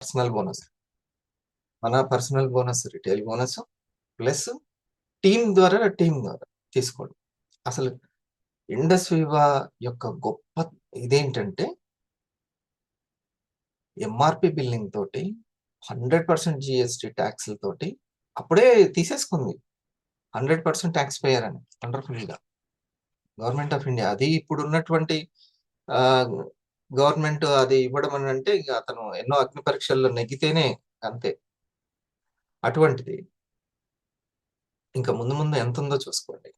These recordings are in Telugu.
పర్సనల్ బోనస్, మన personal bonus, retail bonus plus team ద్వారా తీసుకోవడం. అసలు ఇండస్ వివా యొక్క గొప్ప ఇదేంటంటే ఎంఆర్పి బిల్లింగ్ తోటి 100% జిఎస్టి ట్యాక్స్ తోటి అప్పుడే తీసేసుకుంది. 100% ట్యాక్స్ పేయర్ అని వండర్ఫుల్ గా గవర్నమెంట్ ఆఫ్ ఇండియా. అది ఇప్పుడు ఉన్నటువంటి గవర్నమెంట్ అది ఇవ్వడం అని అంటే ఇక అతను ఎన్నో అగ్ని పరీక్షల్లో నెగ్గితేనే అంతే. అటువంటిది ఇంకా ముందు ముందు ఎంత ఉందో చూసుకోండి.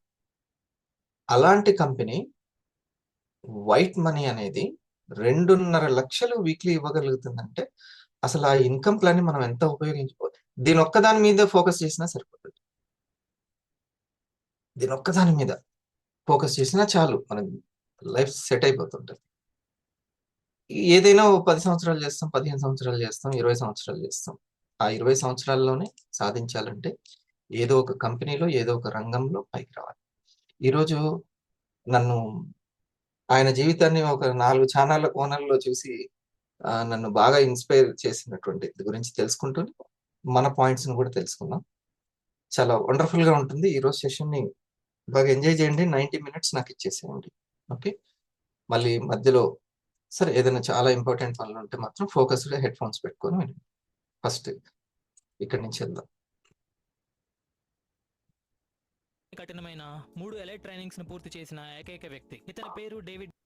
అలాంటి కంపెనీ వైట్ మనీ అనేది 2.5 లక్షలు వీక్లీ ఇవ్వగలుగుతుందంటే అసలు ఆ ఇన్కమ్ ప్లాన్ మనం ఎంత ఉపయోగించుకోవాలి. దీని ఒక్కదాని మీద ఫోకస్ చేసినా సరిపోతుంది. దీని ఒక్కదాని మీద ఫోకస్ చేసినా చాలు, మన లైఫ్ సెట్ అయిపోతుంటది. ఏదైనా 10 సంవత్సరాలు చేస్తాం, 15 సంవత్సరాలు చేస్తాం, 20 సంవత్సరాలు చేస్తాం. ఆ 20 సంవత్సరాల్లోనే సాధించాలంటే ఏదో ఒక కంపెనీలో ఏదో ఒక రంగంలో పైకి రావాలి. ఈరోజు నన్ను ఆయన జీవితాన్ని ఒక 4 ఛానళ్ళ కోణంలో చూసి నన్ను బాగా ఇన్స్పైర్ చేసినటువంటి గురించి తెలుసుకుంటూ మన పాయింట్స్ ని కూడా తెలుసుకుందాం. చాలా వండర్ఫుల్ గా ఉంటుంది. ఈరోజు సెషన్ ని బాగా ఎంజాయ్ చేయండి. 90 మినిట్స్ నాకు ఇచ్చేసేయండి. ఓకే, మళ్ళీ మధ్యలో సరే ఏదైనా చాలా ఇంపార్టెంట్ పనులు ఉంటే మాత్రం ఫోకస్డ్గా హెడ్ ఫోన్స్ పెట్టుకొని వినండి. ఫస్ట్ ఇక్కడి నుంచి వెళ్దాం. కఠినమైన 3 ఎలైట్ ట్రైనింగ్స్ ను పూర్తి చేసిన ఏకైక వ్యక్తి. ఇతని పేరు డేవిడ్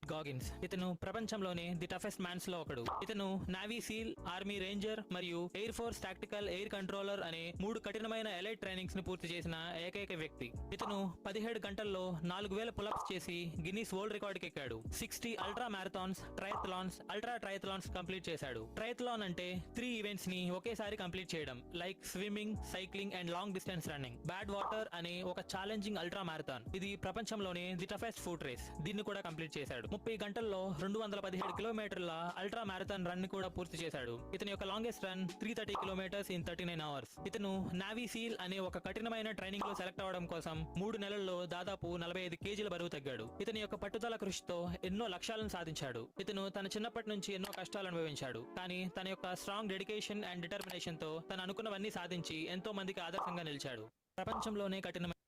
గాగిన్స్. ఇతను ప్రపంచంలోనే ది టఫెస్ట్ మ్యాన్స్ లో ఒకడు. ఇతను నావీ సీల్, ఆర్మీ రేంజర్ మరియు air force tactical air controller అనే 3 కఠినమైన ఎలైట్ ట్రైనింగ్స్ ను పూర్తి చేసిన ఏకైక వ్యక్తి. ఇతను 17 గంటల్లో 4000 పుల్అప్స్ చేసి గిన్నీస్ వరల్డ్ రికార్డ్ ఎక్కాడు. 60 అల్ట్రా మ్యారథాన్స్, ట్రయథలాన్స్, అల్ట్రా ట్రయథలాన్స్ కంప్లీట్ చేశాడు. ట్రయథలాన్ అంటే 3 ఈవెంట్స్ ని ఒకేసారి కంప్లీట్ చేయడం, like swimming, cycling and long distance running. Bad water అనే ఒక ఛాలెంజింగ్ అల్ట్రా మ్యారథాన్, ఇది ప్రపంచంలోనే ది టఫెస్ట్ ఫుట్ రేస్, దీన్ని కూడా కంప్లీట్ చేశాడు. 30 గంటల్లో 217 కిలోమీటర్ల అల్ట్రా మ్యారథాన్ రన్ ని కూడా పూర్తి చేశాడు. ఇతని యొక్క longest run 330 kilometres in 39 hours. ఇతను నావీ సీల్ అనే ఒక కఠినమైన ట్రైనింగ్ లో సెలెక్ట్ అవ్వడం కోసం 3 నెలల్లో దాదాపు 45 కేజీల బరువు తగ్గాడు. ఇతని యొక్క పట్టుదల కృషితో ఎన్నో లక్ష్యాలను సాధించాడు. ఇతను తన చిన్నప్పటి నుంచి ఎన్నో కష్టాలు అనుభవించాడు, కానీ తన యొక్క స్ట్రాంగ్ డెడికేషన్ అండ్ డిటర్మినేషన్ తో తను అనుకున్నవన్నీ సాధించి ఎంతో మందికి ఆదర్శంగా నిలిచాడు. ప్రపంచంలోనే కఠినమైన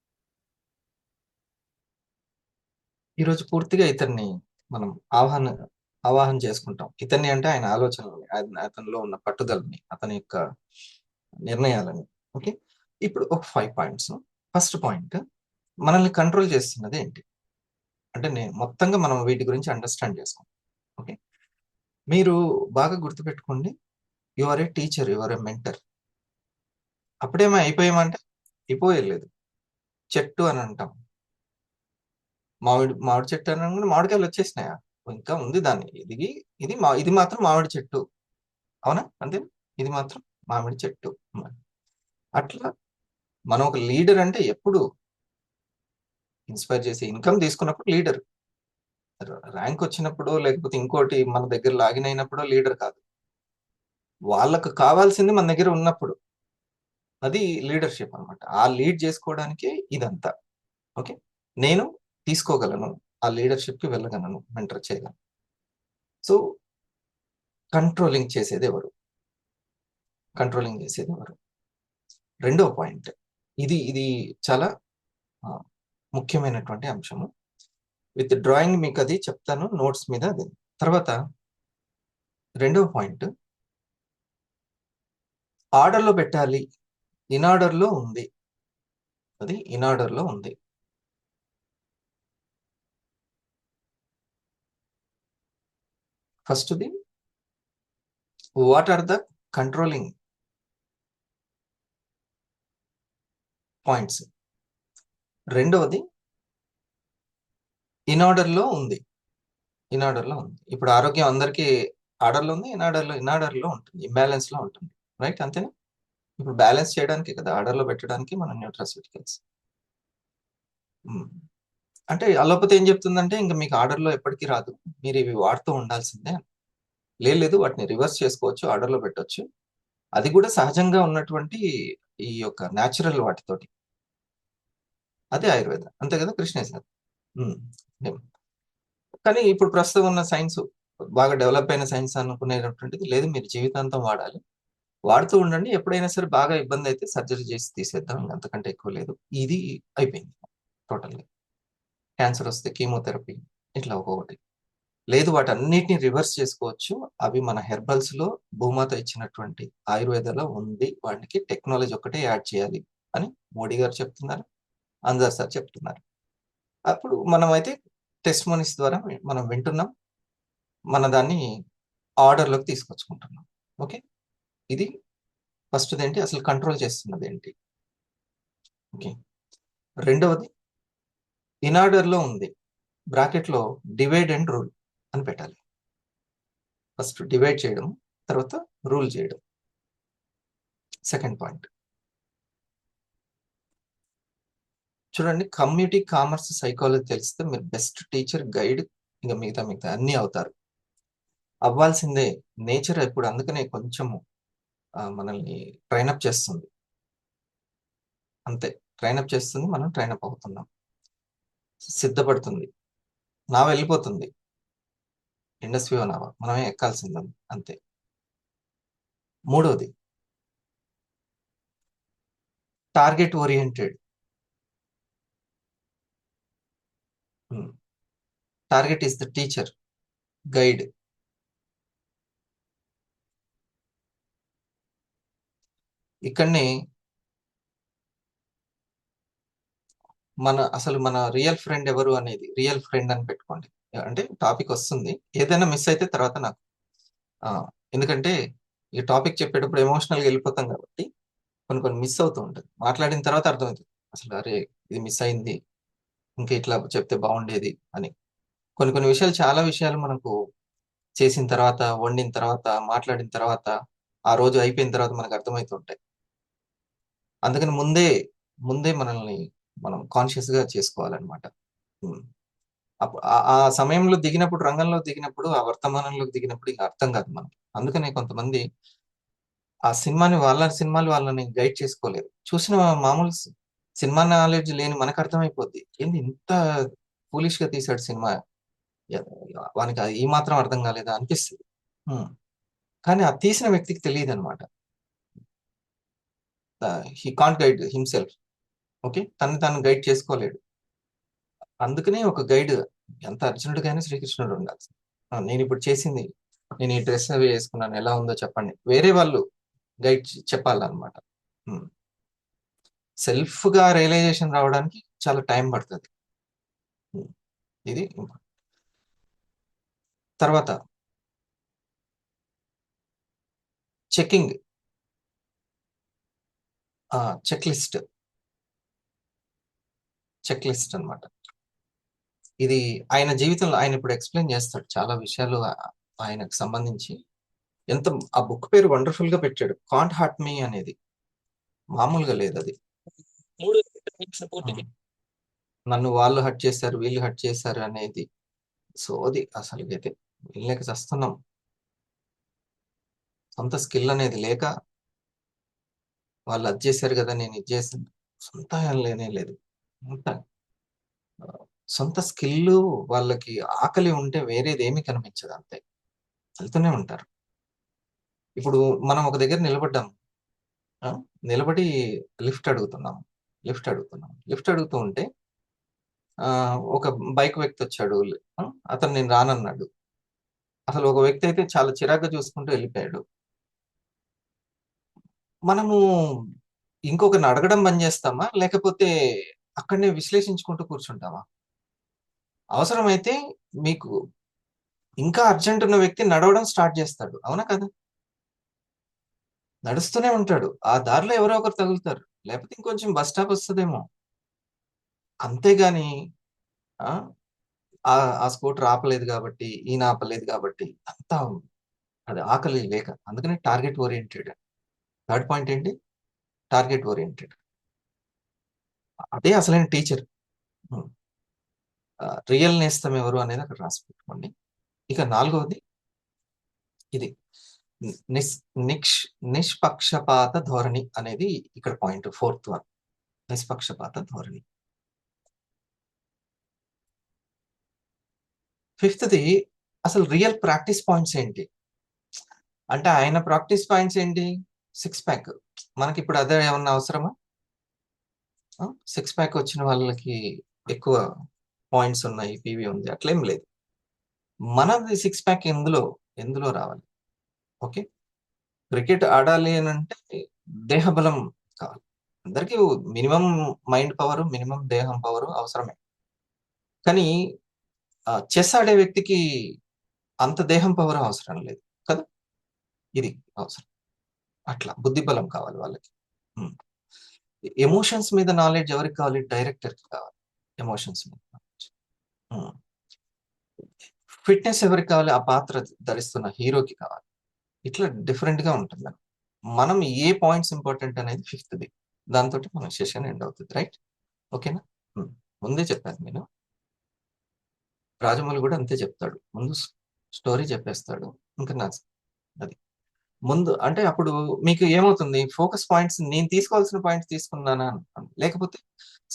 ఈరోజు పూర్తిగా ఇతన్ని మనం ఆవాహన చేసుకుంటాం. ఇతన్ని అంటే ఆయన ఆలోచనలని, అతనిలో ఉన్న పట్టుదలని, అతని యొక్క నిర్ణయాలని. ఓకే, ఇప్పుడు ఒక 5 పాయింట్స్. ఫస్ట్ పాయింట్, మనల్ని కంట్రోల్ చేస్తున్నది ఏంటి అంటే మొత్తంగా మనం వీటి గురించి అండర్స్టాండ్ చేసుకోండి. ఓకే, మీరు బాగా గుర్తుపెట్టుకోండి, you are a teacher, you are a mentor. అప్పుడేమో అయిపోయామంటే అయిపోయలేదు. చెట్టు అని అంటాం, మామిడి చెట్టు అనగానే మామిడికాయలు వచ్చేసినాయా? ఇంకా ఉంది దాన్ని, ఇది మాత్రం మామిడి చెట్టు, అవునా? అంతే, ఇది మాత్రం మామిడి చెట్టు. అట్లా మనం ఒక లీడర్ అంటే ఎప్పుడు ఇన్స్పైర్ చేసి ఇన్కమ్ తీసుకున్నప్పుడు లీడర్, ర్యాంక్ వచ్చినప్పుడు లేకపోతే ఇంకోటి మన దగ్గర లాగిన్ అయినప్పుడు లీడర్ కాదు. వాళ్ళకు కావాల్సింది మన దగ్గర ఉన్నప్పుడు అది లీడర్షిప్ అనమాట. ఆ లీడ్ చేసుకోవడానికి ఇదంతా. ఓకే, నేను తీసుకోగలను, ఆ లీడర్షిప్ కి వెళ్ళగలను, మెంటర్ చేయగలను. సో కంట్రోలింగ్ చేసేది ఎవరు? రెండో పాయింట్, ఇది చాలా ముఖ్యమైనటువంటి అంశము. విత్ డ్రాయింగ్ మీకు అది చెప్తాను నోట్స్ మీద. అది తర్వాత రెండవ పాయింట్, ఆర్డర్లో పెట్టాలి. ఇన్ ఆర్డర్లో ఉంది, అది ఇన్ ఆర్డర్లో ఉంది. ఫస్ట్ది, what are the controlling points. రెండవది, ఇన్ ఆర్డర్లో ఉంది. ఇప్పుడు ఆరోగ్యం అందరికీ ఆర్డర్లో ఉంది, ఇన్ ఆర్డర్లో ఉంటుంది, ఇంబ్యాలెన్స్ లో ఉంటుంది, రైట్? అంతేనా? ఇప్పుడు బ్యాలెన్స్ చేయడానికి కదా, ఆర్డర్లో పెట్టడానికి మనం న్యూట్రాస్యూటికల్స్. అంటే అలోపతి ఏం చెప్తుందంటే ఇంకా మీకు ఆర్డర్లో ఎప్పటికీ రాదు, మీరు ఇవి వాడుతూ ఉండాల్సిందే. లేదు, వాటిని రివర్స్ చేసుకోవచ్చు, ఆర్డర్లో పెట్టవచ్చు, అది కూడా సహజంగా ఉన్నటువంటి ఈ యొక్క న్యాచురల్ వాటితోటి. అదే ఆయుర్వేద, అంతే కదా కృష్ణేశ్ గారు? కానీ ఇప్పుడు ప్రస్తుతం ఉన్న సైన్స్ బాగా డెవలప్ అయిన సైన్స్ అనుకునేటటువంటిది లేదు, మీరు జీవితాంతం వాడాలి, వాడుతూ ఉండండి, ఎప్పుడైనా సరే బాగా ఇబ్బంది అయితే సర్జరీ చేసి తీసేద్దాం, అంతకంటే ఎక్కువ లేదు. ఇది అయిపోయింది టోటల్గా. క్యాన్సర్ వస్తే కీమోథెరపీ, ఇట్లా ఒక్కొక్కటి. లేదు వాటన్నిటిని రివర్స్ చేసుకోవచ్చు, అవి మన హెర్బల్స్ లో భూమాత ఇచ్చినటువంటి ఆయుర్వేదంలో ఉంది, వాటికి టెక్నాలజీ ఒక్కటే యాడ్ చేయాలి అని మోడీ గారు చెప్తున్నారు, అందర్ సార్ చెప్తున్నారు. అప్పుడు మనం అయితే టెస్ట్ మనీస్ ద్వారా మనం వింటున్నాం, మన దాన్ని ఆర్డర్లోకి తీసుకొచ్చుకుంటున్నాం. ఓకే, ఇది ఫస్ట్ ఏంటి, అసలు కంట్రోల్ చేస్తున్నది ఏంటి. ఓకే, రెండవది ఇన్ ఆర్డర్ లో ఉంది, బ్రాకెట్ లో డివైడ్ అండ్ రూల్ అని పెట్టాలి. ఫస్ట్ డివైడ్ చేయడం, తర్వాత రూల్ చేయడం. సెకండ్ పాయింట్ చూడండి, కమ్యూనిటీ కామర్స్ సైకాలజీ తెలిస్తే మీరు బెస్ట్ టీచర్, గైడ్, ఇంకా మిగతా అన్నీ అవుతారు, అవ్వాల్సిందే. నేచర్ ఇప్పుడు అందుకనే కొంచెము మనల్ని ట్రైనప్ చేస్తుంది, అంతే, ట్రైనప్ చేస్తుంది, మనం ట్రైనప్ అవుతున్నాం, సిద్ధపడుతుంది, నావ వెళ్ళిపోతుంది, ఇండస్ట్రీ నావ, మనమే ఎక్కాల్సింది, అంతే. మూడవది target oriented. Target is the teacher, guide. ఇక్కడనే అసలు మన రియల్ ఫ్రెండ్ ఎవరు అనేది, రియల్ ఫ్రెండ్ అని పెట్టుకోండి. అంటే టాపిక్ వస్తుంది, ఏదైనా మిస్ అయితే తర్వాత నాకు ఎందుకంటే ఈ టాపిక్ చెప్పేటప్పుడు ఎమోషనల్గా వెళ్ళిపోతాం కాబట్టి కొన్ని మిస్ అవుతూ ఉంటుంది, మాట్లాడిన తర్వాత అర్థమవుతుంది అసలు అరే ఇది మిస్ అయింది, ఇంకా ఇట్లా చెప్తే బాగుండేది అని. కొన్ని విషయాలు, చాలా విషయాలు మనకు చేసిన తర్వాత, వండిన తర్వాత, మాట్లాడిన తర్వాత, ఆ రోజు అయిపోయిన తర్వాత మనకు అర్థమవుతూ ఉంటాయి. అందుకని ముందే మనల్ని మనం కాన్షియస్ గా చేసుకోవాలన్నమాట. ఆ సమయంలో దిగినప్పుడు, రంగంలో దిగినప్పుడు, ఆ వర్తమానంలోకి దిగినప్పుడు ఇంకా అర్థం కాదు మనకి. అందుకనే కొంతమంది ఆ సినిమాలు వాళ్ళని గైడ్ చేసుకోలేరు. చూసిన మామూలు సినిమా నాలెడ్జ్ లేని మనకు అర్థమైపోద్ది, ఏంది ఇంత ఫూలిష్ గా తీసాడు సినిమా, వానికి ఈ మాత్రం అర్థం కాలేదా అనిపిస్తుంది. కానీ ఆ తీసిన వ్యక్తికి తెలియదు అనమాట, he can't guide himself. Okay, తను గైడ్ చేసుకోలేడు. అందుకనే ఒక గైడ్, ఎంత అర్జునుడు కానీ శ్రీకృష్ణుడు ఉండాలి. నేను ఇప్పుడు చేసింది, నేను ఈ డ్రెస్ అవి వేసుకున్నాను, ఎలా ఉందో చెప్పండి, వేరే వాళ్ళు గైడ్ చెప్పాలన్నమాట. సెల్ఫ్ గా రియలైజేషన్ రావడానికి చాలా టైం పడుతుంది. ఇది తర్వాత చెకింగ్, చెక్ లిస్ట్ అన్నమాట. ఇది ఆయన జీవితంలో ఆయన ఇప్పుడు ఎక్స్ప్లెయిన్ చేస్తాడు చాలా విషయాలు ఆయనకు సంబంధించి. ఎంత ఆ బుక్ పేరు వండర్ఫుల్ గా పెట్టాడు, కాంట్ హార్ట్ మీ అనేది, మామూలుగా లేదు అది. నన్ను వాళ్ళు హట్ చేశారు, వీళ్ళు హట్ చేశారు అనేది సోది, అసలు అయితే వెళ్ళలేక చస్తున్నాం. సొంత స్కిల్ అనేది లేక, వాళ్ళు అది చేశారు కదా నేను ఇది చేసింది, సొంత లేనే లేదు. సొంత స్కిల్, వాళ్ళకి ఆకలి ఉంటే వేరేది ఏమీ కనిపించదు, అంతే, వెళ్తూనే ఉంటారు. ఇప్పుడు మనం ఒక దగ్గర నిలబడ్డాం, నిలబడి లిఫ్ట్ అడుగుతూ ఉంటే ఒక బైక్ వ్యక్తి వచ్చాడు, అతను నేను రానన్నాడు. అసలు ఒక వ్యక్తి అయితే చాలా చిరాగ్గా చూసుకుంటూ వెళ్ళిపోయాడు. మనము ఇంకొకరిని అడగడం బంద్ చేస్తామా, లేకపోతే అక్కడనే విశ్లేషించుకుంటూ కూర్చుంటామా? అవసరమైతే మీకు ఇంకా అర్జెంట్ ఉన్న వ్యక్తి నడవడం స్టార్ట్ చేస్తాడు, అవునా కదా? నడుస్తూనే ఉంటాడు, ఆ దారిలో ఎవరో ఒకరు తగులుతారు, లేకపోతే ఇంకొంచెం బస్ స్టాప్ వస్తుందేమో, అంతేగాని ఆ స్కూటర్ ఆపలేదు కాబట్టి, ఈయన ఆపలేదు కాబట్టి అంతా, అది ఆకలి లేక. అందుకని టార్గెట్ ఓరియంటెడ్. థర్డ్ పాయింట్ ఏంటి, టార్గెట్ ఓరియంటెడ్, అదే అసలైన టీచర్. రియల్ నేస్తం ఎవరు అనేది అక్కడ రాసి పెట్టుకోండి. ఇక నాలుగవది ఇది, నిష్పక్షపాత ధోరణి అనేది ఇక్కడ పాయింట్, ఫోర్త్ వన్, నిష్పక్షపాత ధోరణి. ఫిఫ్త్ది అసలు రియల్ ప్రాక్టీస్ పాయింట్స్ ఏంటి అంటే ఆయన ప్రాక్టీస్ పాయింట్స్ ఏంటి? 6 ప్యాక్. మనకి ఇప్పుడు అదే ఏమన్నా అవసరమా? 6 ప్యాక్ వచ్చిన వాళ్ళకి ఎక్కువ పాయింట్స్ ఉన్నాయి, పీవీ ఉంది, అట్లేం లేదు. మనది 6 ప్యాక్ ఎందులో రావాలి? ఓకే, క్రికెట్ ఆడాలి అని అంటే దేహబలం కావాలి. అందరికీ మినిమం మైండ్ పవర్, మినిమం దేహం పవర్ అవసరమే. కానీ చెస్ ఆడే వ్యక్తికి అంత దేహం పవర్ అవసరం లేదు కదా, ఇది అవసరం. అట్లా బుద్ధి బలం కావాలి వాళ్ళకి. ఎమోషన్స్ మీద నాలెడ్జ్ ఎవరికి కావాలి? డైరెక్టర్కి కావాలి ఎమోషన్స్ మీద నాలెడ్జ్. ఫిట్నెస్ ఎవరికి కావాలి? ఆ పాత్ర ధరిస్తున్న హీరోకి కావాలి. ఇట్లా డిఫరెంట్ గా ఉంటుంది. మనం ఏ పాయింట్స్ ఇంపార్టెంట్ అనేది ఫిఫ్త్ది. దాంతో మన సెషన్ ఎండ్ అవుతుంది. రైట్? ఓకేనా? ముందే చెప్పాను నేను. రాజమౌళి కూడా అంతే చెప్తాడు, ముందు స్టోరీ చెప్పేస్తాడు, ఇంకా నా అది ముందు అంటే అప్పుడు మీకు ఏమవుతుంది, ఫోకస్ పాయింట్స్ నేను తీసుకోవాల్సిన పాయింట్స్ తీసుకున్నానా అనుకోండి, లేకపోతే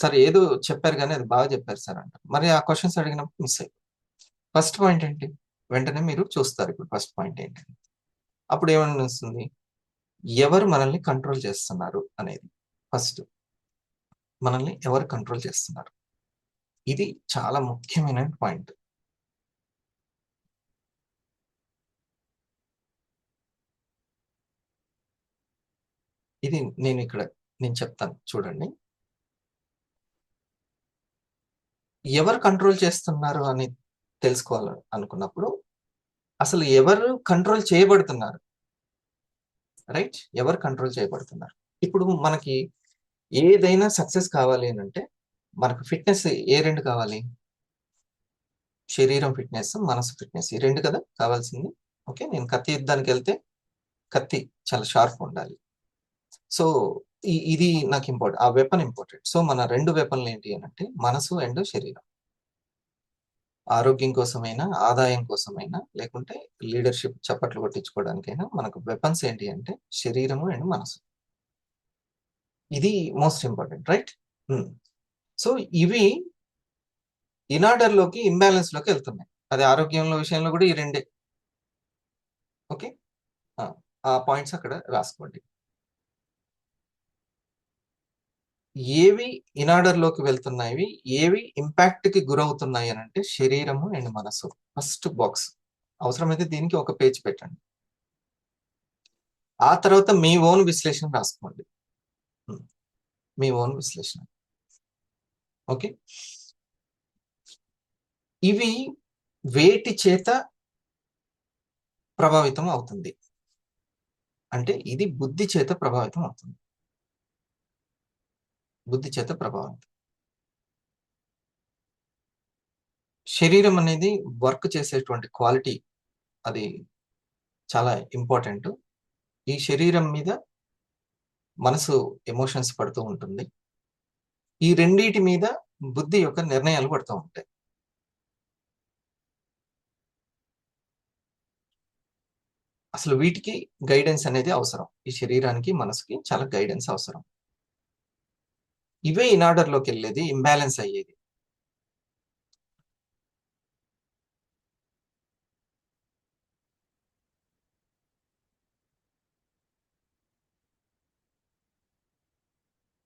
సరే ఏదో చెప్పారు కానీ అది బాగా చెప్పారు సార్ అంట, మరి ఆ క్వశ్చన్స్ అడిగినప్పుడు మిస్ అయిపోయి. ఫస్ట్ పాయింట్ ఏంటి? వెంటనే మీరు చూస్తారు ఇప్పుడు ఫస్ట్ పాయింట్ ఏంటి. అప్పుడు ఏమని వస్తుంది, ఎవరు మనల్ని కంట్రోల్ చేస్తున్నారు అనేది. ఫస్ట్ మనల్ని ఎవరు కంట్రోల్ చేస్తున్నారు, ఇది చాలా ముఖ్యమైన పాయింట్. ఇది నేను చెప్తాను చూడండి. ఎవరు కంట్రోల్ చేస్తున్నారు అని తెలుసుకోవాలి అనుకున్నప్పుడు అసలు ఎవరు కంట్రోల్ చేయబడుతున్నారు, రైట్? ఎవరు కంట్రోల్ చేయబడుతున్నారు. ఇప్పుడు మనకి ఏదైనా సక్సెస్ కావాలి అని అంటే మనకు ఫిట్నెస్ ఏ రెండు కావాలి? శరీరం ఫిట్నెస్, మనసు ఫిట్నెస్, ఈ రెండు కదా కావాల్సింది. ఓకే, నేను కత్తి యుద్ధానికి వెళ్తే కత్తి చాలా షార్ప్ ఉండాలి. సో ఇది నాకు ఇంపార్టెంట్, ఆ వెపన్ ఇంపార్టెంట్. సో మన రెండు వెపన్లు ఏంటి అని అంటే మనసు అండ్ శరీరం. ఆరోగ్యం కోసమైనా, ఆదాయం కోసమైనా, లేకుంటే లీడర్షిప్ చప్పట్లు కొట్టించుకోవడానికైనా మనకు వెపన్స్ ఏంటి అంటే శరీరము అండ్ మనసు. ఇది మోస్ట్ ఇంపార్టెంట్, రైట్? సో ఇవి ఇన్ఆర్డర్ లోకి, ఇంబ్యాలెన్స్ లోకి వెళ్తున్నాయి. అది ఆరోగ్యంలో విషయంలో కూడా ఈ రెండే. ఓకే, ఆ పాయింట్స్ అక్కడ రాసుకోండి. ఏవి ఇన్ఆర్డర్ లోకి వెళ్తున్నాయి, ఏవి ఇంపాక్ట్ కి గురవుతున్నాయి అని అంటే శరీరము అండ్ మనసు. First box. అవసరమైతే దీనికి ఒక పేజ్ పెట్టండి. ఆ తర్వాత మీ ఓన్ విశ్లేషణ రాసుకోండి, మీ ఓన్ విశ్లేషణ. ఓకే, ఇవి వేటి చేత ప్రభావితం అవుతుంది అంటే ఇది బుద్ధి చేత ప్రభావితం అవుతుంది. బుద్ధి చేత ప్రభావితం. శరీరం అనేది వర్క్ చేసేటువంటి క్వాలిటీ, అది చాలా ఇంపార్టెంట్. ఈ శరీరం మీద మనసు ఎమోషన్స్ పడుతూ ఉంటుంది. ఈ రెండిటి మీద బుద్ధి యొక్క నిర్ణయాలు పడుతూ ఉంటాయి. అసలు వీటికి గైడెన్స్ అనేది అవసరం. ఈ శరీరానికి, మనసుకి చాలా గైడెన్స్ అవసరం. ఇవే ఇన్ఆర్డర్ లోకి వెళ్ళేది, ఇంబ్యాలెన్స్ అయ్యేది.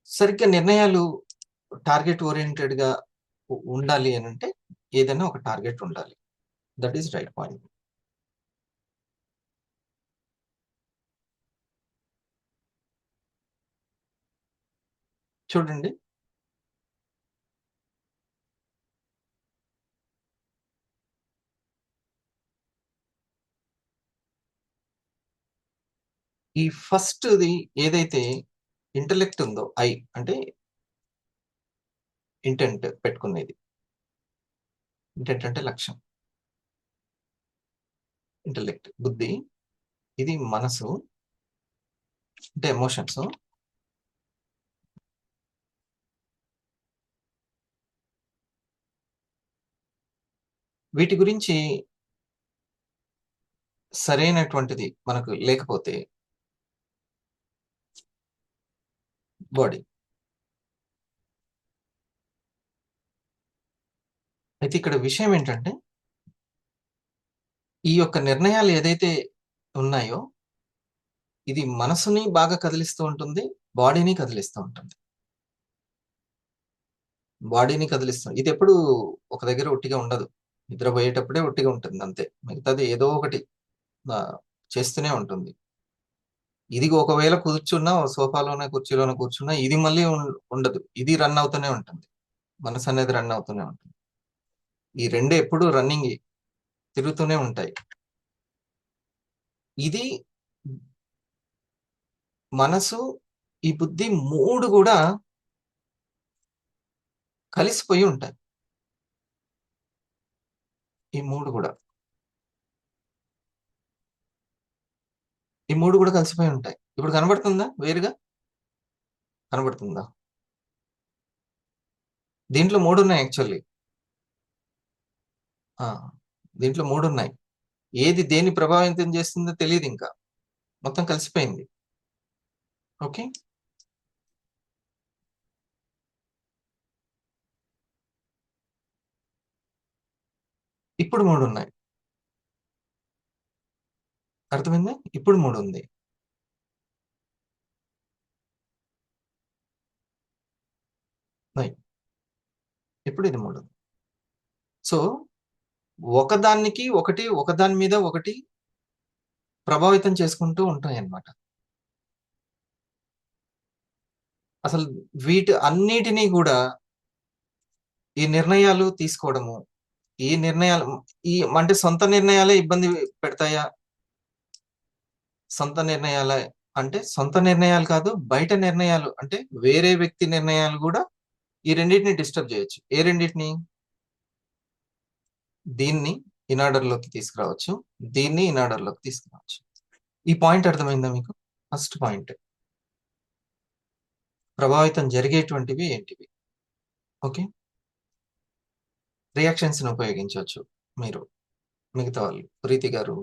సరిగ్గా నిర్ణయాలు టార్గెట్ ఓరియంటెడ్ గా ఉండాలి అని అంటే ఏదైనా ఒక టార్గెట్ ఉండాలి. That is right point. చూడండి, ఈ ఫస్ట్ది ఏదైతే ఇంటలెక్ట్ ఉందో, ఐ అంటే ఇంటెంట్ పెట్టుకునేది. ఇంటెంట్ అంటే లక్ష్యం, ఇంటలెక్ట్ బుద్ధి. ఇది మనసు అంటే ఎమోషన్స్. వీటి గురించి సరైనటువంటిది మనకు లేకపోతే బాడీ. అయితే ఇక్కడ విషయం ఏంటంటే ఈ యొక్క నిర్ణయాలు ఏదైతే ఉన్నాయో ఇది మనసుని బాగా కదిలిస్తూ ఉంటుంది, బాడీని కదిలిస్తూ ఉంటుంది. బాడీని కదిలిస్తాం. ఇది ఎప్పుడు ఒక దగ్గర ఒట్టిగా ఉండదు. నిద్రపోయేటప్పుడే ఒట్టిగా ఉంటుంది అంతే. మిగతాది ఏదో ఒకటి చేస్తూనే ఉంటుంది. ఇది ఒకవేళ కూర్చున్నా సోఫాలోనే కుర్చీలోనే కూర్చున్నా ఇది మళ్ళీ ఉండదు. ఇది రన్ అవుతూనే ఉంటుంది. మనసు అనేది రన్ అవుతూనే ఉంటుంది. ఈ రెండు ఎప్పుడు రన్నింగ్ తిరుగుతూనే ఉంటాయి. ఇది మనసు, ఈ బుద్ధి మూడు కూడా కలిసిపోయి ఉంటాయి. ఈ మూడు కూడా కలిసిపోయి ఉంటాయి. ఇప్పుడు కనబడుతుందా వేరుగా? కనబడుతుందా? దీంట్లో మూడు ఉన్నాయి యాక్చువల్లీ. దీంట్లో మూడు ఉన్నాయి. ఏది దేన్ని ప్రభావితం చేస్తుందో తెలియదు, ఇంకా మొత్తం కలిసిపోయింది. ఓకే, ఇప్పుడు మూడు ఉన్నాయి. అర్థమైందా? ఇప్పుడు మూడు ఉంది. ఇప్పుడు ఇది మూడు. సో ఒకదానికి ఒకటి, ఒకదాని మీద ఒకటి ప్రభావితం చేసుకుంటూ ఉంటాయి అన్నమాట. అసలు వీటి అన్నిటినీ కూడా ఈ నిర్ణయాలు తీసుకోవడము, ఈ నిర్ణయాలు అంటే సొంత నిర్ణయాలే ఇబ్బంది పెడతాయా? సొంత నిర్ణయాలే అంటే సొంత నిర్ణయాలు కాదు, బయట నిర్ణయాలు అంటే వేరే వ్యక్తి నిర్ణయాలు కూడా ఈ రెండింటిని డిస్టర్బ్ చేయొచ్చు. ఏ రెండింటిని? దీన్ని ఇన్ఆర్డర్ లోకి తీసుకురావచ్చు, దీన్ని ఇన్ఆర్డర్ లోకి తీసుకురావచ్చు. ఈ పాయింట్ అర్థమైందా మీకు? ఫస్ట్ పాయింట్, ప్రభావితం జరిగేటువంటివి ఏంటివి? ఓకే, రియాక్షన్స్ ని ఉపయోగించవచ్చు మీరు, మిగతా వాళ్ళు, ప్రీతి గారు,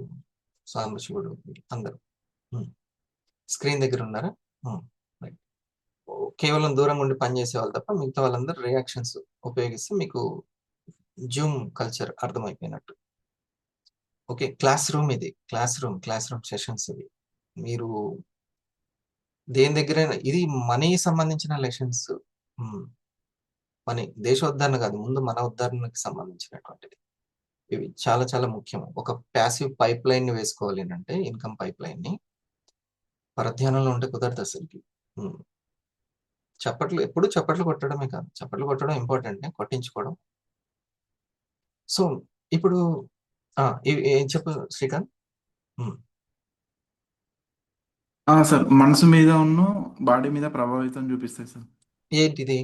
సాంబశివుడు, అందరూ స్క్రీన్ దగ్గర ఉన్నారా? కేవలం దూరంగా ఉండి పనిచేసే వాళ్ళు తప్ప మిగతా వాళ్ళందరూ రియాక్షన్స్ ఉపయోగిస్తే మీకు జూమ్ కల్చర్ అర్థమైపోయినట్టు. ఓకే, క్లాస్ రూమ్ ఇది, క్లాస్ రూమ్ సెషన్స్ ఇవి. మీరు దేని దగ్గరైనా, ఇది మనీ సంబంధించిన లెసన్స్. మనీ దేశోద్ధరణ కాదు, ముందు మన ఉద్ధరణకి సంబంధించినటువంటిది. ఇవి చాలా చాలా ముఖ్యం. ఒక ప్యాసివ్ పైప్ లైన్ ని వేసుకోవాలి అంటే, ఇన్కమ్ పైప్ లైన్ ని పరధ్యానంలో ఉంటే కుదరదు అసలుకి. ఎప్పుడు చప్పట్లు కొట్టడమే కాదు, చప్పట్లు కొట్టడం ఇంపార్టెంట్, కొట్టించుకోవడం. సో ఇప్పుడు ఏం చెప్పు శ్రీకాంత్? సార్ మనసు మీద ఉన్న బాడీ మీద ప్రభావితం చూపిస్తాయి సార్. ఏంటిది?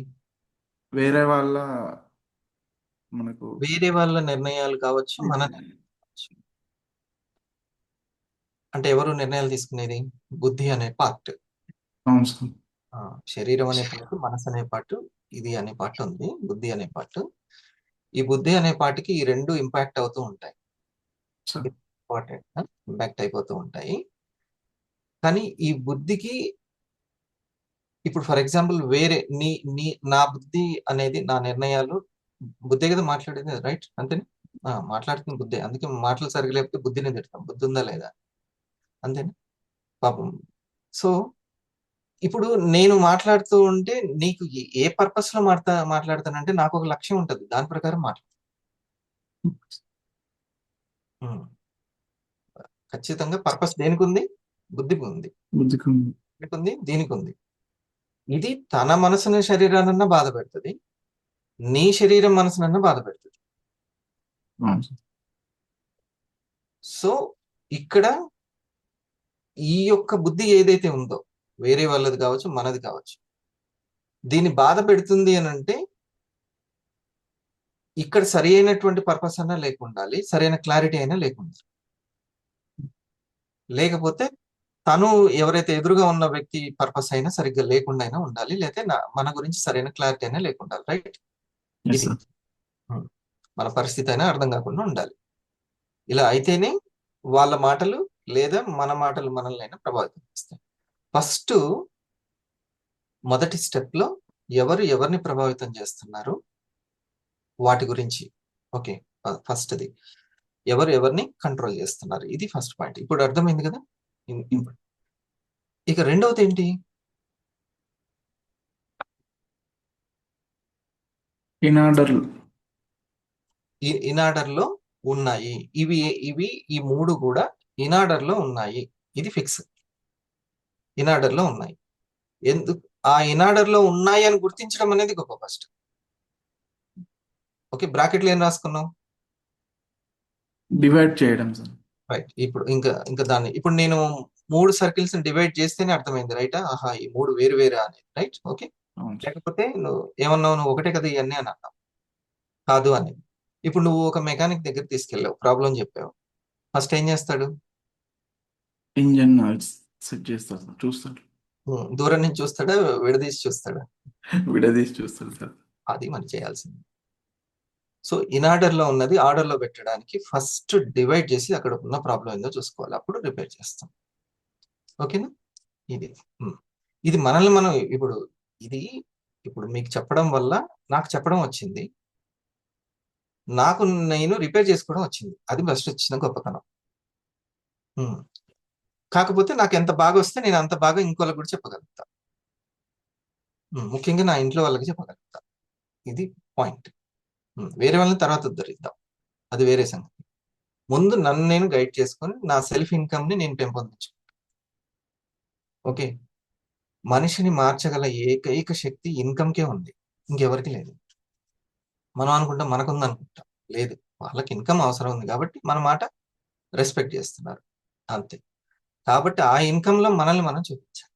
వేరే వాళ్ళ మనకు వేరే వాళ్ళ నిర్ణయాలు కావచ్చు, మన అంటే ఎవరు నిర్ణయాలు తీసుకునేది? బుద్ధి అనే పార్ట్. అవును సార్. శరీరం అనే పార్ట్, మనసు అనే పార్ట్, ఇది అనే పార్ట్ ఉంది, బుద్ధి అనే పార్ట్. ఈ బుద్ధి అనే పార్ట్కి ఈ రెండు ఇంపాక్ట్ అవుతూ ఉంటాయి, ఇంపాక్ట్ అయిపోతూ ఉంటాయి. కానీ ఈ బుద్ధికి ఇప్పుడు ఫర్ ఎగ్జాంపుల్ వేరే నా బుద్ధి అనేది, నా నిర్ణయాలు, బుద్ధే కదా మాట్లాడేది, రైట్? అంతేనా? మాట్లాడుతుంది బుద్ధే, అందుకే మాటలు సరిగ్గా లేకపోతే బుద్ధిని తిడతాం, బుద్ధి ఉందా లేదా, అంతేనా పాపం. సో ఇప్పుడు నేను మాట్లాడుతూ ఉంటే నీకు ఏ పర్పస్ లో మాట్లాడతానంటే నాకు ఒక లక్ష్యం ఉంటుంది, దాని ప్రకారం ఖచ్చితంగా పర్పస్ దేనికి ఉంది? బుద్ధికి ఉంది, దీనికి ఉంది. ఇది తన మనసుని శరీరానన్నా బాధ పెడుతుంది, నీ శరీరం మనసునన్నా బాధ పెడుతుంది. సో ఇక్కడ ఈ యొక్క బుద్ధి ఏదైతే ఉందో, వేరే వాళ్ళది కావచ్చు, మనది కావచ్చు, దీన్ని బాధ పెడుతుంది అని అంటే ఇక్కడ సరి అయినటువంటి పర్పస్ అన్నా లేకుండాలి, సరైన క్లారిటీ అయినా లేకుండా, లేకపోతే తను ఎవరైతే ఎదురుగా ఉన్న వ్యక్తి పర్పస్ అయినా సరిగ్గా లేకుండా అయినా ఉండాలి, లేకపోతే మన గురించి సరైన క్లారిటీ అయినా లేకుండాలి, రైట్? ఇది మన పరిస్థితి అయినా అర్థం కాకుండా ఉండాలి. ఇలా అయితేనే వాళ్ళ మాటలు లేదా మన మాటలు మనల్ని అయినా ప్రభావితం చేస్తాయి. ఫస్ట్ మొదటి స్టెప్ లో ఎవరిని ప్రభావితం చేస్తున్నారు వాటి గురించి. ఓకే, ఫస్ట్ది ఎవరు ఎవరిని కంట్రోల్ చేస్తున్నారు. ఇది ఫస్ట్ పాయింట్. ఇప్పుడు అర్థమైంది కదా. ఇక రెండవది ఏంటి? ఇన్ ఆర్డర్ ఇన్ ఆర్డర్ లో ఉన్నాయి. ఇవి ఈ 3 కూడా ఇన్ ఆర్డర్ లో ఉన్నాయి. ఇది ఫిక్స్. ఇన్ ఆర్డర్ లో ఉన్నాయి. ఎందుకు ఆ ఇన్ ఆర్డర్ లో ఉన్నాయి అని గుర్తించడం అనేది గొప్ప ఫస్ట్. ఓకే, బ్రాకెట్లో ఏం రాసుకున్నాం? డివైడ్ చేయడం సార్. రైట్. ఇప్పుడు ఇంకా దాన్ని ఇప్పుడు నేను 3 సర్కిల్స్ డివైడ్ చేస్తేనే అర్థమైంది, రైటా? ఆహా, ఈ 3 వేరు వేరే అనేది. Right, okay. అవును సార్. లేకపోతే నువ్వు ఏమన్నావు, నువ్వు ఒకటే కదా ఇవన్నీ అని అన్నావు. కాదు అనేది. ఇప్పుడు నువ్వు ఒక మెకానిక్ దగ్గర తీసుకెళ్ళావు, ప్రాబ్లం చెప్పావు. ఫస్ట్ ఏం చేస్తాడు? ఇంజన్ సెట్ చేస్తారు సార్, చూస్తాడు. దూరం నుంచి చూస్తాడా, విడదీసి చూస్తాడా? విడదీసి చూస్తాడు సార్. అది మనం చేయాల్సింది. సో ఇన్ ఆర్డర్ లో ఉన్నది ఆర్డర్ లో పెట్టడానికి ఫస్ట్ డివైడ్ చేసి అక్కడ ఉన్న ప్రాబ్లం ఏందో చూసుకోవాలి, అప్పుడు రిపేర్ చేస్తాం. ఓకేనా? ఇది మనల్ని మనం ఇప్పుడు మీకు చెప్పడం వల్ల నాకు చెప్పడం వచ్చింది, నాకు నేను రిపేర్ చేసుకోవడం వచ్చింది. అది ఫస్ట్ వచ్చిన గొప్పతనం. కాకపోతే నాకు ఎంత బాగా వస్తే నేను అంత బాగా ఇంకోళ్ళకి కూడా చెప్పగలుగుతా. ముఖ్యంగా నా ఇంట్లో వాళ్ళకి చెప్పగలుగుతా. ఇది పాయింట్. వేరే వాళ్ళని తర్వాత ఉద్ధరిద్దాం, అది వేరే సంగతి. ముందు నన్ను నేను గైడ్ చేసుకొని నా సెల్ఫ్ ఇన్కమ్ ని నేను పెంపొందించుకుంటాను. ఓకే, మనిషిని మార్చగల ఏకైక శక్తి ఇన్కమ్కే ఉంది, ఇంకెవరికి లేదు. మనం అనుకుంటాం మనకుంది అనుకుంటాం, లేదు. వాళ్ళకి ఇన్కమ్ అవసరం ఉంది కాబట్టి మన మాట రెస్పెక్ట్ చేస్తున్నారు, అంతే. కాబట్టి ఆ ఇన్కమ్ లో మనల్ని మనం చూపించాలి.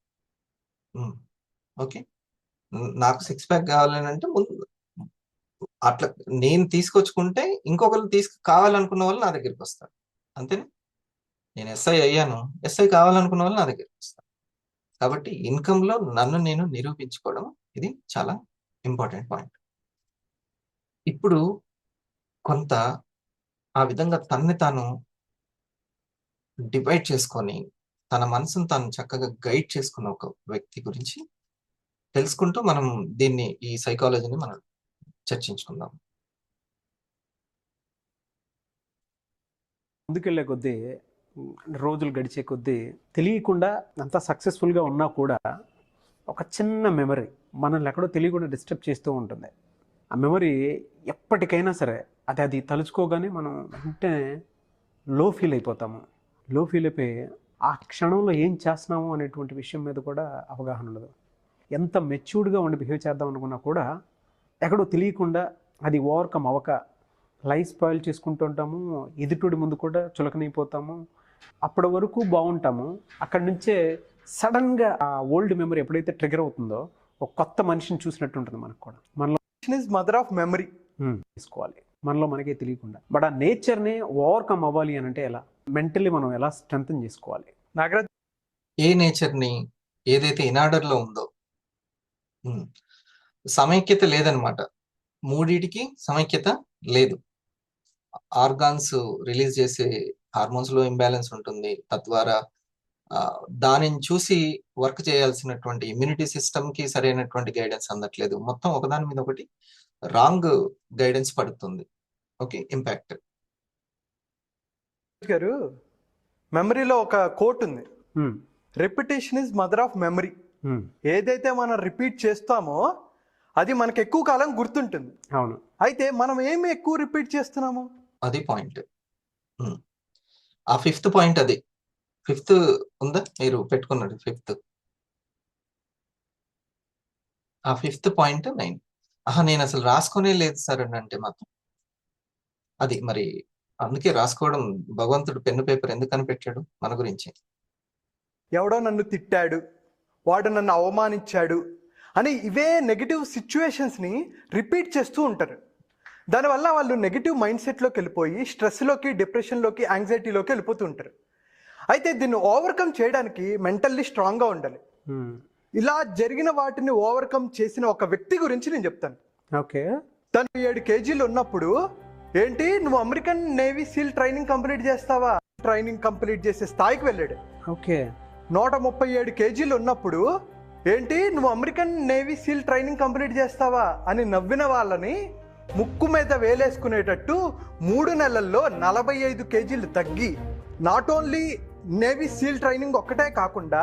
ఓకే, నాకు 6 ప్యాక్ కావాలని అంటే ముందు అట్లా నేను తీసుకొచ్చుకుంటే ఇంకొకరు కావాలనుకున్న వాళ్ళు నా దగ్గరికి వస్తారు, అంతేనా? నేను ఎస్ఐ అయ్యాను, ఎస్ఐ కావాలనుకున్న వాళ్ళు నా దగ్గరికి వస్తారు. కాబట్టి ఇన్కమ్ లో నన్ను నేను నిరూపించుకోవడం ఇది చాలా ఇంపార్టెంట్ పాయింట్. ఇప్పుడు కొంత ఆ విధంగా తన్ని తాను డివైడ్ చేసుకొని తన మనసును తాను చక్కగా గైడ్ చేసుకున్న ఒక వ్యక్తి గురించి తెలుసుకుంటూ మనం ఈ సైకాలజీని మనం చర్చించుకుందాం. ముందుకెళ్లే కొద్దీ, రోజులు గడిచే కొద్దీ తెలియకుండా అంత సక్సెస్ఫుల్గా ఉన్నా కూడా ఒక చిన్న మెమరీ మనల్ని ఎక్కడో తెలియకుండా డిస్టర్బ్ చేస్తూ ఉంటుంది. ఆ మెమరీ ఎప్పటికైనా సరే అది తలుచుకోగానే మనం వెంటనే లో ఫీల్ అయిపోతాము. లో ఫీల్ అయిపోయి ఆ క్షణంలో ఏం చేస్తున్నాము అనేటువంటి విషయం మీద కూడా అవగాహన ఉండదు. ఎంత మెచ్యూర్డ్గా ఉండి బిహేవ్ చేద్దాం అనుకున్నా కూడా ఎక్కడో తెలియకుండా అది ఓవర్కమ్ అవ్వక లైఫ్ స్పాయిల్ చేసుకుంటూ ఉంటాము. ఎదుటి ముందు కూడా చులకనైపోతాము. అప్పటి వరకు బాగుంటాము. అక్కడి నుంచే సడన్గా ఆ ఓల్డ్ మెమరీ ఎప్పుడైతే ట్రిగర్ అవుతుందో ఒక కొత్త మనిషిని చూసినట్టు ఉంటుంది మనకు కూడా. మనలో మదర్ ఆఫ్ మెమరీ తీసుకోవాలి, మనలో మనకే తెలియకుండా. బట్ ఆ నేచర్ని ఓవర్కమ్ అవ్వాలి అని అంటే ఎలా, మెంటల్లీ మనం ఎలా స్ట్రెంగ్తన్ చేసుకోవాలి? నాగరాజ్, ఏ నేచర్ని ఏదైతే ఇన్ ఆర్డర్ లో ఉందో, సమైక్యత లేదనమాట. మూడిటికి సమైక్యత లేదు. ఆర్గాన్స్ రిలీజ్ చేసే హార్మోన్స్ లో ఇంబ్యాలెన్స్ ఉంటుంది. తద్వారా దానిని చూసి వర్క్ చేయాల్సినటువంటి ఇమ్యూనిటీ సిస్టమ్ కి సరైనటువంటి గైడెన్స్ అందట్లేదు. మొత్తం ఒకదాని మీద ఒకటి రాంగ్ గైడెన్స్ పడుతుంది. Okay, impact. గారు, మెమరీలో ఒక కోట్ ఉంది, repetition is mother of memory. ఏదైతే మనం రిపీట్ చేస్తామో అది మనకు ఎక్కువ కాలం గుర్తుంటుంది. అవును. అయితే మనం ఏమి ఎక్కువ రిపీట్ చేస్తున్నాము, అది పాయింట్. ఆ 5th పాయింట్, అది 5th ఉందా మీరు పెట్టుకున్నాడు? 5th, ఆ 5th పాయింట్ 9. నేను అసలు రాసుకునే లేదు సార్ అని అంటే మాత్రం అది మరి అందుకే రాసుకోవడం, భగవంతుడు పెన్ను పేపర్ ఎందుకని పెట్టాడు మన గురించి. ఎవడో నన్ను తిట్టాడు, వాడు నన్ను అవమానించాడు అని ఇవే నెగిటివ్ సిచ్యువేషన్స్ని రిపీట్ చేస్తూ ఉంటారు. దానివల్ల వాళ్ళు నెగిటివ్ మైండ్ సెట్లోకి వెళ్ళిపోయి స్ట్రెస్లోకి, డిప్రెషన్లోకి, యాంగ్జైటీలోకి వెళ్ళిపోతూ ఉంటారు. అయితే దీన్ని ఓవర్కమ్ చేయడానికి మెంటల్లీ స్ట్రాంగ్గా ఉండాలి. ఇలా జరిగిన వాటిని ఓవర్కమ్ చేసిన ఒక వ్యక్తి గురించి నేను చెప్తాను. ఓకే. తను 7 kgs ఉన్నప్పుడు, ఏంటి నువ్వు American navy seal training complete చేస్తావా, ట్రైనింగ్ కంప్లీట్ చేసే స్థాయికి వెళ్ళాడు. ఓకే. 137 kgs ఉన్నప్పుడు, ఏంటి నువ్వు American navy seal training complete చేస్తావా అని నవ్విన వాళ్ళని ముక్కు మీద వేలేసుకునేటట్టు 3 నెలల్లో 45 కేజీలు తగ్గి not only navy seal training ఒక్కటే కాకుండా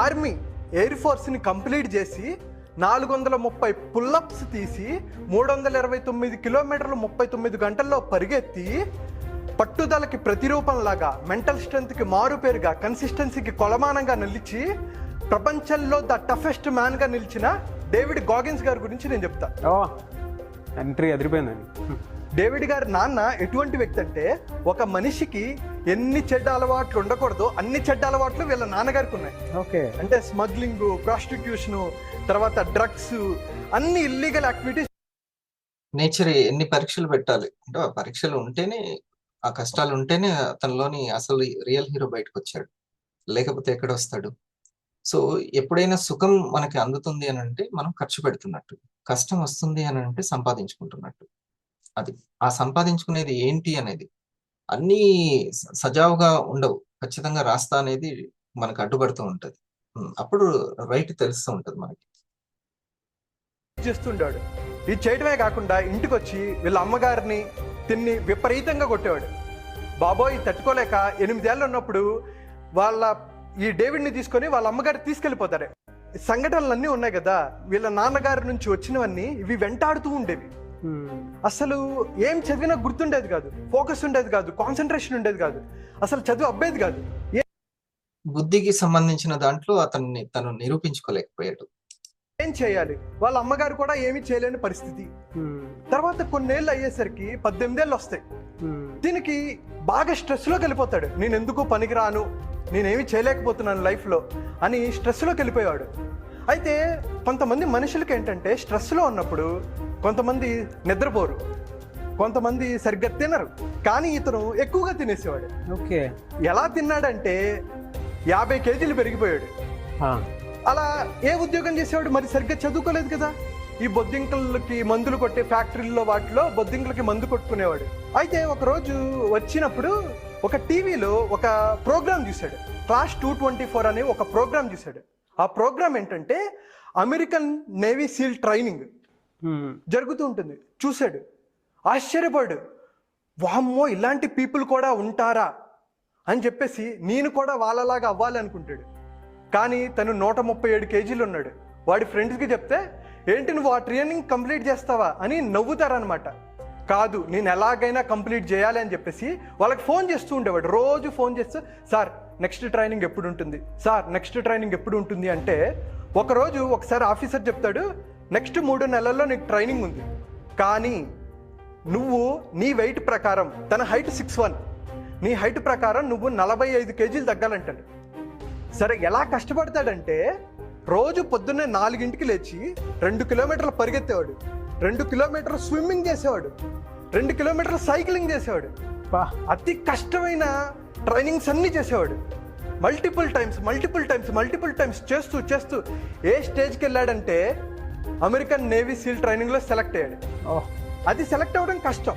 ఆర్మీ ఎయిర్ ఫోర్స్ని కంప్లీట్ చేసి 430 పుల్లప్స్ తీసి 329 కిలోమీటర్లు 39 గంటల్లో పరిగెత్తి పట్టుదలకి ప్రతిరూపంలాగా, మెంటల్ స్ట్రెంత్కి మారుపేరుగా, కన్సిస్టెన్సీకి కొలమానంగా నిలిచి ప్రపంచంలో ద టఫెస్ట్ మ్యాన్గా నిలిచిన డేవిడ్ గాగిన్స్ గారి గురించి నేను చెప్తా. ఎంట్రీ అదిరిపోయిందండి. డేవిడ్ గారి నాన్న ఎటువంటి వ్యక్తి అంటే, ఒక మనిషికి ఎన్ని చెడ్డ అలవాట్లు ఉండకూడదో అన్ని చెడ్డ అలవాట్లు వీళ్ళ నాన్నగారికి ఉన్నాయి. ఓకే. అంటే స్మగ్లింగ్, ప్రాస్టిట్యూషను, తర్వాత డ్రగ్స్, అన్ని ఇల్లీగల్ యాక్టివిటీస్. నేచర్ ఎన్ని పరీక్షలు పెట్టాలి అంటే ఆ పరీక్షలు ఉంటేనే, ఆ కష్టాలు ఉంటేనే అతనిలోని అసలు రియల్ హీరో బయటకు వచ్చాడు, లేకపోతే ఎక్కడ వస్తాడు? సో ఎప్పుడైనా సుఖం మనకి అందుతుంది అని అంటే మనం ఖర్చు పెడుతున్నట్టు, కష్టం వస్తుంది అని అంటే సంపాదించుకుంటున్నట్టు. అది ఆ సంపాదించుకునేది ఏంటి అనేది అన్నీ సజావుగా ఉండవు, ఖచ్చితంగా రాస్తా అనేది మనకు అడ్డుపడుతూ ఉంటది. అప్పుడు రైట్ తెలుస్తూ ఉంటది మనకి. చేస్తుండేవాడు. ఇది చేయడమే కాకుండా ఇంటికి వచ్చి వీళ్ళ అమ్మగారిని తిన్ని విపరీతంగా కొట్టేవాడు. బాబోయ్ తట్టుకోలేక 8 ఏళ్ళు ఉన్నప్పుడు ఈ డేవిడ్ని తీసుకొని వాళ్ళ అమ్మగారు తీసుకెళ్ళిపోతారు. సంఘటనలన్నీ ఉన్నాయి కదా, వీళ్ళ నాన్నగారి నుంచి వచ్చినవన్నీ ఇవి వెంటాడుతూ ఉండేవి. అసలు ఏం చదివినా గుర్తుండేది కాదు, ఫోకస్ ఉండేది కాదు, కాన్సన్ట్రేషన్ ఉండేది కాదు, అసలు చదువు అబ్బేది కాదు. బుద్ధికి సంబంధించిన దాంట్లో తను నిరూపించుకోలేకపోయాడు. ఏం చేయాలి? వాళ్ళ అమ్మగారు కూడా ఏమీ చేయలేని పరిస్థితి. తర్వాత కొన్నేళ్ళు అయ్యేసరికి 18 ఏళ్ళు వస్తాయి. దీనికి బాగా స్ట్రెస్లోకి వెళ్ళిపోతాడు. నేను ఎందుకు పనికిరాను, నేనేమి చేయలేకపోతున్నాను లైఫ్లో అని స్ట్రెస్లోకి వెళ్ళిపోయాడు. అయితే కొంతమంది మనుషులకి ఏంటంటే స్ట్రెస్లో ఉన్నప్పుడు కొంతమంది నిద్రపోరు, కొంతమంది సరిగ్గా తినరు, కానీ ఇతను ఎక్కువగా తినేసేవాడు. ఓకే. ఎలా తిన్నాడంటే 50 కేజీలు పెరిగిపోయాడు. అలా ఏ ఉద్యోగం చేసేవాడు? మరి సరిగ్గా చదువుకోలేదు కదా. ఈ బొద్దింకలకి మందులు కొట్టే ఫ్యాక్టరీల్లో వాటిలో బొద్దింకలకి మందు కొట్టుకునేవాడు. అయితే ఒకరోజు వచ్చినప్పుడు ఒక టీవీలో ఒక ప్రోగ్రామ్ చూశాడు, క్లాస్ 224 అనే ఒక ప్రోగ్రామ్ చూశాడు. ఆ ప్రోగ్రామ్ ఏంటంటే అమెరికన్ నేవీ సీల్ ట్రైనింగ్ జరుగుతూ ఉంటుంది. చూశాడు, ఆశ్చర్యపడు, వామ్మో ఇలాంటి పీపుల్ కూడా ఉంటారా అని చెప్పేసి నేను కూడా వాళ్ళలాగా అవ్వాలి అనుకుంటాడు. కానీ తను 137 కేజీలు ఉన్నాడు. వాడి ఫ్రెండ్స్కి చెప్తే, ఏంటి నువ్వు ఆ ట్రైనింగ్ కంప్లీట్ చేస్తావా అని నవ్వుతారనమాట. కాదు, నేను ఎలాగైనా కంప్లీట్ చేయాలి అని చెప్పేసి వాళ్ళకి ఫోన్ చేస్తూ ఉండేవాడు. రోజు ఫోన్ చేస్తూ, సార్ నెక్స్ట్ ట్రైనింగ్ ఎప్పుడు ఉంటుంది, సార్ నెక్స్ట్ ట్రైనింగ్ ఎప్పుడు ఉంటుంది అంటే, ఒకసారి ఆఫీసర్ చెప్తాడు, నెక్స్ట్ 3 నెలల్లో నీకు ట్రైనింగ్ ఉంది, కానీ నువ్వు నీ వెయిట్ ప్రకారం, తన హైట్ 6'1", నీ హైట్ ప్రకారం నువ్వు 45 కేజీలు తగ్గాలంటాడు. సరే ఎలా కష్టపడతాడంటే, రోజు పొద్దున్నే 4 లేచి 2 కిలోమీటర్లు పరిగెత్తేవాడు, 2 కిలోమీటర్లు స్విమ్మింగ్ చేసేవాడు, 2 కిలోమీటర్లు సైక్లింగ్ చేసేవాడు. అతి కష్టమైన ట్రైనింగ్స్ అన్నీ చేసేవాడు. మల్టిపుల్ టైమ్స్ చేస్తూ ఏ స్టేజ్కి వెళ్ళాడంటే అమెరికన్ నేవీ సీల్ ట్రైనింగ్లో సెలెక్ట్ అయ్యాడు. అది సెలెక్ట్ అవ్వడం కష్టం,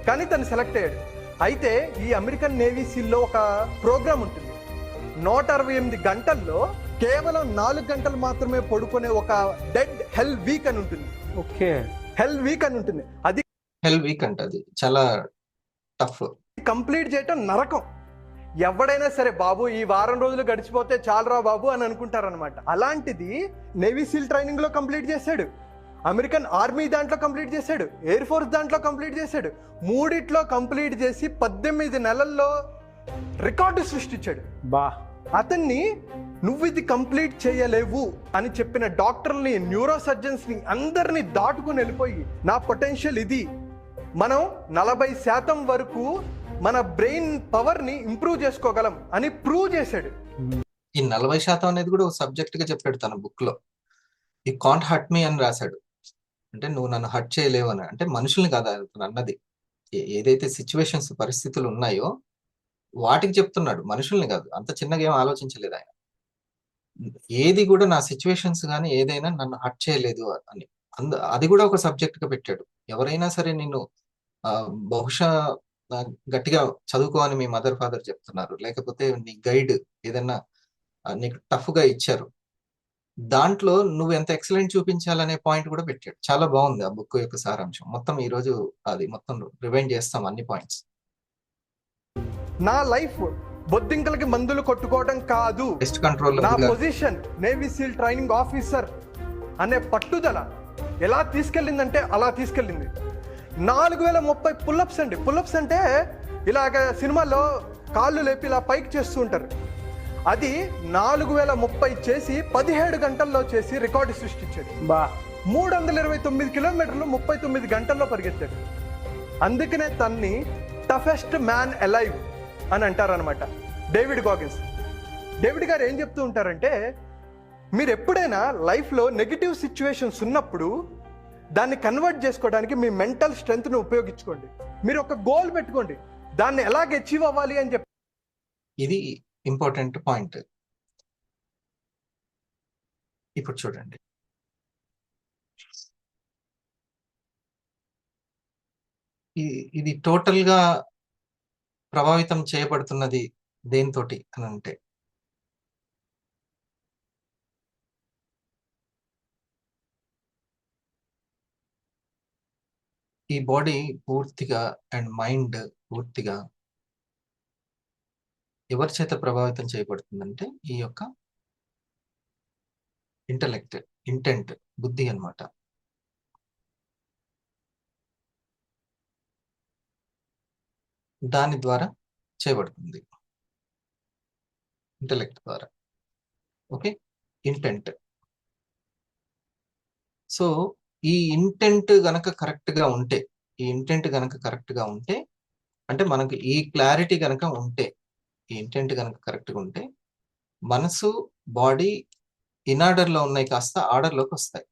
కానీ తను సెలెక్ట్ అయ్యాడు. అయితే ఈ అమెరికన్ నేవీ సీల్లో ఒక ప్రోగ్రామ్ ఉంటుంది. 168 గంటల్లో కేవలం 4 గంటలు మాత్రమే పడుకునే ఒక డెడ్ హెల్ వీక్ అని ఉంటుంది. ఓకే. హెల్ వీక్ అని ఉంటుంది. అది హెల్ వీక్ అంటే అది చాలా టఫ్. కంప్లీట్ చేయటం నరకం. ఎవడైనా సరే బాబు ఈ వారం రోజులు గడిచిపోతే చాలరా బాబు అని అనుకుంటారనమాట. అలాంటిది నేవీ సీల్ ట్రైనింగ్ లో కంప్లీట్ చేశాడు, అమెరికన్ ఆర్మీ దాంట్లో కంప్లీట్ చేశాడు, ఎయిర్ ఫోర్స్ దాంట్లో కంప్లీట్ చేశాడు. 3 కంప్లీట్ చేసి 18 నెలల్లో రికార్డు సృష్టించాడు. అతన్ని నువ్వు ఇది కంప్లీట్ చేయలేవు అని చెప్పిన డాక్టర్ని, న్యూరో సర్జన్స్ని అందరినీ దాటుకుని వెళ్ళిపోయి, నా పొటెన్షియల్ ఇది, మనం 40% వరకు మన బ్రెయిన్ పవర్ని ఇంప్రూవ్ చేసుకోగలం అని ప్రూవ్ చేశాడు. ఈ 40% అనేది కూడా ఒక సబ్జెక్ట్ గా చెప్పాడు తన బుక్ లో. ఈ కాంట్ హర్ట్ మీ అని రాశాడు. అంటే నువ్వు నన్ను హర్ట్ చేయలేవు అని. అంటే మనుషుల్ని కాదు అతను అన్నది, ఏదైతే సిచ్యువేషన్స్, పరిస్థితులు ఉన్నాయో వాటికి చెప్తున్నాడు, మనుషుల్ని కాదు. అంత చిన్నగా ఏం ఆలోచించలేదు ఆయన. ఏది కూడా నా సిచ్యువేషన్స్ కానీ ఏదైనా నన్ను హర్ట్ చేయలేదు అని అది కూడా ఒక సబ్జెక్ట్ గా పెట్టాడు. ఎవరైనా సరే నిన్ను బహుశా గట్టిగా చదువుకో అని మీ మదర్ ఫాదర్ చెప్తున్నారు, లేకపోతే నీ గైడ్ ఏదైనా నీకు టఫ్ గా ఇచ్చారు, దాంట్లో నువ్వు ఎంత ఎక్సలెంట్ చూపించాలనే పాయింట్ కూడా పెట్టాడు. చాలా బాగుంది ఆ బుక్ యొక్క సారాంశం. మొత్తం ఈ రోజు అది మొత్తం రివైండ్ చేస్తాం అన్ని పాయింట్స్. నా లైఫ్ బొద్దింకలకి మందులు కొట్టుకోవడం కాదు, బెస్ట్ కంట్రోల్ నా position navy seal training officer అనే పట్టుదల ఎలా తీసుకెళ్ళిందంటే అలా తీసుకెళ్ళింది. 4030 పుల్లప్స్ అండి. పుల్లప్స్ అంటే ఇలాగ సినిమాల్లో కాళ్ళు లేపి ఇలా పైకి చేస్తూ ఉంటారు. అది 4030 చేసి 17 గంటల్లో చేసి రికార్డు సృష్టించాడు. బా 329 కిలోమీటర్లు 39 గంటల్లో పరిగెత్తాడు. అందుకనే తన్ని టఫెస్ట్ మ్యాన్ అలైవ్ అని అంటారనమాట డేవిడ్ గాగిన్స్. డేవిడ్ గారు ఏం చెప్తూ ఉంటారంటే, మీరు ఎప్పుడైనా లైఫ్లో నెగిటివ్ సిచ్యువేషన్స్ ఉన్నప్పుడు దాన్ని కన్వర్ట్ చేసుకోవడానికి మీ మెంటల్ స్ట్రెంగ్త్ను ఉపయోగించుకోండి. మీరు ఒక గోల్ పెట్టుకోండి, దాన్ని ఎలాగ అచీవ్ అవ్వాలి అని చెప్పి. ఇది ఇంపార్టెంట్ పాయింట్. ఇప్పుడు చూడండి, ఇది టోటల్ గా ప్రభావితం చేయబడుతున్నది దేనితోటి అని అంటే, ఈ బాడీ పూర్తిగా అండ్ మైండ్ పూర్తిగా ఎవరి చేత ప్రభావితం చేయబడుతుందంటే ఈ యొక్క ఇంటెంట్ బుద్ధి అన్నమాట. దాని ద్వారా చేయబడుతుంది, ఇంటెలెక్ట్ ద్వారా. Okay, intent. సో ఈ ఇంటెంట్ గనక కరెక్ట్ గా ఉంటే అంటే మనకి ఈ క్లారిటీ గనక ఉంటే, ఈ ఇంటెంట్ గనక కరెక్ట్ గా ఉంటే మనసు బాడీ ఇన్ ఆర్డర్ లో ఉన్నాయి కాస్త ఆర్డర్ లోకి వస్తాయి.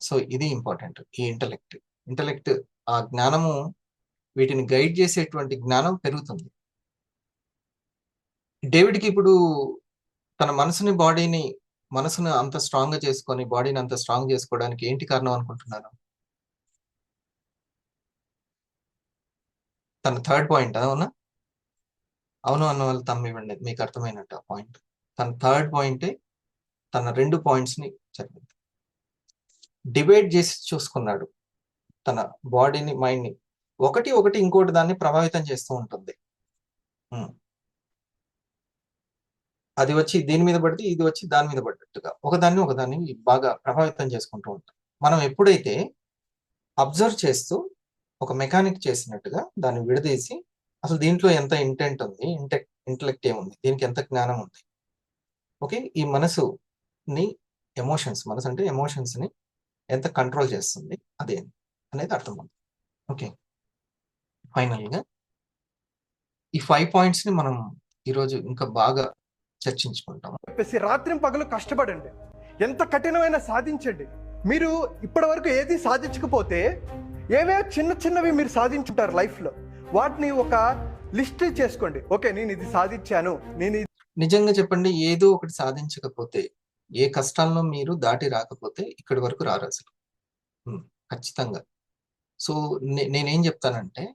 సో ఇది ఇంపార్టెంట్. ఈ ఇంటెలెక్ట్ ఆ జ్ఞానము, వీటిని గైడ్ చేసేటువంటి జ్ఞానం పెరుగుతుంది. డేవిడ్కి ఇప్పుడు తన మనసును అంత స్ట్రాంగ్ గా చేసుకొని బాడీని అంత స్ట్రాంగ్ చేసుకోవడానికి ఏంటి కారణం అనుకుంటున్నాను? తన థర్డ్ పాయింట్. అవును అన్న వాళ్ళు తమ్మి ఇవ్వండి, మీకు అర్థమైనట్టు ఆ పాయింట్. తన థర్డ్ పాయింటే తన 2 పాయింట్స్ ని చదివింది, డిబేట్ చేసి చూసుకున్నాడు. తన బాడీని మైండ్ని ఒకటి ఇంకోటి దాన్ని ప్రభావితం చేస్తూ ఉంటుంది. అది వచ్చి దీని మీద పడితే ఇది వచ్చి దాని మీద పడ్డట్టుగా ఒకదాన్ని బాగా ప్రభావితం చేసుకుంటూ ఉంటాం. మనం ఎప్పుడైతే అబ్జర్వ్ చేస్తూ ఒక మెకానిక్ చేసినట్టుగా దాన్ని విడదీసి అసలు దీంట్లో ఎంత ఇంటెంట్ ఉంది, ఇంటెలెక్ట్ ఏముంది, దీనికి ఎంత జ్ఞానం ఉంది, ఓకే, ఈ మనసుని మనసు అంటే ఎమోషన్స్ ని ఎంత కంట్రోల్ చేస్తుంది అదే అనేది అర్థమవుతుంది. ఓకే, ఫైనల్ గా ఈ 5 పాయింట్స్ ని మనం ఈరోజు ఇంకా బాగా చర్చించుకుంటాం. చెప్పేసి రాత్రి పగలు కష్టపడండి, ఎంత కఠినమైన సాధించండి. మీరు ఇప్పటి వరకు ఏది సాధించకపోతే ఏవే చిన్నవి మీరు సాధించుంటారు లైఫ్లో, వాటిని ఒక లిస్ట్ చేసుకోండి. ఓకే, నేను ఇది సాధించాను. నిజంగా చెప్పండి, ఏదో ఒకటి సాధించకపోతే, ఏ కష్టాల్లో మీరు దాటి రాకపోతే ఇక్కడి వరకు రారు అసలు, ఖచ్చితంగా. సో నేనేం చెప్తానంటే,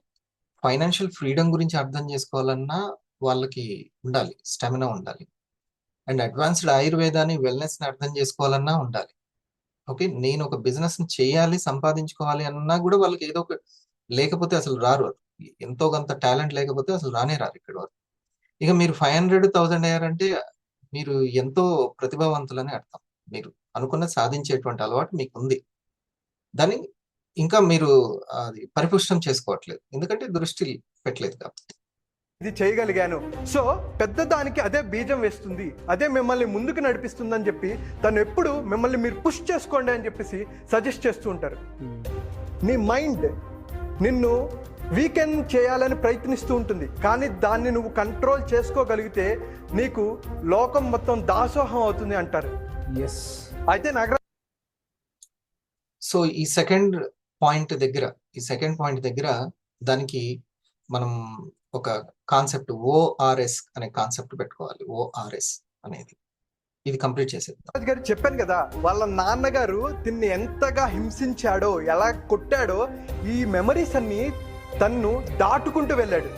ఫైనాన్షియల్ ఫ్రీడమ్ గురించి అర్థం చేసుకోవాలన్నా వాళ్ళకి ఉండాలి, స్టామినా ఉండాలి. అండ్ అడ్వాన్స్డ్ ఆయుర్వేదాన్ని, వెల్నెస్ ని అర్థం చేసుకోవాలన్నా ఉండాలి. ఓకే, నేను ఒక బిజినెస్ ని చేయాలి, సంపాదించుకోవాలి అన్నా కూడా వాళ్ళకి ఏదో ఒక లేకపోతే అసలు రారు. ఎంతో కొంత టాలెంట్ లేకపోతే అసలు రానే రారు ఇక్కడ వరకు. ఇక మీరు 500,000 అయ్యారంటే మీరు ఎంతో ప్రతిభావంతులని అర్థం. మీరు అనుకున్న సాధించేటువంటి అలవాటు మీకు ఉంది, దాన్ని ఇంకా మీరు అది పరిపుష్టం చేసుకోవట్లేదు, ఎందుకంటే దృష్టి పెట్టలేదు కాబట్టి. ఇది చేయగలిగాను, సో పెద్ద దానికి అదే బీజం వేస్తుంది, అదే మిమ్మల్ని ముందుకు నడిపిస్తుంది అని చెప్పి తను ఎప్పుడు మిమ్మల్ని మీరు పుష్ చేసుకోండి అని చెప్పేసి సజెస్ట్ చేస్తూ ఉంటారు. నీ మైండ్ నిన్ను వీకెండ్ చేయాలని ప్రయత్నిస్తూ ఉంటుంది, కానీ దాన్ని నువ్వు కంట్రోల్ చేసుకోగలిగితే నీకు లోకం మొత్తం దాసోహం అవుతుంది అంటారు. అయితే నాగరాజ్, సో ఈ సెకండ్ పాయింట్ దగ్గర దానికి మనం ఒక కాన్సెప్ట్ ORS అనే కాన్సెప్ట్ పెట్టుకోవాలి. ORS అనేది ఇది కంప్లీట్ చేసేద్దాం. గారు చెప్పాను కదా, వాళ్ళ నాన్నగారు తిన్ని ఎంతగా హింసించాడో, ఎలా కొట్టాడో, ఈ మెమరీస్ అన్ని తన్ను దాటుకుంటూ వెళ్ళాడు.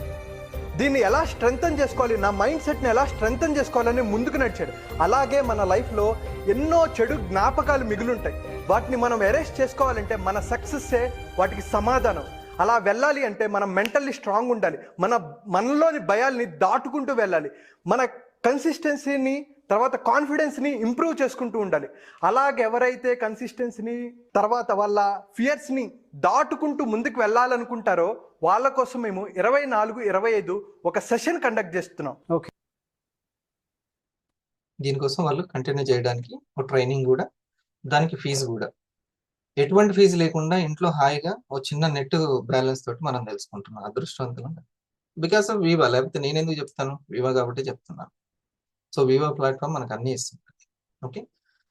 దీన్ని ఎలా స్ట్రెంగ్తన్ చేసుకోవాలి, నా మైండ్ సెట్ని ఎలా స్ట్రెంగ్తన్ చేసుకోవాలని ముందుకు నడిచాడు. అలాగే మన లైఫ్లో ఎన్నో చెడు జ్ఞాపకాలు మిగులుంటాయి. వాటిని మనం ఎరేస్ చేసుకోవాలంటే మన సక్సెస్సే వాటికి సమాధానం. అలా వెళ్ళాలి అంటే మనం మెంటల్లీ స్ట్రాంగ్ ఉండాలి. మనలోని భయాల్ని దాటుకుంటూ వెళ్ళాలి. మన కన్సిస్టెన్సీని తర్వాత కాన్ఫిడెన్స్ని ఇంప్రూవ్ చేసుకుంటూ ఉండాలి. అలాగే ఎవరైతే కన్సిస్టెన్సీని తర్వాత వాళ్ళ ఫియర్స్ని దాటుకుంటూ ముందుకు వెళ్ళాలనుకుంటారో వాళ్ళ కోసం మేము 24-25 ఒక సెషన్ కండక్ట్ చేస్తున్నాం. ఓకే. దీనికోసం వాళ్ళు కంటిన్యూ చేయడానికి ఒక ట్రైనింగ్ కూడా, దానికి ఫీజు కూడా ఎటువంటి ఫీజు లేకుండా ఇంట్లో హాయిగా ఓ చిన్న నెట్ బ్యాలెన్స్ తోటి మనం తెలుసుకుంటున్నాం. అదృష్టవంతులు బికాస్ ఆఫ్ వివా. లేకపోతే నేను ఎందుకు చెప్తాను? వివా కాబట్టి చెప్తున్నాను. సో వివా ప్లాట్ఫామ్ మనకు అన్ని ఇస్తుంది. ఓకే.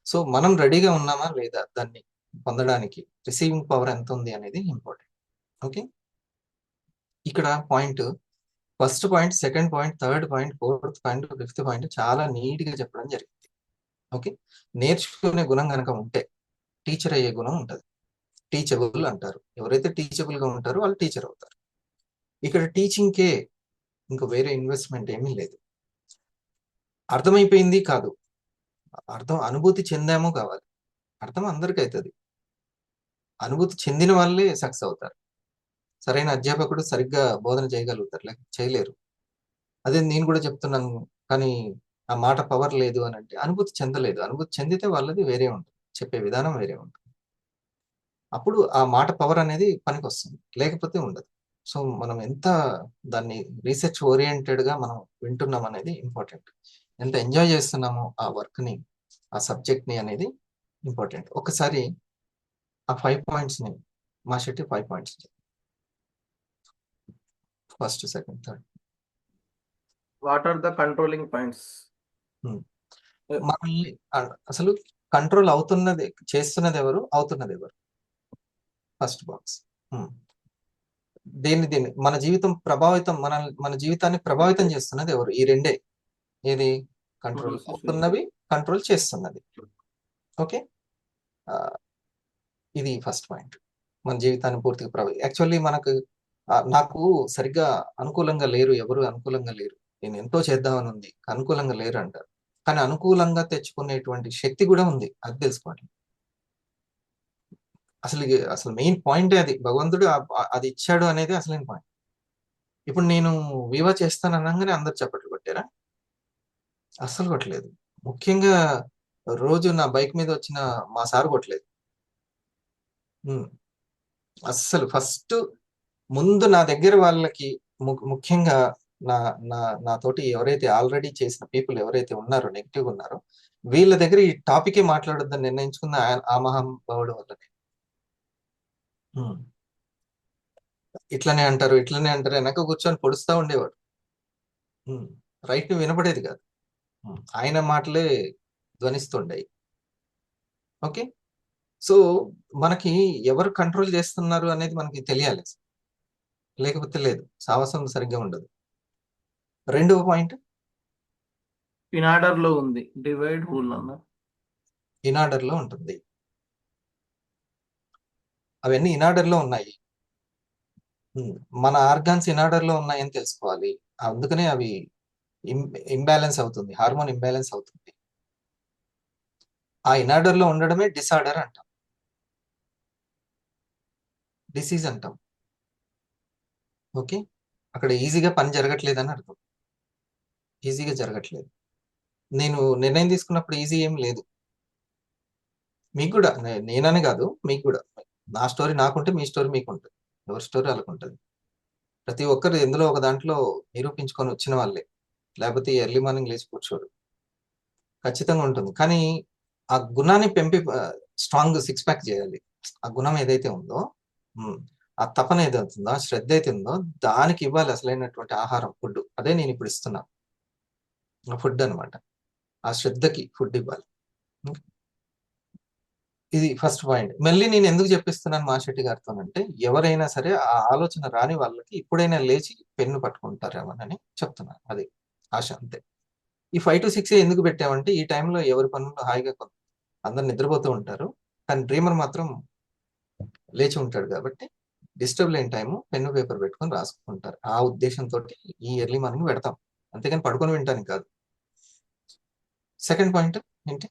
సో మనం రెడీగా ఉన్నామా లేదా దాన్ని పొందడానికి, రిసీవింగ్ పవర్ ఎంత ఉంది అనేది ఇంపార్టెంట్. ఓకే. ఇక్కడ point, first point, second point, third point, fourth point, fifth point చాలా నీట్గా చెప్పడం జరిగింది. ఓకే. నేర్చుకునే గుణం కనుక ఉంటే టీచర్ అయ్యే గుణం ఉంటుంది. టీచబుల్ అంటారు. ఎవరైతే టీచబుల్గా ఉంటారో వాళ్ళు టీచర్ అవుతారు. ఇక్కడ టీచింగ్కే ఇంకా వేరే ఇన్వెస్ట్మెంట్ ఏమీ లేదు. అర్థమైపోయింది కాదు, అనుభూతి చెందామో కావాలి. అర్థం అందరికీ అవుతుంది. అనుభూతి చెందిన వాళ్ళే సక్సెస్ అవుతారు. సరైన అధ్యాపకుడు సరిగ్గా బోధన చేయగలుగుతారు, లేక చేయలేరు. అదే నేను కూడా చెప్తున్నాను, కానీ ఆ మాట పవర్ లేదు అని అంటే అనుభూతి చెందలేదు. అనుభూతి చెందితే వాళ్ళది వేరే ఉంటుంది, చెప్పే విధానం వేరే ఉంటుంది. అప్పుడు ఆ మాట పవర్ అనేది పనికి వస్తుంది, లేకపోతే ఉండదు. సో మనం ఎంత దాన్ని రీసెర్చ్ ఓరియంటెడ్గా మనం వింటున్నాం అనేది ఇంపార్టెంట్. ఎంత ఎంజాయ్ చేస్తున్నామో ఆ వర్క్ని, ఆ సబ్జెక్ట్ని అనేది ఇంపార్టెంట్. ఒకసారి ఆ 5 పాయింట్స్ని మా శెట్టి 5 points, first, second, third. What are the controlling points? మనల్ని అసలు కంట్రోల్ అవుతున్నది, చేస్తున్నది ఎవరు, అవుతున్నది ఎవరు? First box. దీన్ని మన జీవితం ప్రభావితం, మన జీవితాన్ని ప్రభావితం చేస్తున్నది ఎవరు? ఈ రెండే. ఏది? కంట్రోల్ అవుతున్నవి, కంట్రోల్ చేస్తున్నది. ఓకే. ఇది ఫస్ట్ పాయింట్. మన జీవితాన్ని పూర్తిగా యాక్చువల్లీ నాకు సరిగ్గా అనుకూలంగా లేరు, ఎవరు అనుకూలంగా లేరు, నేను ఎంతో చేద్దామని ఉంది, అనుకూలంగా లేరు అంటారు. కానీ అనుకూలంగా తెచ్చుకునేటువంటి శక్తి కూడా ఉంది, అది తెలుసుకోండి. అసలు మెయిన్ పాయింటే అది. భగవంతుడు అది ఇచ్చాడు అనేది అసలైన పాయింట్. ఇప్పుడు నేను వివా చేస్తాను అనగానే అందరు చప్పట్లు కొట్టారా? అస్సలు కొట్టలేదు. ముఖ్యంగా రోజు నా బైక్ మీద వచ్చిన మా సార్ కొట్టలేదు. అస్సలు ఫస్ట్ ముందు నా దగ్గర వాళ్ళకి, ముఖ్యంగా నాతోటి ఎవరైతే ఆల్రెడీ చేసిన పీపుల్ ఎవరైతే ఉన్నారో, నెగిటివ్ ఉన్నారో, వీళ్ళ దగ్గర ఈ టాపికే మాట్లాడొద్దని నిర్ణయించుకున్న ఆ మహానుభావుడు వల్లనే. ఇట్లనే అంటారు వెనక కూర్చొని పొడుస్తూ ఉండేవాడు. రైట్ వినపడేది కాదు, ఆయన మాటలే ధ్వనిస్తుండయి. ఓకే. సో మనకి ఎవరు కంట్రోల్ చేస్తున్నారు అనేది మనకి తెలియాలి, లేకపోతే లేదు, సాహసం సరిగ్గా ఉండదు. రెండవ పాయింట్ ఇన్ ఆర్డర్ లో ఉంది, డివైడ్ రూల్ అన్న. ఇన్ ఆర్డర్ లో ఉంటుంది. అవన్నీ ఇన్ ఆర్డర్ లో ఉన్నాయి. మన ఆర్గాన్స్ ఇన్ ఆర్డర్ లో ఉన్నాయని తెలుసుకోవాలి. అందుకనే అవి ఇంబ్యాలెన్స్ అవుతుంది, హార్మోన్ ఇంబ్యాలెన్స్ అవుతుంది. ఆ ఇన్ ఆర్డర్ లో ఉండడమే డిసార్డర్ అంటాం, డిసీజ్ అంటాం. ఓకే. అక్కడ ఈజీగా పని జరగట్లేదు అని అర్థం. ఈజీగా జరగట్లేదు. నేను నిర్ణయం తీసుకున్నప్పుడు ఈజీ ఏం లేదు. మీకు కూడా, నేనని కాదు, మీకు కూడా. నా స్టోరీ నాకుంటే మీ స్టోరీ మీకు ఉంటుంది, ఎవరి స్టోరీ వాళ్ళకు ఉంటుంది. ప్రతి ఒక్కరు ఎందులో ఒక దాంట్లో నిరూపించుకొని వచ్చిన వాళ్ళే, లేకపోతే ఎర్లీ మార్నింగ్ లేచి కూర్చోడు. ఖచ్చితంగా ఉంటుంది. కానీ ఆ గుణాన్ని స్ట్రాంగ్ 6 ప్యాక్ చేయాలి. ఆ గుణం ఏదైతే ఉందో, ఆ తపన ఏదైతే ఉందో, ఆ శ్రద్ధ అయితే ఉందో, దానికి ఇవ్వాలి అసలైనటువంటి ఆహారం, ఫుడ్. అదే నేను ఇప్పుడు ఇస్తున్నా ఫుడ్ అనమాట. ఆ శ్రద్ధకి ఫుడ్ ఇవ్వాలి. ఇది ఫస్ట్ పాయింట్. మళ్ళీ నేను ఎందుకు చెప్పిస్తున్నాను మా శెట్టి గారితో అంటే, ఎవరైనా సరే ఆ ఆలోచన రాని వాళ్ళకి ఇప్పుడైనా లేచి పెన్ను పట్టుకుంటారేమోనని చెప్తున్నాను. అది ఆశ, అంతే. ఈ 5 to 6 ఎందుకు పెట్టామంటే, ఈ టైంలో ఎవరి పనుల్లో హాయిగా అందరు నిద్రపోతూ ఉంటారు, కానీ డ్రీమర్ మాత్రం లేచి ఉంటాడు కాబట్టి డిస్టర్బ్ లేని టైము పెన్ను పేపర్ పెట్టుకొని రాసుకుంటారు. ఆ ఉద్దేశంతో ఈ ఎర్లీ మార్నింగ్ పెడతాం, అంతేగాని పడుకొని వింటానికి కాదు. సెకండ్ పాయింట్ ఏంటి?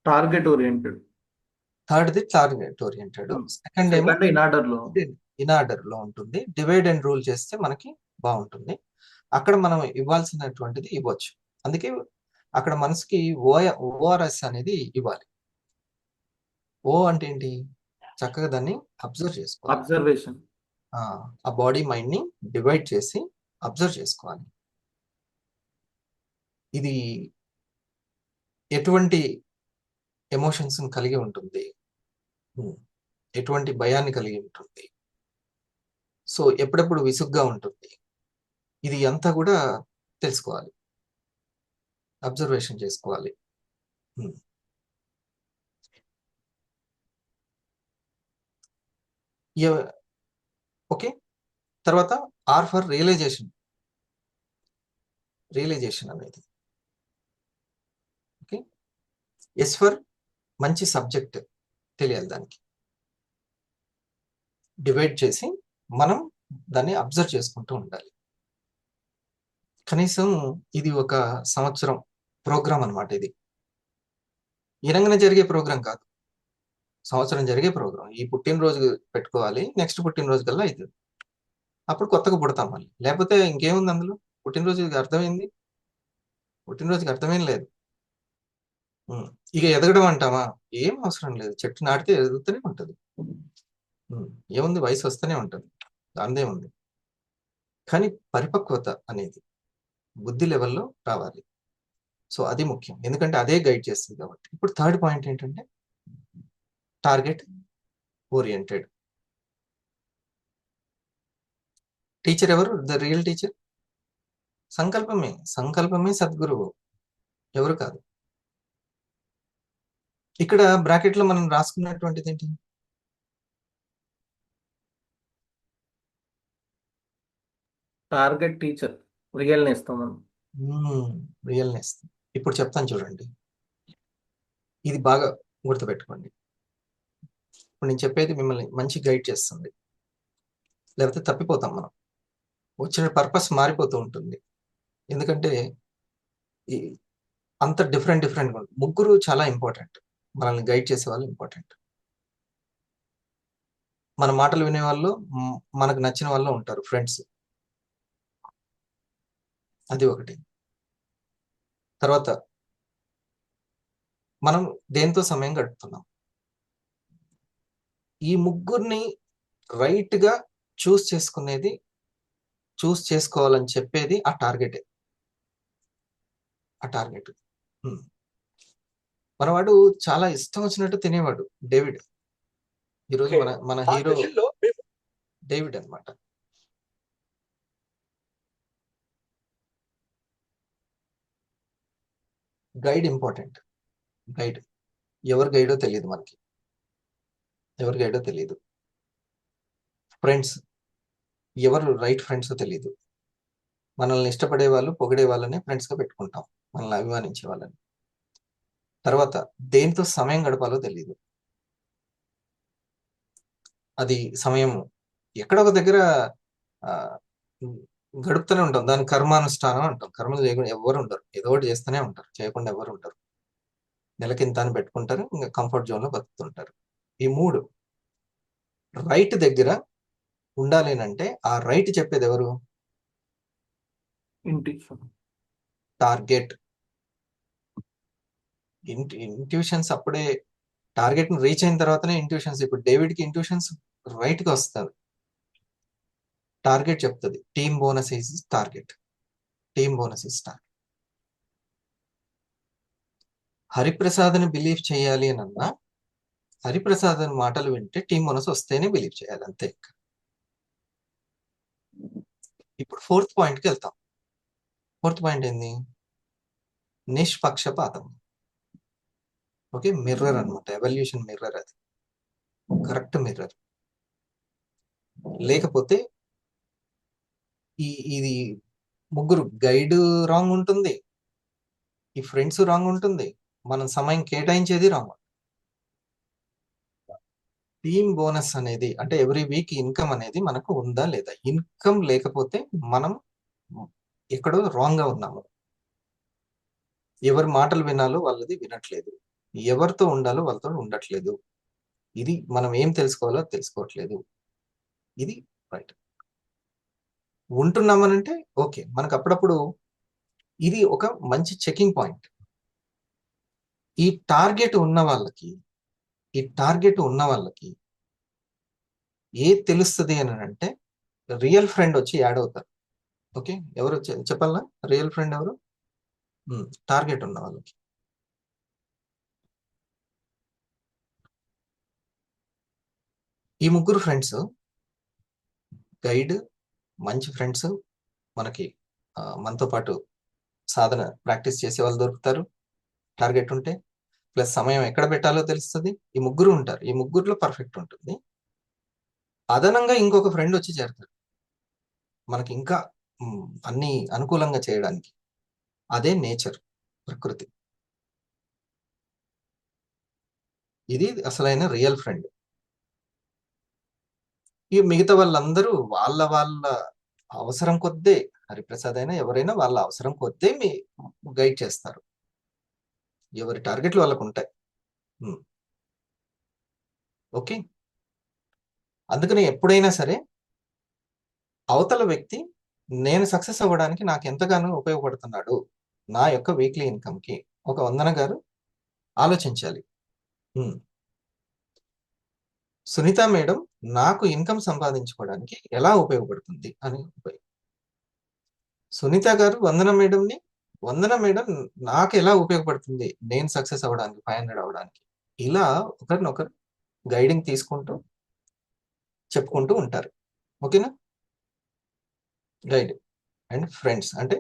Target oriented. థర్డ్ది టార్గెట్ ఓరియంటెడ్. సెకండ్ ఏమో సెకండ్ ఇన్ ఆర్డర్ లో. ఇన్ ఆర్డర్ లో ఉంటుంది. డివైడ్ అండ్ రూల్ చేస్తే మనకి బాగుంటుంది. అక్కడ మనం ఇవ్వాల్సినటువంటిది ఇవ్వచ్చు. అందుకే అక్కడ మనసుకి ఓఆర్ఎస్ అనేది ఇవ్వాలి. ఓ అంటే ఏంటి? చక్కగా దాన్ని అబ్జర్వ్ చేసుకోవాలి. అబ్జర్వేషన్. ఆ బాడీ మైండ్ ని డివైడ్ చేసి అబ్జర్వ్ చేసుకోవాలి. ఇది ఎటువంటి ఎమోషన్స్ కలిగి ఉంటుంది, ఎటువంటి భయాన్ని కలిగి ఉంటుంది, సో ఎప్పుడెప్పుడు విసుగ్గా ఉంటుంది, ఇది అంతా కూడా తెలుసుకోవాలి, అబ్జర్వేషన్ చేసుకోవాలి. ఓకే. తర్వాత ఆర్ ఫర్ రియలైజేషన్. రియలైజేషన్ అనేది ఓకే. ఎస్ ఫర్ మంచి సబ్జెక్ట్ తెలియాలి. దానికి డివైడ్ చేసి మనం దాన్ని అబ్జర్వ్ చేసుకుంటూ ఉండాలి. కనీసం ఇది ఒక సంవత్సరం ప్రోగ్రామ్ అన్నమాట. ఇది ఇరంగానే జరిగే ప్రోగ్రాం కాదు, సంవత్సరం జరిగే ప్రోగ్రాం. ఈ పుట్టినరోజు పెట్టుకోవాలి, నెక్స్ట్ పుట్టినరోజు కల్లా అవుతుంది, అప్పుడు కొత్తగా పుడతాం మళ్ళీ. లేకపోతే ఇంకేముంది అందులో? పుట్టినరోజుకి అర్థమైంది? పుట్టినరోజుకి అర్థమేం లేదు. ఇక ఎదగడం అంటామా? ఏం అవసరం లేదు. చెట్టు నాటితే ఎదుగుతూనే ఉంటుంది. ఏముంది, వయసు వస్తూనే ఉంటుంది, దానిదే ఉంది. కానీ పరిపక్వత అనేది బుద్ధి లెవెల్లో రావాలి. సో అది ముఖ్యం, ఎందుకంటే అదే గైడ్ చేస్తుంది కాబట్టి. ఇప్పుడు థర్డ్ పాయింట్ ఏంటంటే టార్గెట్ ఓరియంటెడ్. టీచర్ ఎవరు? ద రియల్ టీచర్ సంకల్పమే. సంకల్పమే సద్గురువు, ఎవరు కాదు. ఇక్కడ బ్రాకెట్ లో మనం రాసుకున్నటువంటిది ఏంటి? టార్గెట్ టీచర్ రియల్నెస్ తో మనం. రియల్నెస్. ఇప్పుడు చెప్తాను చూడండి, ఇది బాగా గుర్తుపెట్టుకోండి. ఇప్పుడు నేను చెప్పేది మిమ్మల్ని మంచి గైడ్ చేస్తుంది, లేకపోతే తప్పిపోతాం మనం. వచ్చిన పర్పస్ మారిపోతూ ఉంటుంది, ఎందుకంటే అంత డిఫరెంట్ ముగ్గురు చాలా ఇంపార్టెంట్. మనల్ని గైడ్ చేసే వాళ్ళు ఇంపార్టెంట్. మన మాటలు వినే వాళ్ళు, మనకు నచ్చిన వాళ్ళు ఉంటారు, ఫ్రెండ్స్. అది ఒకటి. తర్వాత మనం దేంతో సమయం గడుపుతున్నాం, ఈ ముగ్గురిని రైట్ గా చూస్ చేసుకోవాలని చెప్పేది ఆ టార్గెట్. మనవాడు చాలా ఇష్టం వచ్చినట్టు తినేవాడు డేవిడ్. ఈరోజు మన హీరో డేవిడ్ అన్నమాట. Guide important. గైడ్ ఎవరు గైడో తెలియదు మనకి, ఎవరు గైడో తెలియదు. ఫ్రెండ్స్ ఎవరు రైట్ ఫ్రెండ్స్ తెలియదు. మనల్ని ఇష్టపడే వాళ్ళు, పొగిడే వాళ్ళని ఫ్రెండ్స్ గా పెట్టుకుంటాం, మనల్ని అభిమానించే వాళ్ళని. తర్వాత దేంతో సమయం గడపాలో తెలియదు. అది సమయం ఎక్కడో ఒక దగ్గర గడుపుతూనే ఉంటాం, దాని కర్మానుష్ఠానం అంటాం. కర్మలు చేయకుండా ఎవరు ఉండరు, ఏదో ఒకటి చేస్తూనే ఉంటారు, చేయకుండా ఎవరు ఉంటారు. నెలకింత అని పెట్టుకుంటారు, ఇంకా కంఫర్ట్ జోన్ లో బతుకుతుంటారు. ఈ మూడు రైట్ దగ్గర ఉండాలి అంటే ఆ రైట్ చెప్పేది ఎవరు? టార్గెట్. ఇంట్యూషన్స్ అప్పుడే టార్గెట్ ని రీచ్ అయిన తర్వాతనే ఇంట్యూషన్స్. ఇప్పుడు డేవిడ్ కి ఇంట్యూషన్స్ రైట్ గా వస్తుంది. టార్గెట్ చెప్తుంది team bonus is target. Team bonus is target. హరిప్రసాద్ని బిలీవ్ చేయాలి అని అన్నా, హరిప్రసాద్ మాటలు వింటే టీమ్ బోనస్ వస్తేనే బిలీవ్ చేయాలి, అంతే. ఇప్పుడు ఫోర్త్ పాయింట్కి వెళ్తాం. ఫోర్త్ పాయింట్ ఏంది? నిష్పక్షపాతం. ఓకే, మిర్రర్ అన్నమాట, ఎవల్యూషన్ మిర్రర్. అది కరెక్ట్ మిర్రర్. లేకపోతే ఇది ముగ్గురు గైడ్ రాంగ్ ఉంటుంది, ఈ ఫ్రెండ్స్ రాంగ్ ఉంటుంది, మనం సమయం కేటాయించేది రాంగ్. టీమ్ బోనస్ అనేది అంటే ఎవ్రీ వీక్ ఇన్కమ్ అనేది మనకు ఉందా లేదా? ఇన్కమ్ లేకపోతే మనం ఎక్కడో రాంగ్ గా ఉన్నాము. ఎవరి మాటలు వినాలో వాళ్ళది వినట్లేదు, ఎవరితో ఉండాలో వాళ్ళతో ఉండట్లేదు. ఇది మనం ఏం తెలుసుకోవాలో తెలుసుకోవట్లేదు. ఇది రైట్. ఉంటున్నామనంటే ఓకే, మనకు అప్పుడప్పుడు ఇది ఒక మంచి చెకింగ్ పాయింట్. ఈ టార్గెట్ ఉన్న వాళ్ళకి ఏది తెలుస్తుంది అని అంటే రియల్ ఫ్రెండ్ వచ్చి యాడ్ అవుతారు. ఓకే, ఎవరు చెప్పాలా రియల్ ఫ్రెండ్ ఎవరు? టార్గెట్ ఉన్న వాళ్ళకి. ఈ ముగ్గురు ఫ్రెండ్స్, గైడ్, మంచి ఫ్రెండ్స్ మనకి మనతో పాటు సాధన ప్రాక్టీస్ చేసే వాళ్ళు దొరుకుతారు టార్గెట్ ఉంటే. ప్లస్ సమయం ఎక్కడ పెట్టాలో తెలుస్తుంది. ఈ ముగ్గురు ఉంటారు, ఈ ముగ్గురులో పర్ఫెక్ట్ ఉంటుంది. అదనంగా ఇంకొక ఫ్రెండ్ వచ్చి చేరుతారు మనకి ఇంకా అన్ని అనుకూలంగా చేయడానికి. అదే నేచర్, ప్రకృతి. ఇది అసలైన రియల్ ఫ్రెండ్. ఈ మిగతా వాళ్ళందరూ వాళ్ళ అవసరం కొద్దే, హరిప్రసాద్ అయినా ఎవరైనా వాళ్ళ అవసరం కొద్దే మీ గైడ్ చేస్తారు. ఎవరి టార్గెట్లు వాళ్ళకు ఉంటాయి. ఓకే, అందుకని ఎప్పుడైనా సరే అవతల వ్యక్తి నేను సక్సెస్ అవ్వడానికి నాకు ఎంతగానో ఉపయోగపడుతున్నాడు నా యొక్క వీక్లీ ఇన్కమ్ కి, ఒక వందన గారు ఆలోచించాలి. సునీత మేడం నాకు ఇన్కమ్ సంపాదించుకోవడానికి ఎలా ఉపయోగపడుతుంది అని. సునీత గారు వందన మేడం నాకు ఎలా ఉపయోగపడుతుంది నేను సక్సెస్ అవ్వడానికి, 500 అవ్వడానికి. ఇలా ఒకరినొకరు గైడింగ్ తీసుకుంటూ చెప్పుకుంటూ ఉంటారు. ఓకేనా? గైడ్ అండ్ ఫ్రెండ్స్ అంటే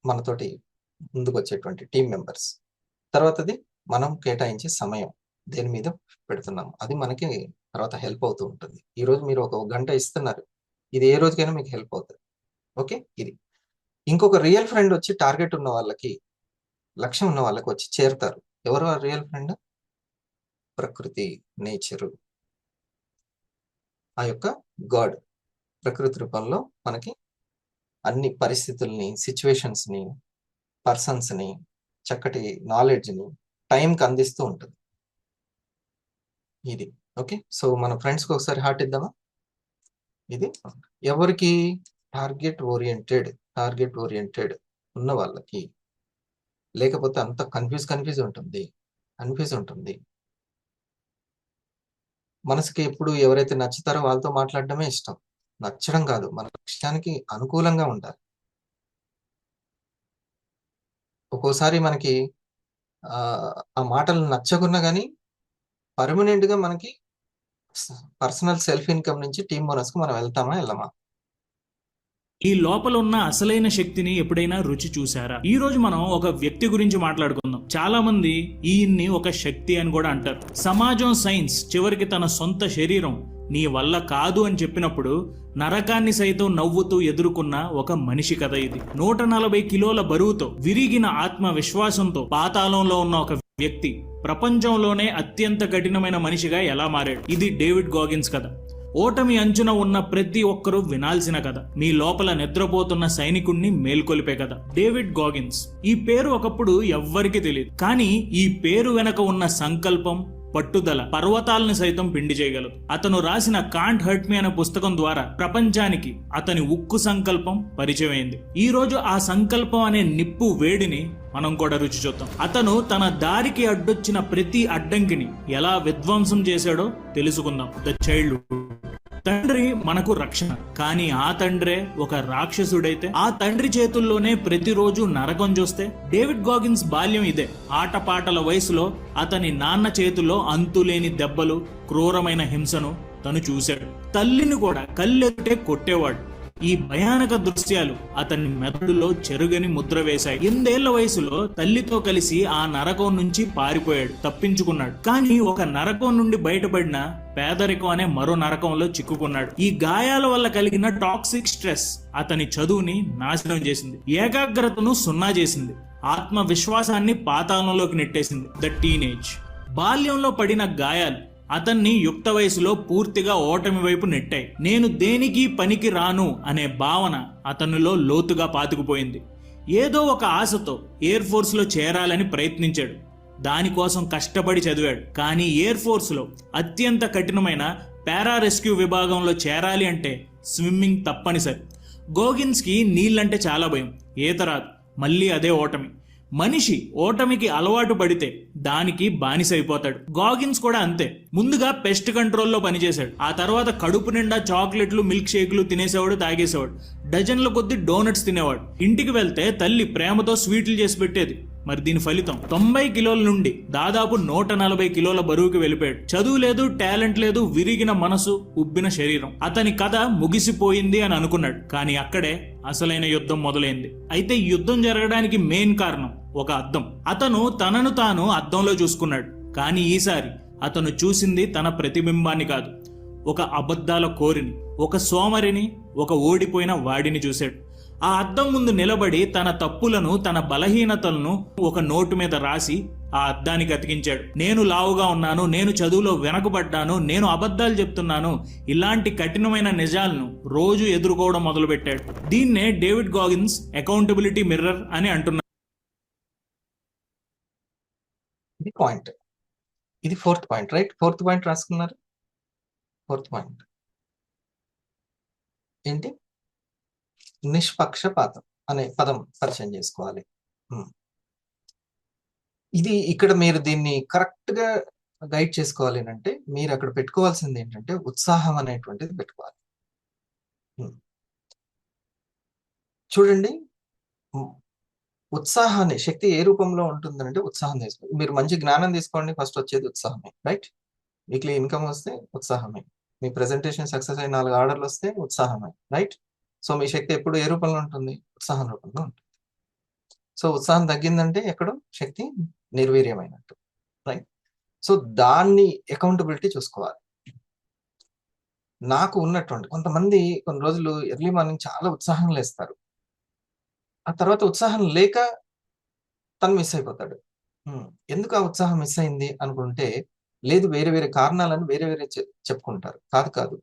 మనతోటి ముందుకు వచ్చేటువంటి టీం మెంబర్స్. తర్వాతది మనం కేటాయించే సమయం దేని మీద పెడుతున్నాం, అది మనకి తర్వాత హెల్ప్ అవుతూ ఉంటుంది. ఈ రోజు మీరు ఒక గంట ఇస్తున్నారు, ఇది ఏ రోజుకైనా మీకు హెల్ప్ అవుతుంది. ఓకే, ఇది. ఇంకొక రియల్ ఫ్రెండ్ వచ్చి టార్గెట్ ఉన్న వాళ్ళకి, లక్ష్యం ఉన్న వాళ్ళకి వచ్చి చేరుతారు. ఎవరు ఆ రియల్ ఫ్రెండ్? ప్రకృతి, నేచరు, ఆ యొక్క గాడ్. ప్రకృతి రూపంలో మనకి అన్ని పరిస్థితుల్ని, సిచ్యువేషన్స్ ని, పర్సన్స్ ని, చక్కటి నాలెడ్జ్ ని టైంకి అందిస్తూ ఉంటుంది. ఇది ఓకే. సో మన ఫ్రెండ్స్కి ఒకసారి హార్ట్ ఇద్దామా? ఇది ఎవరికి? టార్గెట్ ఓరియంటెడ్ ఉన్న వాళ్ళకి. లేకపోతే అంత కన్ఫ్యూజ్ ఉంటుంది. మనసుకి ఎప్పుడు ఎవరైతే నచ్చుతారో వాళ్ళతో మాట్లాడడమే ఇష్టం. నచ్చడం కాదు, మన లక్ష్యానికి అనుకూలంగా ఉండాలి. ఒక్కోసారి మనకి ఆ మాటలు నచ్చకున్నా కానీ పర్మనెంట్ గా మనకి పర్సనల్ సెల్ఫ్ ఇన్కమ్ నుంచి టీమ్ బోనస్ కు మనం వెళ్ళమా? ఈ లోపల ఉన్న అసలైన శక్తిని ఎప్పుడైనా రుచి చూసారా? ఈ రోజు మనం ఒక వ్యక్తి గురించి మాట్లాడుకుందాం. చాలా మంది ఈయన్ని ఒక శక్తి అని కూడా అంటారు. సమాజం, సైన్స్ చివరికి తన సొంత శరీరం నీ వల్ల కాదు అని చెప్పినప్పుడు నరకాన్ని సైతం నవ్వుతూ ఎదుర్కొన్న ఒక మనిషి కథ ఇది. 140 కిలోల బరువుతో, విరిగిన ఆత్మ విశ్వాసంతో పాతాళంలో ఉన్న ఒక వ్యక్తి ప్రపంచంలోనే అత్యంత కఠినమైన మనిషిగా ఎలా మారాడు? ఇది డేవిడ్ గాగిన్స్ కథ. ఓటమి అంచున ఉన్న ప్రతి ఒక్కరూ వినాల్సిన కథ. మీ లోపల నిద్రపోతున్న సైనికుణ్ణి మేల్కొలిపే కథ. డేవిడ్ గాగిన్స్. ఈ పేరు ఒకప్పుడు ఎవ్వరికీ తెలియదు, కానీ ఈ పేరు వెనక ఉన్న సంకల్పం, పట్టుదల పర్వతాలను సైతం పిండి చేయగలదు. అతను రాసిన కాంట్ హర్ట్ మీ అనే పుస్తకం ద్వారా ప్రపంచానికి అతని ఉక్కు సంకల్పం పరిచయం అయింది. ఈ రోజు ఆ సంకల్పం అనే నిప్పు వేడిని మనం కూడా రుచి చూద్దాం. అతను తన దారికి అడ్డొచ్చిన ప్రతి అడ్డంకిని ఎలా విధ్వంసం చేశాడో తెలుసుకుందాం. The childhood. తండ్రి మనకు రక్షణ, కానీ ఆ తండ్రే ఒక రాక్షసుడైతే ఆ తండ్రి చేతుల్లోనే ప్రతిరోజు నరకం చూస్తే? డేవిడ్ గాగిన్స్ బాల్యం ఇదే. ఆటపాటల వయసులో అతని నాన్న చేతుల్లో అంతులేని దెబ్బలు, క్రూరమైన హింసను తను చూశాడు. తల్లిని కూడా కళ్ళెత్తే కొట్టేవాడు. ఈ భయానక దృశ్యాలు అతని మెదడులో చెరుగని ముద్ర వేశాయి. 8 ఏళ్ల వయసులో తల్లితో కలిసి ఆ నరకం నుంచి పారిపోయాడు, తప్పించుకున్నాడు. కానీ ఒక నరకం నుండి బయటపడిన పేదరికం అనే మరో నరకంలో చిక్కుకున్నాడు. ఈ గాయాల వల్ల కలిగిన టాక్సిక్ స్ట్రెస్ అతని చదువుని నాశనం చేసింది, ఏకాగ్రతను సున్నా చేసింది, ఆత్మవిశ్వాసాన్ని పాతాళంలోకి నెట్టేసింది. The teenage. బాల్యంలో పడిన గాయాలు అతన్ని యుక్త వయసులో పూర్తిగా ఓటమి వైపు నెట్టాయి. నేను దేనికి పనికి రాను అనే భావన అతనిలో లోతుగా పాతుకుపోయింది. ఏదో ఒక ఆశతో ఎయిర్ ఫోర్స్లో చేరాలని ప్రయత్నించాడు. దానికోసం కష్టపడి చదివాడు. కానీ ఎయిర్ ఫోర్స్లో అత్యంత కఠినమైన పారా రెస్క్యూ విభాగంలో చేరాలి అంటే స్విమ్మింగ్ తప్పనిసరి. గోగిన్స్కి నీళ్ళంటే చాలా భయం. ఈత రాదు. మళ్ళీ అదే ఓటమి. మనిషి ఓటమికి అలవాటు పడితే దానికి బానిసైపోతాడు. గాగిన్స్ కూడా అంతే. ముందుగా పెస్ట్ కంట్రోల్లో పనిచేశాడు. ఆ తర్వాత కడుపు నిండా చాక్లెట్లు, మిల్క్ షేక్లు తినేసేవాడు, తాగేసేవాడు. డజన్ల కొద్ది డోనట్స్ తినేవాడు. ఇంటికి వెళ్తే తల్లి ప్రేమతో స్వీట్లు చేసి పెట్టేది. మరి దీని ఫలితం 90 కిలోల నుండి దాదాపు 140 కిలోల బరువుకి వెళ్ళిపోయాడు. చదువు లేదు, టాలెంట్ లేదు, విరిగిన మనసు, ఉబ్బిన శరీరం. అతని కథ ముగిసిపోయింది అని అనుకున్నాడు. కానీ అక్కడే అసలైన యుద్ధం మొదలైంది. అయితే ఈ యుద్ధం జరగడానికి మెయిన్ కారణం ఒక అద్దం. అతను తనను తాను అద్దంలో చూసుకున్నాడు. కానీ ఈసారి అతను చూసింది తన ప్రతిబింబాన్ని కాదు, ఒక అబద్ధాల కోరిని, ఒక సోమరిని, ఒక ఓడిపోయిన వాడిని చూశాడు. ఆ అద్దం ముందు నిలబడి తన తప్పులను, తన బలహీనతలను ఒక నోటు మీద రాసి ఆ అద్దానికి అతికించాడు. నేను లావుగా ఉన్నాను, నేను చదువులో వెనకబడ్డాను, నేను అబద్ధాలు చెప్తున్నాను, ఇలాంటి కఠినమైన నిజాలను రోజు ఎదుర్కోవడం మొదలుపెట్టాడు. దీన్నే డేవిడ్ గాగిన్స్ అకౌంటబిలిటీ మిర్రర్ అని అంటున్నారు. ఇది పాయింట్. ఇది 4th point, right? 4th point రాసుకున్నారు. 4th పాయింట్ ఏంటి? నిష్పక్షపాతం అనే పదం పరిచయం చేసుకోవాలి. ఇది ఇక్కడ మీరు దీన్ని కరెక్ట్ గా గైడ్ చేసుకోవాలి అంటే మీరు అక్కడ పెట్టుకోవాల్సింది ఏంటంటే ఉత్సాహం అనేటువంటిది పెట్టుకోవాలి. చూడండి, ఉత్సాహాన్ని, శక్తి ఏ రూపంలో ఉంటుందంటే ఉత్సాహం తీసుకోండి. మీరు మంచి జ్ఞానం తీసుకోండి, ఫస్ట్ వచ్చేది ఉత్సాహమే, రైట్? వీక్లీ ఇన్కమ్ వస్తే ఉత్సాహమే. మీ ప్రెజెంటేషన్ సక్సెస్ అయ్యి 4 ఆర్డర్లు వస్తే ఉత్సాహమే, రైట్? సో మీ శక్తి ఎప్పుడు ఏ రూపంలో ఉంటుంది? ఉత్సాహం రూపంలో ఉంటుంది. సో ఉత్సాహం తగ్గిందంటే ఎక్కడో శక్తి నిర్వీర్యమైనట్టు, రైట్? సో దాన్ని అకౌంటబిలిటీ చూసుకోవాలి. నాకు ఉన్నటువంటి కొంతమంది కొన్ని రోజులు ఎర్లీ మార్నింగ్ చాలా ఉత్సాహం లేస్తారు. ఆ తర్వాత ఉత్సాహం లేక తను మిస్ అయిపోతాడు. ఎందుకు ఆ ఉత్సాహం మిస్ అయింది అనుకుంటే, లేదు వేరే వేరే కారణాలను వేరే వేరే చెప్పుకుంటారు. కాదు,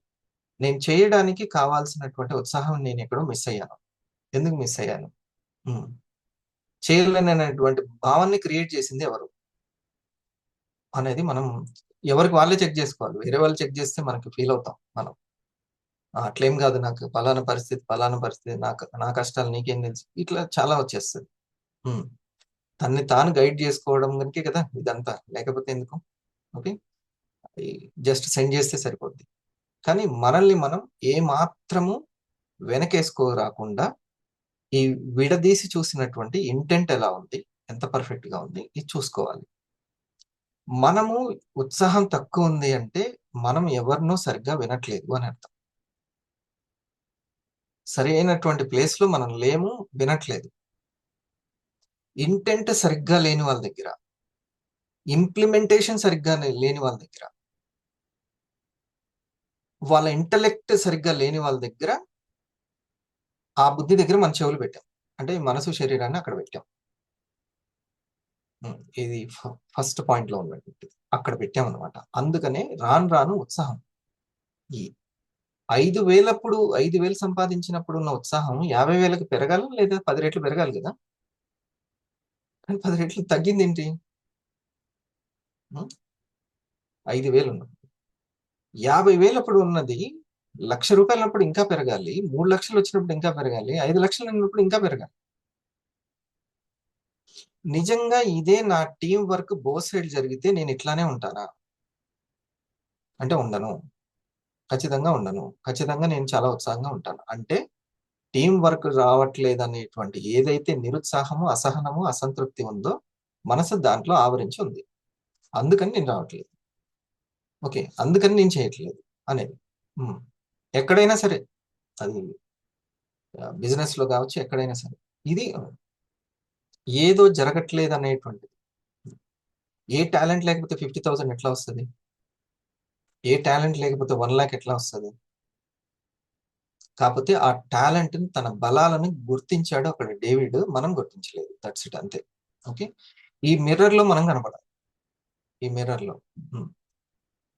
నేను చేయడానికి కావాల్సినటువంటి ఉత్సాహం నేను ఎక్కడో మిస్ అయ్యాను. ఎందుకు మిస్ అయ్యాను? చేయలేనటువంటి భావాన్ని క్రియేట్ చేసింది ఎవరు అనేది మనం ఎవరికి వాళ్ళే చెక్ చేసుకోవాలి. వేరే వాళ్ళు చెక్ చేస్తే మనకి ఫీల్ అవుతాం మనం. అట్లేం కాదు, నాకు పలానా పరిస్థితి, నా కష్టాలు నీకేం తెలుసు, ఇట్లా చాలా వచ్చేస్తుంది. తన్ని తాను గైడ్ చేసుకోవడం కనుకే కదా ఇదంతా, లేకపోతే ఎందుకు? ఓకే, జస్ట్ సెండ్ చేస్తే సరిపోద్ది. కానీ మనల్ని మనం ఏ మాత్రము వెనకేసుకోరాకుండా ఈ విడదీసి చూసినటువంటి ఇంటెంట్ ఎలా ఉంది, ఎంత పర్ఫెక్ట్ గా ఉంది, ఇది చూసుకోవాలి. మనము ఉత్సాహం తక్కువ ఉంది అంటే మనం ఎవరినో సరిగ్గా వినట్లేదు అని అర్థం. సరైనటువంటి ప్లేస్ లో మనం లేము, వినట్లేదు. ఇంటెంట్ సరిగ్గా లేని వాళ్ళ దగ్గర, ఇంప్లిమెంటేషన్ సరిగ్గా లేని వాళ్ళ దగ్గర, వాళ్ళ ఇంటలెక్ట్ సరిగ్గా లేని వాళ్ళ దగ్గర, ఆ బుద్ధి దగ్గర మన చెవులు పెట్టాం. అంటే మనసు శరీరాన్ని అక్కడ పెట్టాం. ఇది ఫస్ట్ పాయింట్ లో ఉన్నటువంటి అక్కడ పెట్టాం అనమాట. అందుకనే రాను ఉత్సాహం, ఈ 5,000 సంపాదించినప్పుడు ఉన్న ఉత్సాహం 50,000కి పెరగాలి, లేదా 10 రెట్లు పెరగాలి కదా. కానీ 10 రెట్లు తగ్గింది ఏంటి? 5,000 ఉన్నప్పుడు 50,000 అప్పుడు ఉన్నది ₹1,00,000 అప్పుడు ఇంకా పెరగాలి, 3 లక్షలు వచ్చినప్పుడు ఇంకా పెరగాలి, 5 లక్షలు ఉన్నప్పుడు ఇంకా పెరగాలి. నిజంగా ఇదే నా టీం వర్క్ బోత్ సైడ్ జరిగితే నేను ఇట్లానే ఉంటానా అంటే ఉండను. ఖచ్చితంగా ఉండను. ఖచ్చితంగా నేను చాలా ఉత్సాహంగా ఉంటాను. అంటే టీం వర్క్ రావట్లేదు అనేటువంటి ఏదైతే నిరుత్సాహము, అసహనము, అసంతృప్తి ఉందో మనసు దాంట్లో ఆవరించి ఉంది. అందుకని నేను రావట్లేదు, ఓకే, అందుకని నేను చేయట్లేదు అనేది. ఎక్కడైనా సరే, అది బిజినెస్ లో కావచ్చు, ఎక్కడైనా సరే, ఇది ఏదో జరగట్లేదు అనేటువంటిది. ఏ టాలెంట్ లేకపోతే 50,000 ఎట్లా వస్తుంది? ఏ టాలెంట్ లేకపోతే 1 lakh ఎట్లా వస్తుంది? కాకపోతే ఆ టాలెంట్ తన బలాలను గుర్తించాడు అక్కడ డేవిడ్, మనం గుర్తించలేదు. దట్స్ ఇట్, అంతే. ఓకే, ఈ మిర్రర్ లో మనం కనపడాలి. ఈ మిర్రర్ లో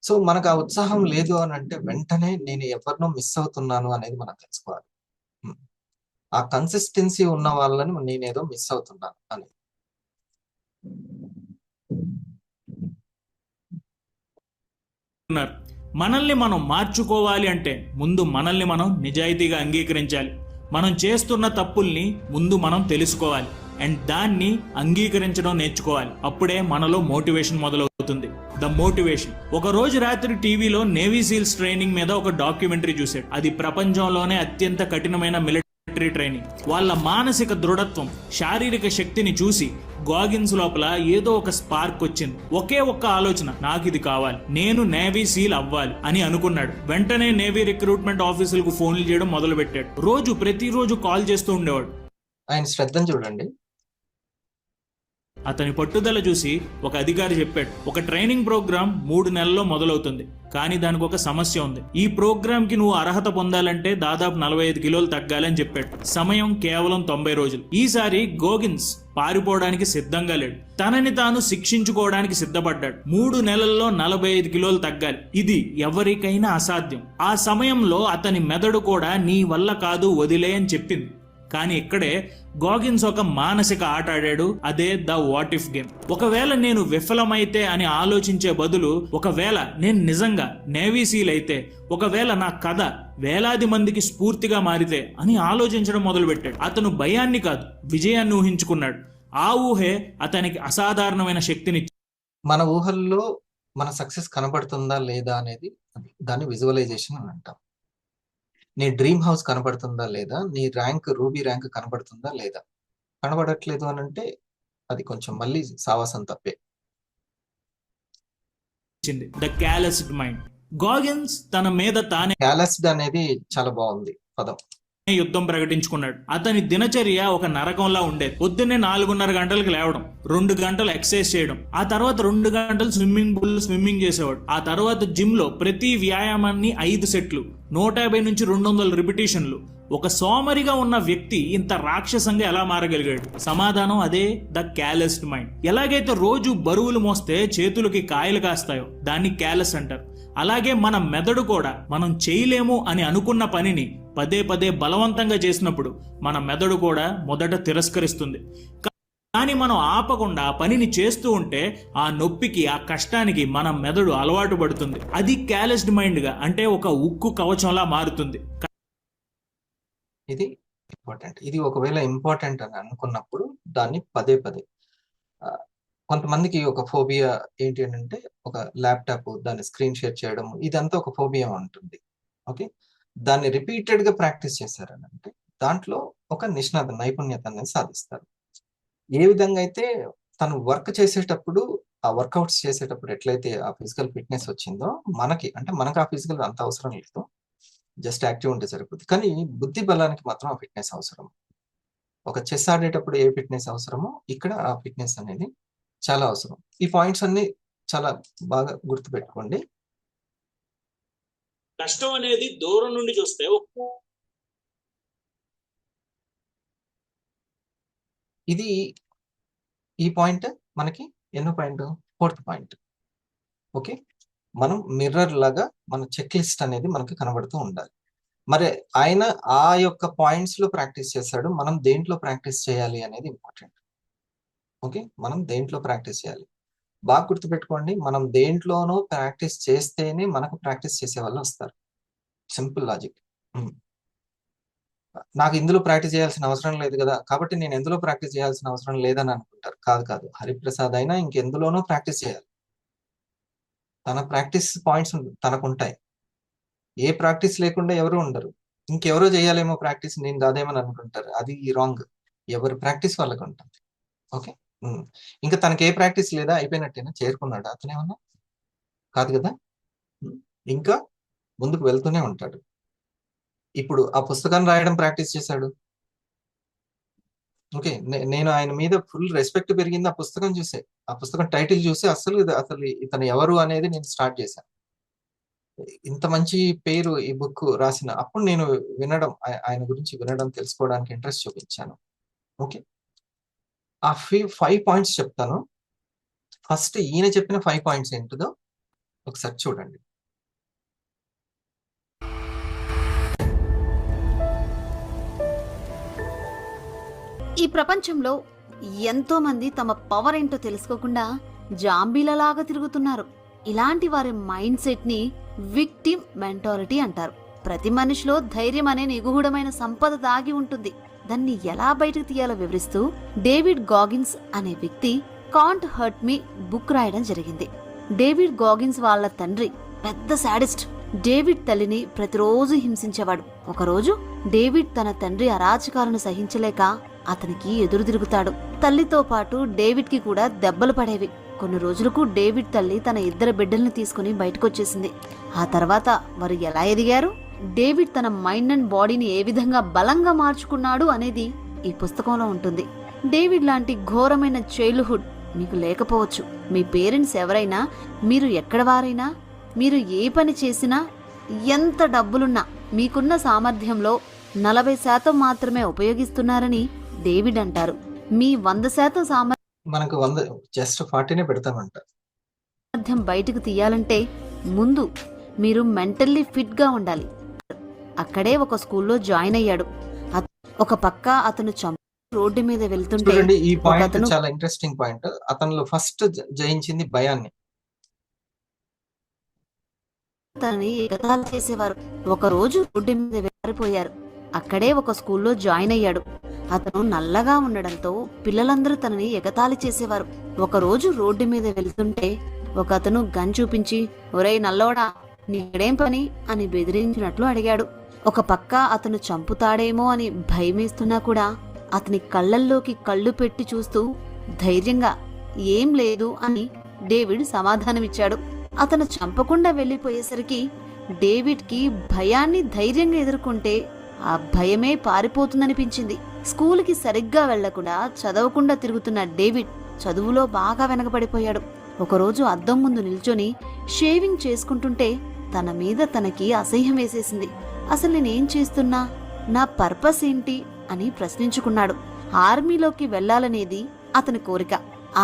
సో మనకు ఆ ఉత్సాహం లేదు అని అంటే వెంటనే నేను ఎవరినో మిస్ అవుతున్నాను అనేది మనం తెలుసుకోవాలి. ఆ కన్సిస్టెన్సీ ఉన్న వాళ్ళని నేనేదో మిస్ అవుతున్నాను అని. ఉన్నారు. మనల్ని మనం మార్చుకోవాలి అంటే ముందు మనల్ని మనం నిజాయితీగా అంగీకరించాలి. మనం చేస్తున్న తప్పుల్ని ముందు మనం తెలుసుకోవాలి అండ్ దాన్ని అంగీకరించడం నేర్చుకోవాలి. అప్పుడే మనలో మోటివేషన్ మొదలవుతుంది. The motivation. ఒక రోజు రాత్రి టీవీలో నేవీ సీల్స్ ట్రైనింగ్ మీద ఒక డాక్యుమెంటరీ చూశాడు. అది ప్రపంచంలోనే అత్యంత కఠినమైన మిలిటరీ ట్రైనింగ్. వాళ్ళ మానసిక దృఢత్వం, శారీరక శక్తిని చూసి గాగిన్స్ లోపల ఏదో ఒక స్పార్క్ వచ్చింది. ఒకే ఒక్క ఆలోచన, నాకు ఇది కావాలి, నేను నేవీ సీల్ అవ్వాలి అని అనుకున్నాడు. వెంటనే నేవీ రిక్రూట్మెంట్ ఆఫీసులకు ఫోన్లు చేయడం మొదలు పెట్టాడు. ప్రతిరోజు కాల్ చేస్తూ ఉండేవాడు. ఆయన శ్రద్ధను చూడండి. అతని పట్టుదల చూసి ఒక అధికారి చెప్పాడు, ఒక ట్రైనింగ్ ప్రోగ్రామ్ 3 నెలల్లో మొదలవుతుంది, కానీ దానికి ఒక సమస్య ఉంది. ఈ ప్రోగ్రామ్ కి నువ్వు అర్హత పొందాలంటే దాదాపు 45 కిలోలు తగ్గాలని చెప్పాడు. సమయం కేవలం 90 రోజులు. ఈసారి గోగిన్స్ పారిపోవడానికి సిద్ధంగా లేడు. తనని తాను శిక్షించుకోవడానికి సిద్ధపడ్డాడు. 3 నెలల్లో 45 కిలోలు తగ్గాలి. ఇది ఎవరికైనా అసాధ్యం. ఆ సమయంలో అతని మెదడు కూడా నీ వల్ల కాదు, వదిలే అని చెప్పింది. కానీ ఇక్కడే గాగిన్స్ ఒక మానసిక ఆట ఆడాడు. అదే ద వాట్ ఇఫ్ గేమ్. ఒకవేళ నేను విఫలమైతే అని ఆలోచించే బదులు, ఒకవేళ నేను నిజంగా నేవీ సీల్ అయితే, ఒకవేళ నా కథ వేలాది మందికి స్ఫూర్తిగా మారితే అని ఆలోచించడం మొదలుపెట్టాడు. అతను భయాన్ని కాదు, విజయాన్ని ఊహించుకున్నాడు. ఆ ఊహే అతనికి అసాధారణమైన శక్తిని. మన ఊహల్లో మన సక్సెస్ కనబడుతుందా లేదా అనేది దాన్ని విజువలైజేషన్ అని అంటాం. నీ డ్రీమ్ హౌస్ కనబడుతుందా లేదా, నీ ర్యాంక్, రూబీ ర్యాంక్ కనబడుతుందా లేదా. కనబడట్లేదు అని అంటే అది కొంచెం మళ్ళీ సావాసం తప్పే. The క్యాలస్డ్ mind. గాగిన్స్ తన మీద తానే క్యాలస్డ్ అనేది చాలా బాగుంది పదం. యుద్ధం ప్రకటించుకున్నాడు. అతని దినచర్య ఒక నరకంలా ఉండేది. పొద్దున్నే 4:30 గంటలకు లేవడం, 2 గంటలు ఎక్సర్సైజ్ చేయడం, ఆ తర్వాత 2 గంటలు స్విమ్మింగ్ పూల్ స్విమ్మింగ్ చేసేవాడు. ఆ తర్వాత జిమ్ లో ప్రతి వ్యాయామాన్ని 5 సెట్లు, 150 నుంచి 200 రిపిటేషన్లు. ఒక సోమరిగా ఉన్న వ్యక్తి ఇంత రాక్షసంగా ఎలా మారగలిగాడు? సమాధానం అదే, ద క్యాలస్డ్ మైండ్. ఎలాగైతే రోజు బరువులు మోస్తే చేతులకి కాయలు కాస్తాయో దాన్ని క్యాలస్ అంటారు. అలాగే మన మెదడు కూడా మనం చేయలేము అని అనుకున్న పనిని పదే పదే బలవంతంగా చేసినప్పుడు మన మెదడు కూడా మొదట తిరస్కరిస్తుంది. కానీ మనం ఆపకుండా పనిని చేస్తూ ఉంటే ఆ నొప్పికి, ఆ కష్టానికి మన మెదడు అలవాటు పడుతుంది. అది క్యాలస్డ్ మైండ్ గా, అంటే ఒక ఉక్కు కవచంలా మారుతుంది. ఇది ఇంపార్టెంట్. ఇది ఒకవేళ ఇంపార్టెంట్ అని అనుకున్నప్పుడు దాన్ని పదే పదే. కొంతమందికి ఒక ఫోబియా ఏంటి అని అంటే, ఒక ల్యాప్టాప్ దాన్ని స్క్రీన్ షేర్ చేయడం, ఇదంతా ఒక ఫోబియా ఉంటుంది. ఓకే, దాన్ని రిపీటెడ్ గా ప్రాక్టీస్ చేశారని అంటే దాంట్లో ఒక నైపుణ్యత అనేది సాధిస్తారు. ఏ విధంగా అయితే తను వర్క్ చేసేటప్పుడు, ఆ వర్కౌట్స్ చేసేటప్పుడు ఎట్లయితే ఆ ఫిజికల్ ఫిట్నెస్ వచ్చిందో, మనకు ఆ ఫిజికల్ అంత అవసరం లేదు, జస్ట్ యాక్టివ్ ఉంటే సరిపోతుంది. కానీ బుద్ధి బలానికి మాత్రం ఆ ఫిట్నెస్ అవసరం. ఒక చెస్ ఆడేటప్పుడు ఏ ఫిట్నెస్ అవసరమో ఇక్కడ ఆ ఫిట్నెస్ అనేది చాలా అవసరం. ఈ పాయింట్స్ అన్ని చాలా బాగా గుర్తుపెట్టుకోండి. కష్టం అనేది దూరం నుండి చూస్తే ఇది ఈ పాయింట్ మనకి ఎన్నో పాయింట్, 4th పాయింట్. ఓకే, మనం మిర్రర్ లాగా మన చెక్ లిస్ట్ అనేది మనకి కనబడుతూ ఉండాలి. మరి ఆయన ఆ యొక్క పాయింట్స్ లో ప్రాక్టీస్ చేశాడు, మనం దేంట్లో ప్రాక్టీస్ చేయాలి అనేది ఇంపార్టెంట్. ఓకే, మనం దేంట్లో ప్రాక్టీస్ చేయాలి బాగా గుర్తుపెట్టుకోండి. మనం దేంట్లోనో ప్రాక్టీస్ చేస్తేనే మనకు ప్రాక్టీస్ చేసే వాళ్ళు వస్తారు. Simple logic. నాకు ఇందులో ప్రాక్టీస్ చేయాల్సిన అవసరం లేదు కదా, కాబట్టి నేను ఎందులో ప్రాక్టీస్ చేయాల్సిన అవసరం లేదని అనుకుంటారు. కాదు, హరిప్రసాద్ అయినా ఇంకెందులోనో ప్రాక్టీస్ చేయాలి. తన ప్రాక్టీస్ పాయింట్స్ తనకు ఉంటాయి. ఏ ప్రాక్టీస్ లేకుండా ఎవరు ఉండరు. ఇంకెవరో చేయాలేమో ప్రాక్టీస్, నేను కాదేమని అనుకుంటారు. అది రాంగ్. ఎవరి ప్రాక్టీస్ వాళ్ళకి ఉంటుంది. ఓకే, ఇంకా తనకి ఏ ప్రాక్టీస్ లేదా, అయిపోయినట్టేనా, చేరుకున్నాడు అతనేమన్నా? కాదు కదా, ఇంకా ముందుకు వెళ్తూనే ఉంటాడు. ఇప్పుడు ఆ పుస్తకాన్ని రాయడం ప్రాక్టీస్ చేశాడు. ఓకే, నేను ఆయన మీద ఫుల్ రెస్పెక్ట్ పెరిగింది ఆ పుస్తకం చూసే, ఆ పుస్తకం టైటిల్ చూసి. అసలు ఇతను ఎవరు అనేది నేను స్టార్ట్ చేశాను. ఇంత మంచి పేరు ఈ బుక్ రాసిన అప్పుడు నేను వినడం, ఆయన గురించి వినడం, తెలుసుకోవడానికి ఇంట్రెస్ట్ చూపించాను. ఓకే, ఆ 5 పాయింట్స్ చెప్తాను. ఫస్ట్ ఈయన చెప్పిన 5 పాయింట్స్ ఏంటిదో ఒకసారి చూడండి. ఈ ప్రపంచంలో ఎంతో మంది తమ పవర్ ఏంటో తెలుసుకోకుండా జాంబీలలాగా తిరుగుతున్నారు. ఇలాంటి వారి మైండ్ సెట్ ని విక్టిమ్ మెంటాలిటీ అంటారు. ప్రతి మనిషిలో ధైర్యం అనే నిగూఢమైన సంపద దాగి ఉంటుంది. దాన్ని ఎలా బయటకు తీయాలో వివరిస్తూ డేవిడ్ గాగిన్స్ అనే వ్యక్తి కాంట్ హర్ట్ మీ బుక్ రాయడం జరిగింది. డేవిడ్ గాగిన్స్ వాళ్ళ తండ్రి పెద్ద శాడిస్ట్. డేవిడ్ తల్లిని ప్రతిరోజు హింసించేవాడు. ఒకరోజు డేవిడ్ తన తండ్రి అరాచకాలను సహించలేక అతనికి ఎదురు తిరుగుతాడు. తల్లితో పాటు డేవిడ్ కి కూడా దెబ్బలు పడేవి. కొన్ని రోజులకు డేవిడ్ తల్లి తన 2 బిడ్డల్ని తీసుకుని బయటకొచ్చేసింది. ఆ తర్వాత వారు ఎలా ఎదిగారు, డేవిడ్ తన మైండ్ అండ్ బాడీని ఏ విధంగా బలంగా మార్చుకున్నాడు అనేది ఈ పుస్తకంలో ఉంటుంది. డేవిడ్ లాంటి ఘోరమైన చైల్డ్హుడ్ మీకు లేకపోవచ్చు. మీ పేరెంట్స్ ఎవరైనా, మీరు ఎక్కడ వారైనా, మీరు ఏ పని చేసినా, ఎంత డబ్బులున్నా మీకున్న సామర్థ్యంలో 40% మాత్రమే ఉపయోగిస్తున్నారని డేవిడ్ అంటారు. మీ 100% మనకు 100 జస్ట్ 40నే పెడతామంట. సామర్థ్యం బయటకు తీయాలంటే ముందు మీరు మెంటల్లీ ఫిట్ గా ఉండాలి. అక్కడే ఒక స్కూల్లో జాయిన్ అయ్యాడు. ఒక పక్క అతను రోడ్డు మీద వెళ్తుంటే చూడండి, ఈ పాయింట్ అతను చాలా ఇంట్రెస్టింగ్ పాయింట్. అతనిలో ఫస్ట్ జయించింది భయాన్ని. తనని ఎగతాళి చేసేవారు. ఒక రోజు రోడ్డు మీద వెళ్ళిపోయారు. అక్కడే ఒక స్కూల్లో జాయిన్ అయ్యాడు. అతను నల్లగా ఉండడంతో పిల్లలందరూ తనని ఎగతాళి చేసేవారు. ఒక రోజు రోడ్డు మీద వెళ్తుంటే ఒక అతను గన్ చూపించి, ఒరేయ్ నల్లోడా, నీకేం పని అని బెదిరించినట్లు అడిగాడు. ఒక పక్క అతను చంపుతాడేమో అని భయమేస్తున్నా కూడా అతని కళ్ళల్లోకి కళ్ళు పెట్టి చూస్తూ ధైర్యంగా ఏం లేదు అని డేవిడ్ సమాధానమిచ్చాడు. అతను చంపకుండా వెళ్లిపోయేసరికి డేవిడ్ కి భయాన్ని ధైర్యంగా ఎదుర్కొంటే ఆ భయమే పారిపోతుందనిపించింది. స్కూల్కి సరిగ్గా వెళ్లకుండా చదవకుండా తిరుగుతున్న డేవిడ్ చదువులో బాగా వెనకబడిపోయాడు. ఒకరోజు అద్దం ముందు నిల్చొని షేవింగ్ చేసుకుంటుంటే తన మీద తనకి అసహ్యం వేసేసింది. అసలు నేనేం చేస్తున్నా, నా పర్పస్ ఏంటి అని ప్రశ్నించుకున్నాడు. ఆర్మీలోకి వెళ్లాలనేది అతని కోరిక.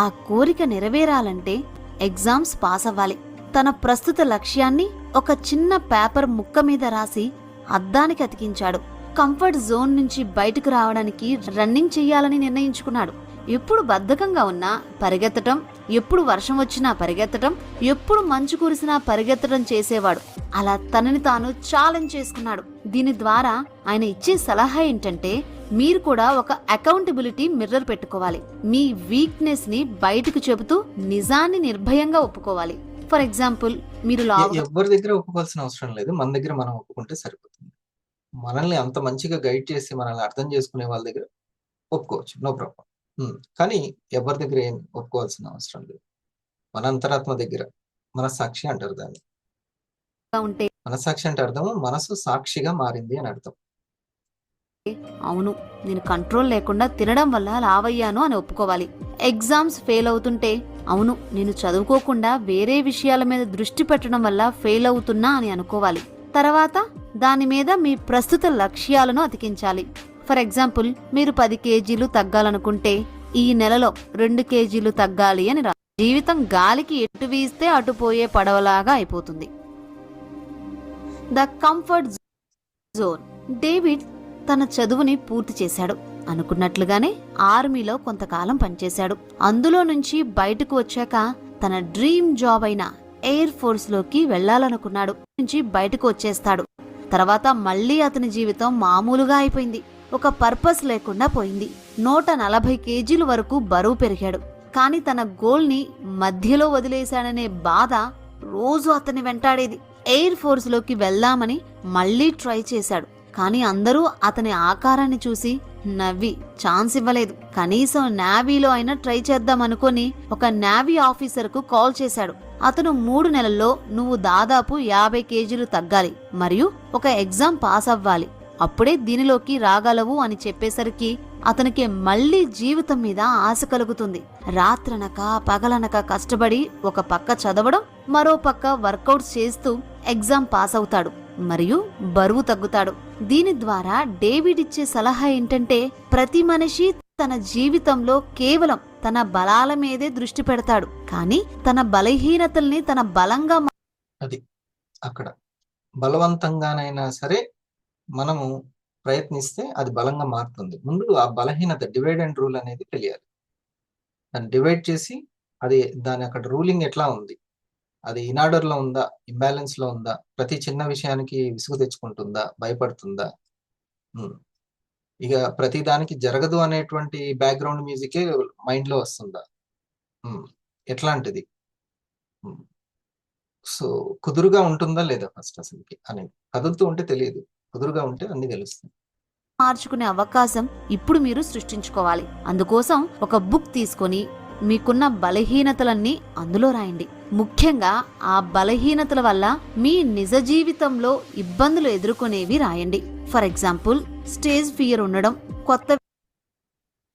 ఆ కోరిక నెరవేరాలంటే ఎగ్జామ్స్ పాస్ అవ్వాలి. తన ప్రస్తుత లక్ష్యాన్ని ఒక చిన్న పేపర్ ముక్క మీద రాసి అద్దానికి అతికించాడు. కంఫర్ట్ జోన్ నుంచి బయటకు రావడానికి రన్నింగ్ చెయ్యాలని నిర్ణయించుకున్నాడు. ఎప్పుడు బద్ధకంగా ఉన్నా పరిగెత్తటం, ఎప్పుడు వర్షం వచ్చినా పరిగెత్తటం, ఎప్పుడు మంచు కురిసినా పరిగెత్తటం చేసేవాడు. అలా తనని తాను ఛాలెంజ్ చేసుకున్నాడు. దీని ద్వారా ఆయన ఇచ్చే సలహా ఏంటంటే, మీరు కూడా ఒక అకౌంటబిలిటీ మిర్రర్ పెట్టుకోవాలి. మీ వీక్నెస్ ని బయటకు చెబుతూ నిజాన్ని నిర్భయంగా ఒప్పుకోవాలి. ఫర్ ఎగ్జాంపుల్, మీరు ఎవరి దగ్గర ఒప్పుకోవాల్సిన అవసరం లేదు. మన దగ్గర మనం ఒప్పుకుంటే సరిపోతుంది. మనల్ని అంత మంచిగా గైడ్ చేసి మనల్ని అర్థం చేసుకునే వాళ్ళ దగ్గర ఒప్పుకోవచ్చు, నో ప్రాబ్లం. కానీ ఎవరి దగ్గర ఏం ఒప్పుకోవాల్సిన అవసరం లేదు. మన అంతరాత్మ దగ్గర, మనస్సాక్షి అంటారు దాన్ని. ఉంటే మనస్సాక్షి అంటే అర్థము మనసు సాక్షిగా మారింది అని అర్థం. అవును, నేను కంట్రోల్ లేకుండా తినడం వల్ల లావయ్యాను అని ఒప్పుకోవాలి. ఎగ్జామ్స్ ఫెయిల్ అవుతుంటే, అవును నేను చదువుకోకుండా వేరే విషయాల మీద దృష్టి పెట్టడం వల్ల ఫెయిల్ అవుతున్నా అని అనుకోవాలి. తర్వాత దాని మీద మీ ప్రస్తుత లక్ష్యాలను అతికించాలి. ఫర్ ఎగ్జాంపుల్, మీరు 10 కేజీలు తగ్గాలనుకుంటే ఈ నెలలో 2 కేజీలు తగ్గాలి అని రా. జీవితం గాలికి ఎటు వీస్తే అటు పోయే పడవలాగా అయిపోతుంది. The comfort zone. డేవిడ్ తన చదువుని పూర్తి చేశాడు. అనుకున్నట్లుగానే ఆర్మీలో కొంతకాలం పనిచేశాడు. అందులో నుంచి బయటకు వచ్చాక తన డ్రీమ్ జాబ్ అయిన ఎయిర్ ఫోర్స్ లోకి వెళ్లాలనుకున్నాడు. నుంచి బయటకు వచ్చేస్తాడు. తర్వాత మళ్లీ అతని జీవితం మామూలుగా అయిపోయింది. ఒక పర్పస్ లేకుండా పోయింది. 140 కేజీల వరకు బరువు పెరిగాడు. కానీ తన గోల్ ని మధ్యలో వదిలేశాడనే బాధ రోజు అతన్ని వెంటాడేది. ఎయిర్ ఫోర్స్ లోకి వెళ్దామని మళ్లీ ట్రై చేశాడు. కానీ అందరూ అతని ఆకారాన్ని చూసి నవ్వి ఛాన్స్ ఇవ్వలేదు. కనీసం నేవీలో అయినా ట్రై చేద్దాం అనుకుని ఒక నేవీ ఆఫీసర్ కు కాల్ చేశాడు. అతను 3 నెలల్లో నువ్వు దాదాపు 50 కేజీలు తగ్గాలి మరియు ఒక ఎగ్జామ్ పాస్ అవ్వాలి, అప్పుడే దీనిలోకి రాగలవు అని చెప్పేసరికి అతనికి మళ్లీ జీవితం మీద ఆశ కలుగుతుంది. రాత్రనక పగలనక కష్టపడి ఒక పక్క చదవడం, మరో పక్క వర్కౌట్స్ చేస్తూ ఎగ్జామ్ పాస్ అవుతాడు మరియు బరువు తగ్గుతాడు. దీని ద్వారా డేవిడ్ ఇచ్చే సలహా ఏంటంటే, ప్రతి మనిషి తన జీవితంలో కేవలం తన బలాల మీదే దృష్టి పెడతాడు, కానీ తన బలహీనతల్ని తన బలంగా అది అక్కడ బలవంతంగానైనా సరే మనము ప్రయత్నిస్తే అది బలంగా మారుతుంది. ముందు ఆ బలహీనత డివైడ్ అండ్ రూల్ అనేది తెలియాలి. దాన్ని డివైడ్ చేసి అది దాని అక్కడ రూలింగ్ ఎట్లా ఉంది, అది ఇన్ఆర్డర్ లో ఉందా, ఇంబ్యాలెన్స్ లో ఉందా, ప్రతి చిన్న విషయానికి విసుగు తెచ్చుకుంటుందా, భయపడుతుందా, ఇక ప్రతి దానికి జరగదు అనేటువంటి బ్యాక్గ్రౌండ్ మ్యూజికే మైండ్ లో వస్తుందా, ఎట్లాంటిది, సో కుదురుగా ఉంటుందా లేదా ఫస్ట్ అసలుకి అనేది. కదులుతూ ఉంటే తెలియదు, కుదురుగా ఉంటే అన్ని తెలుస్తుంది. మార్చుకునే అవకాశం ఇప్పుడు మీరు సృష్టించుకోవాలి. అందుకోసం ఒక బుక్ తీసుకొని మీకున్న బలహీనతలన్నీ అందులో రాయండి. ముఖ్యంగా ఆ బలహీనతల వల్ల మీ నిజ జీవితంలో ఇబ్బందులు ఎదుర్కొనేవి రాయండి. ఫర్ ఎగ్జాంపుల్, స్టేజ్ ఫియర్ ఉండడం, కొత్త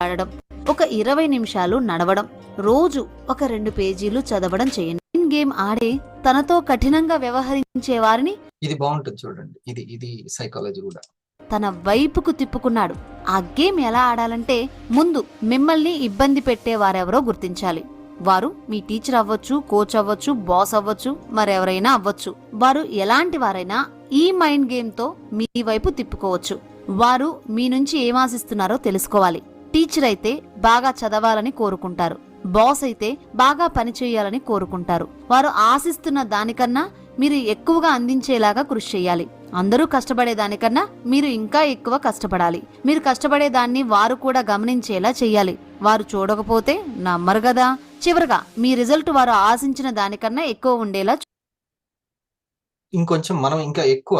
ఆడడం, ఒక 20 నిమిషాలు నడవడం, రోజు ఒక 2 పేజీలు చదవడం చేయండి. గేమ్ ఆడే తనతో కఠినంగా వ్యవహరించే వారిని ఇది బాగుంటుంది చూడండి, ఇది సైకాలజీ కూడా. తన వైపుకు తిప్పుకున్నాడు. ఆ గేమ్ ఎలా ఆడాలంటే, ముందు మిమ్మల్ని ఇబ్బంది పెట్టే వారెవరో గుర్తించాలి. వారు మీ టీచర్ అవ్వచ్చు, కోచ్ అవ్వచ్చు, బాస్ అవ్వచ్చు, మరెవరైనా అవ్వచ్చు. వారు ఎలాంటి వారైనా ఈ మైండ్ గేమ్ తో మీ వైపు తిప్పుకోవచ్చు. వారు మీ నుంచి ఏమాశిస్తున్నారో తెలుసుకోవాలి. టీచర్ అయితే బాగా చదవాలని కోరుకుంటారు, బాస్ అయితే బాగా పనిచేయాలని కోరుకుంటారు. వారు ఆశిస్తున్న దానికన్నా మీరు ఎక్కువగా అందించేలాగా కృషి చేయాలి. అందరూ కష్టపడే దానికన్నా మీరు ఇంకా ఎక్కువ కష్టపడాలి. మీరు కష్టపడేదాన్ని వారు కూడా గమనించేలా చెయ్యాలి. వారు చూడకపోతే నమ్మరు కదా. చివరగా మీ రిజల్ట్ వారు ఆశించిన దానికన్నా ఎక్కువ ఉండేలా ఇంకొంచెం మనం ఇంకా ఎక్కువ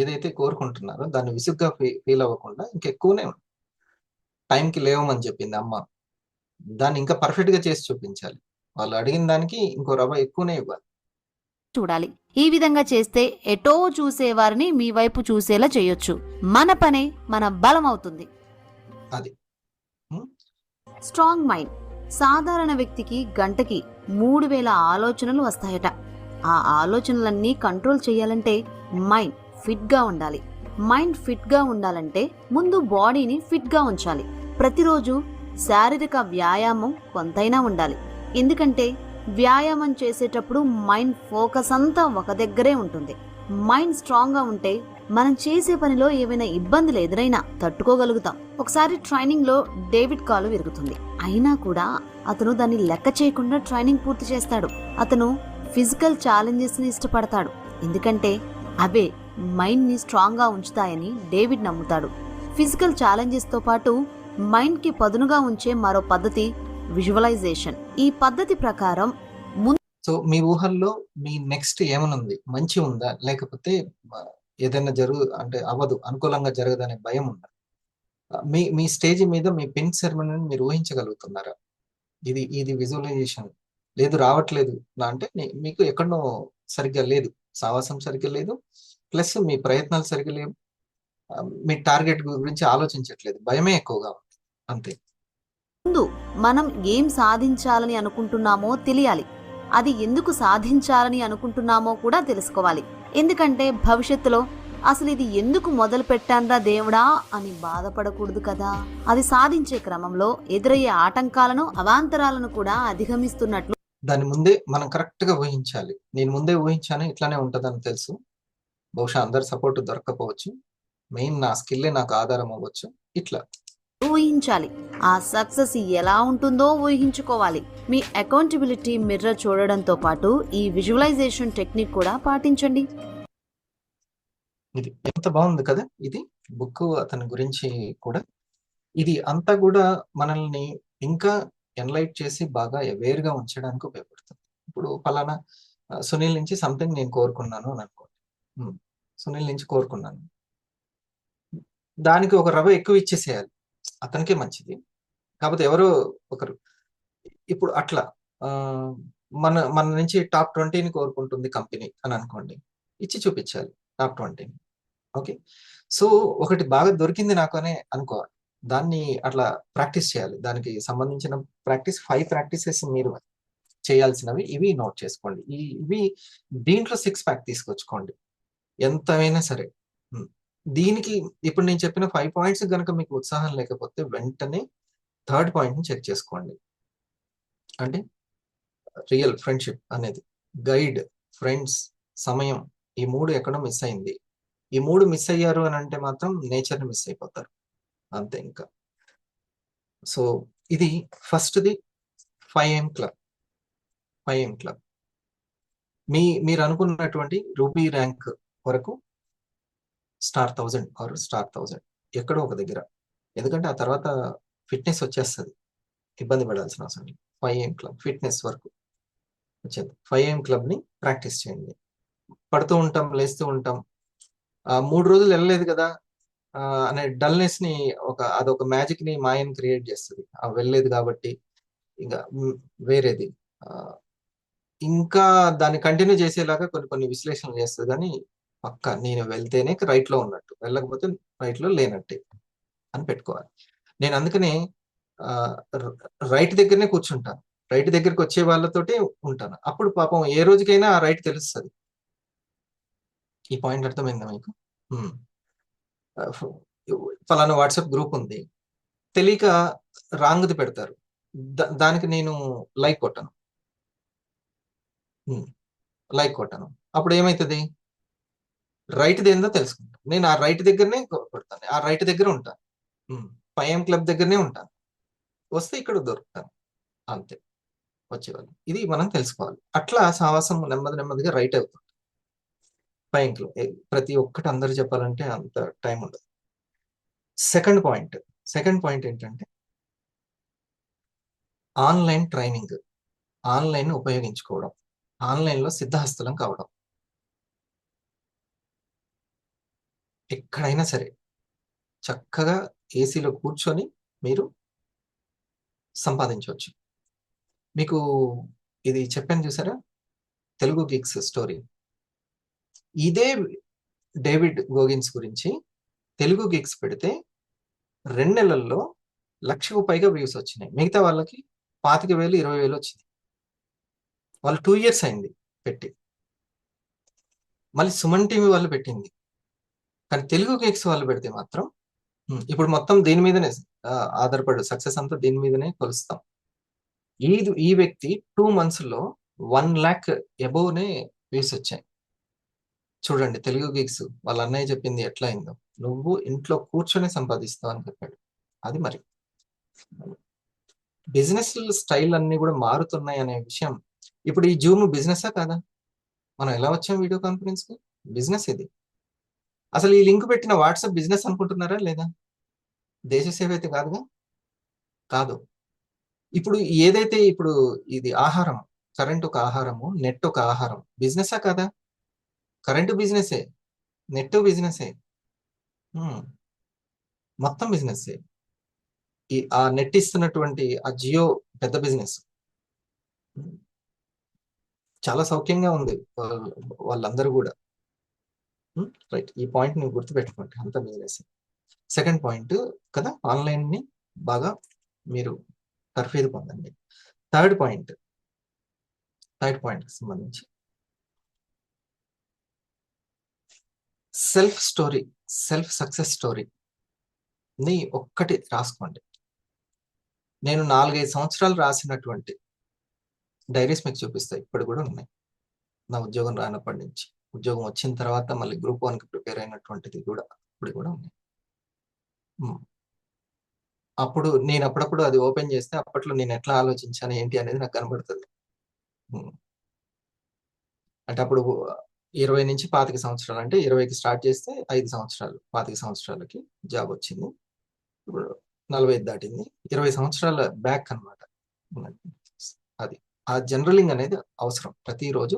ఏదైతే కోరుకుంటున్నారో దాన్ని విసుగ్గా ఫీల్ అవ్వకుండా ఇంకెక్కువనే టైంకి లేవమని చెప్పింది అమ్మ, దాన్ని ఇంకా పర్ఫెక్ట్ గా చేసి చూపించాలి. వాళ్ళు అడిగిన దానికి ఇంకో రవ్వ ఎక్కువనే ఇవ్వాలి. చూడాలి. ఈ విధంగా చేస్తే ఎటో చూసేవారిని మీ వైపు చూసేలా చేయొచ్చు. మన పనే మన బలం అవుతుంది. అది స్ట్రాంగ్ మైండ్. సాధారణ వ్యక్తికి గంటకి 3000 ఆలోచనలు వస్తాయట. ఆ ఆలోచనలన్నీ కంట్రోల్ చేయాలంటే మైండ్ ఫిట్ గా ఉండాలి. మైండ్ ఫిట్ గా ఉండాలంటే ముందు బాడీని ఫిట్ గా ఉంచాలి. ప్రతిరోజు శారీరక వ్యాయామం కొంతైనా ఉండాలి. ఎందుకంటే వ్యాయామం చేసేటప్పుడు మైండ్ ఫోకస్ అంతా ఒక దగ్గరే ఉంటుంది. మైండ్ స్ట్రాంగ్ గా ఉంటే మనం చేసే పనిలో ఏవైనా ఇబ్బందులు ఎదురైనా తట్టుకోగలుగుతాం. ఒకసారి ట్రైనింగ్ లో డేవిడ్ కాలు విరుగుతుంది. అయినా కూడా అతను దాన్ని లెక్క చేయకుండా ట్రైనింగ్ పూర్తి చేస్తాడు. అతను ఫిజికల్ ఛాలెంజెస్ ని ఇష్టపడతాడు, ఎందుకంటే అవే మైండ్ ని స్ట్రాంగ్ గా ఉంచుతాయని డేవిడ్ నమ్ముతాడు. ఫిజికల్ ఛాలెంజెస్ తో పాటు మైండ్ కి పదునుగా ఉంచే మరో పద్ధతి విజువలైజేషన్. ఈ పద్ధతి ప్రకారం సో మీ ఊహల్లో మీ నెక్స్ట్ ఏమనుంది, మంచి ఉందా, లేకపోతే ఏదైనా అంటే అవ్వదు, అనుకూలంగా జరగదనే భయం ఉందా? మీ స్టేజ్ మీద మీ పిన్ సెరమనీని మీరు ఊహించగలుగుతున్నారా? ఇది విజువలైజేషన్ లేదు, రావట్లేదు అంటే మీకు ఎక్కడో సరిగ్గా లేదు, సావాసం సరిగ్గా లేదు, ప్లస్ మీ ప్రయత్నాలు సరిగ్గా లేవు, మీ టార్గెట్ గురించి ఆలోచించట్లేదు, భయమే ఎక్కువగా ఉంది, అంతే. ముందు మనం ఏం సాధించాలని అనుకుంటున్నామో తెలియాలి. అది ఎందుకు సాధించాలని అనుకుంటున్నామో కూడా తెలుసుకోవాలి. ఎందుకంటే భవిష్యత్తులో అసలు ఇది ఎందుకు మొదలు పెట్టాన్రా దేవుడా అని బాధపడకూడదు కదా. అది సాధించే క్రమంలో ఎదురయ్యే ఆటంకాలను, అవాంతరాలను కూడా అధిగమిస్తున్నట్లు దాని ముందే మనం కరెక్ట్ గా ఊహించాలి. నేను ముందే ఊహించాను ఇట్లానే ఉంటదని తెలుసు, బహుశా అందరి సపోర్ట్ దొరకపోవచ్చు, మెయిన్ నా స్కిల్లే నాకు ఆధారం అవ్వచ్చు, ఇట్లా ఊహించాలి. ఆ సక్సెస్ ఎలా ఉంటుందో ఊహించుకోవాలి. మీ అకౌంటబిలిటీ మిర్రర్ చూడడంతో పాటు ఈ విజువలైజేషన్ టెక్నిక్ కూడా పాటించండి. ఇది ఎంత బాగుంది కదా. ఇది బుక్ అతని గురించి కూడా, ఇది అంతా కూడా మనల్ని ఇంకా ఎన్లైట్ చేసి బాగా అవేర్ గా ఉంచడానికి ఉపయోగపడుతుంది. ఇప్పుడు ఫలానా సునీల్ నుంచి సంథింగ్ నేను కోరుకున్నాను అని అనుకోండి, సునీల్ నుంచి కోరుకున్నాను, దానికి ఒక రవ్వ ఎక్కువ ఇచ్చేసేయాలి, అతనికే మంచిది. కాకపోతే ఎవరో ఒకరు ఇప్పుడు అట్లా మన నుంచి టాప్ 20ని కోరుకుంటుంది కంపెనీ అని అనుకోండి, ఇచ్చి చూపించాలి టాప్ 20ని. ఓకే, సో ఒకటి బాగా దొరికింది నాకు అనే అనుకోవాలి, దాన్ని అట్లా ప్రాక్టీస్ చేయాలి. దానికి సంబంధించిన 5 ప్రాక్టీసెస్ మీరు చేయాల్సినవి ఇవి నోట్ చేసుకోండి. ఇవి దీంట్లో 6 ప్యాక్ తీసుకొచ్చుకోండి ఎంతైనా సరే. దీనికి ఇప్పుడు నేను చెప్పిన 5 పాయింట్స్ కనుక మీకు ఉత్సాహం లేకపోతే వెంటనే 3rd పాయింట్ని చెక్ చేసుకోండి. అంటే రియల్ ఫ్రెండ్షిప్ అనేది, గైడ్ ఫ్రెండ్స్, సమయం, ఈ 3 ఎక్కడో మిస్ అయింది. ఈ 3 మిస్ అయ్యారు అని అంటే మాత్రం నేచర్‌ని మిస్ అయిపోతారు. అంతే ఇంకా. సో, ఇది ఫస్ట్‌ది 5 AM క్లబ్. 5 AM club. మీరు అనుకున్నటువంటి రూబీ ర్యాంక్ వరకు స్టార్ 1000 ఆర్ స్టార్ 1000 ఎక్కడో ఒక దగ్గర. ఎందుకంటే ఆ తర్వాత ఫిట్‌నెస్ వచ్చేస్తది. ఇబ్బంది పడాల్సిన అవసరం లేదు. 5 AM క్లబ్ ఫిట్‌నెస్ వరకు వచ్చేది. 5 AM క్లబ్‌ని ప్రాక్టీస్ చేయండి. పడుతూ ఉంటాం, లేస్తూ ఉంటాం. 3 రోజులు వెళ్ళలేదు కదా అనే డల్‌నెస్‌ని అదొక మ్యాజిక్‌ని, మాయని క్రియేట్ చేస్తది. వెళ్ళలేదు కాబట్టి ఇంక వేరేది. ఇంకా దాన్ని కంటిన్యూ చేసేలాగా కొన్ని విశ్లేషణలు చేస్తది గానీ, పక్కా నేను వెళ్తేనే రైట్‌లో ఉన్నట్టు. వెళ్ళకపోతే రైట్‌లో లేనట్టే అని పెట్టుకోవాలి. నేను అందుకనే ర రైట్ దగ్గరనే కూర్చుంటాను. రైట్ దగ్గరికొచ్చే వాళ్ళతోటే ఉంటాను. అప్పుడు పాపం ఏ రోజుకైనా ఆ రైట్ తెలుస్తది. ఈ పాయింట్ అర్థమైందా మీకు? హ్మ్. ఫలానా వాట్సాప్ గ్రూప్ ఉంది. తెలియక రాంగ్‌ది పెడతారు. దానికి నేను లైక్ కొట్టను. లైక్ కొట్టను. అప్పుడు ఏమైతది? రైట్‌దేందో తెలుసుకుంటాను. నేను ఆ రైట్ దగ్గరనే కొడతాను. ఆ రైట్ దగ్గర ఉంటాను. 5 AM క్లబ్ దగ్గరనే ఉంటాను. వస్తే ఇక్కడ దొరుకుతాను. అంతే. వచ్చేవాళ్ళు. ఇది మనం తెలుసుకోవాలి. అట్లా సావాసం నెమ్మదిగా రైట్ అవుతుంది. 5 AM క్లబ్. ప్రతి ఒక్కటి అందరూ చెప్పాలంటే అంత టైం ఉండదు. సెకండ్ పాయింట్ ఏంటంటే ఆన్‌లైన్ ట్రైనింగ్. ఆన్‌లైన్‌ని ఉపయోగించుకోవడం. ఆన్‌లైన్‌లో సిద్ధహస్తులం కావడం. ఎక్కడైనా సరే చక్కగా ఏసీలో కూర్చొని మీరు సంపాదించొచ్చు. మీకు ఇది చెప్పాను చూసారా? Telugu gigs story. ఇదే డేవిడ్ గోగిన్స్ గురించి తెలుగు గిగ్స్ పెడితే 2 నెలల్లో 1,00,000కు పైగా వ్యూస్ వచ్చినాయి. మిగతా వాళ్ళకి 25,000, 20,000 వచ్చింది. వాళ్ళు 2 ఇయర్స్ అయింది పెట్టి. మళ్ళీ సుమన్ టీవీ వాళ్ళు పెట్టింది. కానీ తెలుగు గిగ్స్ వాళ్ళు పెడితే మాత్రం ఇప్పుడు మొత్తం దీని మీదనే ఆధారపడు సక్సెస్ అంతా దీని మీదనే కొలుస్తాం. ఈ వ్యక్తి 2 మంత్స్‌లో 1,00,000 అబోవ్‌నే వ్యూస్ వచ్చాయి. చూడండి తెలుగు గిగ్స్ వాళ్ళ అన్నయ్య చెప్పింది ఎట్లా అయిందో. నువ్వు ఇంట్లో కూర్చొని సంపాదిస్తావు అని చెప్పాడు. అది మరి. బిజినెస్ స్టైల్ అన్నీ కూడా మారుతున్నాయి అనే విషయం. ఇప్పుడు ఈ జూమ్ బిజినెసా కాదా? మనం ఎలా వచ్చాం వీడియో కాన్ఫరెన్స్‌కి? బిజినెస్ ఇది. అసలు ఈ లింక్ పెట్టిన వాట్సాప్ బిజినెస్ అనుకుంటున్నారా లేదా? దేశ సేవ అయితే కాదుగా? కాదు. ఇప్పుడు ఏదైతే ఇది ఆహారం, కరెంట్ ఒక ఆహారము, నెట్ ఒక ఆహారం. బిజినెసా కాదా? కరెంటు బిజినెసే, నెట్ బిజినెసే. మొత్తం బిజినెసే. ఆ నెట్ ఇస్తున్నటువంటి ఆ జియో పెద్ద బిజినెస్. చాలా సౌఖ్యంగా ఉంది వాళ్ళందరూ కూడా. రైట్. ఈ పాయింట్ నువ్వు గుర్తుపెట్టుకోండి. అంత బిజినెస్. సెకండ్ పాయింట్ కదా, ఆన్లైన్ ని బాగా మీరు తర్ఫీదు పొందండి. థర్డ్ పాయింట్ కి సంబంధించి సెల్ఫ్ సక్సెస్ స్టోరీ ని ఒక్కటి రాసుకోండి. నేను 4-5 సంవత్సరాలు రాసినటువంటి డైరీస్ మీకు చూపిస్తాయి. ఇప్పుడు కూడా ఉన్నాయి. నా ఉద్యోగం రానప్పటి నుంచి, ఉద్యోగం వచ్చిన తర్వాత మళ్ళీ గ్రూప్ 1కి ప్రిపేర్ అయినటువంటిది కూడా ఇప్పుడు కూడా ఉన్నాయి. అప్పుడు నేను అప్పుడప్పుడు అది ఓపెన్ చేస్తే అప్పట్లో నేను ఎట్లా ఆలోచించాను ఏంటి అనేది నాకు కనబడుతుంది. అంటే అప్పుడు 20 నుంచి 25 సంవత్సరాలు, అంటే 20కి స్టార్ట్ చేస్తే 5 సంవత్సరాలు, 25 సంవత్సరాలకి జాబ్ వచ్చింది. ఇప్పుడు 45 దాటింది. 20 సంవత్సరాల బ్యాక్ అన్నమాట. అది ఆ జనరలింగ్ అనేది అవసరం. ప్రతిరోజు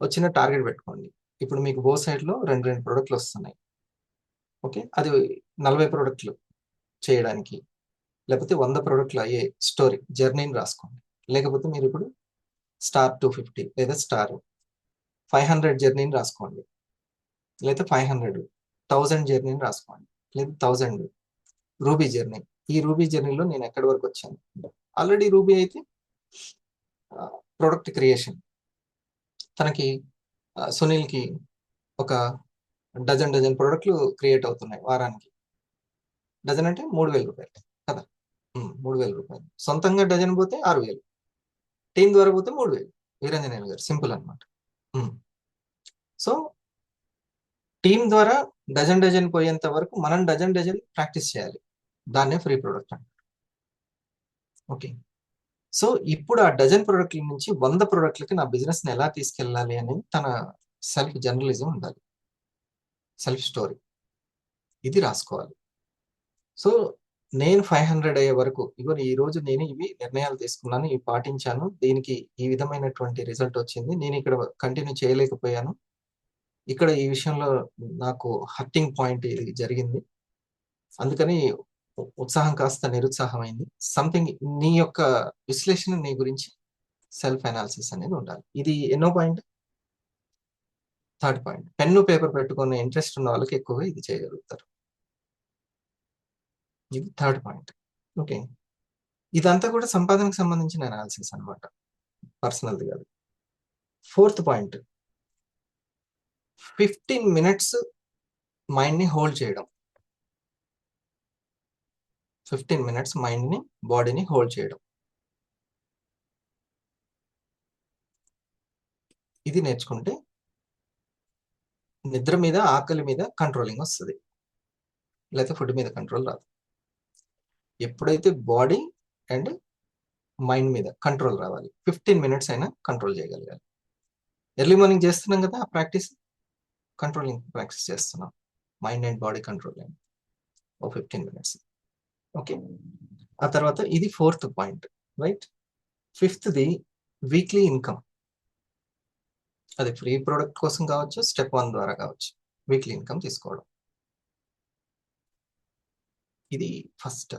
వచ్చిన టార్గెట్ పెట్టుకోండి. ఇప్పుడు మీకు బో సైడ్లో 2 ప్రొడక్ట్లు వస్తున్నాయి. ఓకే, అది 40 ప్రొడక్ట్లు చేయడానికి, లేకపోతే 100 ప్రొడక్ట్లు అయ్యే స్టోరీ జర్నీని రాసుకోండి. లేకపోతే మీరు ఇప్పుడు స్టార్ 250 లేదా స్టార్ 500 జర్నీని రాసుకోండి. లేదా 500 1000 జర్నీని రాసుకోండి. లేదా 1000 రూబీ జర్నీ. ఈ రూబీ జర్నీలో నేను ఎక్కడి వరకు వచ్చాను. ఆల్రెడీ రూబీ అయితే ప్రొడక్ట్ క్రియేషన్, తనకి సునీల్కి ఒక డజన్ ప్రొడక్ట్లు క్రియేట్ అవుతున్నాయి వారానికి. డజన్ అంటే 3,000 రూపాయలు కదా. 3,000 రూపాయలు. సొంతంగా డజన్ పోతే 6,000, టీం ద్వారా పోతే 3,000. వీరంజనేయులు గారు సింపుల్ అనమాట. సో టీం ద్వారా డజన్ పోయేంత వరకు మనం డజన్ ప్రాక్టీస్ చేయాలి. దాన్నే ఫ్రీ ప్రొడక్ట్ అంటారు. ఓకే, సో ఇప్పుడు ఆ డజన్ ప్రొడక్ట్ల నుంచి 100 ప్రొడక్ట్లకి నా బిజినెస్ ని ఎలా తీసుకెళ్ళాలి అనేది తన సెల్ఫ్ జర్నలిజం ఉండాలి, సెల్ఫ్ స్టోరీ ఇది రాసుకోవాలి. సో నేను 500 అయ్యే వరకు ఈ రోజు నేను ఇవి నిర్ణయాలు తీసుకున్నాను, ఇవి పాటించాను, దీనికి ఈ విధమైనటువంటి రిజల్ట్ వచ్చింది, నేను ఇక్కడ కంటిన్యూ చేయలేకపోయాను, ఇక్కడ ఈ విషయంలో నాకు హర్టింగ్ పాయింట్ ఇది జరిగింది, అందుకని ఉత్సాహం కాస్త నిరుత్సాహమైంది, సంథింగ్ నీ యొక్క విశ్లేషణ నీ గురించి సెల్ఫ్ అనాలిసిస్ అనేది ఉండాలి. ఇది ఎన్నో point? 3rd point. Pen paper పెట్టుకునే ఇంట్రెస్ట్ ఉన్న వాళ్ళకి ఎక్కువగా ఇది చేయగలుగుతారు. ఇది 3rd పాయింట్. ఓకే, ఇదంతా కూడా సంపాదనకు సంబంధించిన అనాలిసిస్ అనమాట, పర్సనల్ది కాదు. 4th పాయింట్, 15 minutes మైండ్ని హోల్డ్ చేయడం. 15 minutes మైండ్ని బాడీని హోల్డ్ చేయడం, ఇది నేర్చుకుంటే నిద్ర మీద ఆకలి మీద కంట్రోలింగ్ వస్తుంది, లేకపోతే ఫుడ్ మీద కంట్రోల్ రాదు. ఎప్పుడైతే బాడీ అండ్ మైండ్ మీద కంట్రోల్ రావాలి, 15 minutes అయినా కంట్రోల్ చేయగలగాలి. ఎర్లీ మార్నింగ్ చేస్తున్నాం కదా ఆ ప్రాక్టీస్, కంట్రోలింగ్ ప్రాక్టీస్ చేస్తున్నాం, mind and body controlling 15 minutes. Okay, ఆ తర్వాత ఇది 4th point, right. 5th weekly income, అది ఫ్రీ ప్రోడక్ట్ కోసం కావచ్చు, స్టెప్ 1 ద్వారా కావచ్చు, వీక్లీ ఇన్కమ్ తీసుకోవడం, ఇది ఫస్ట్.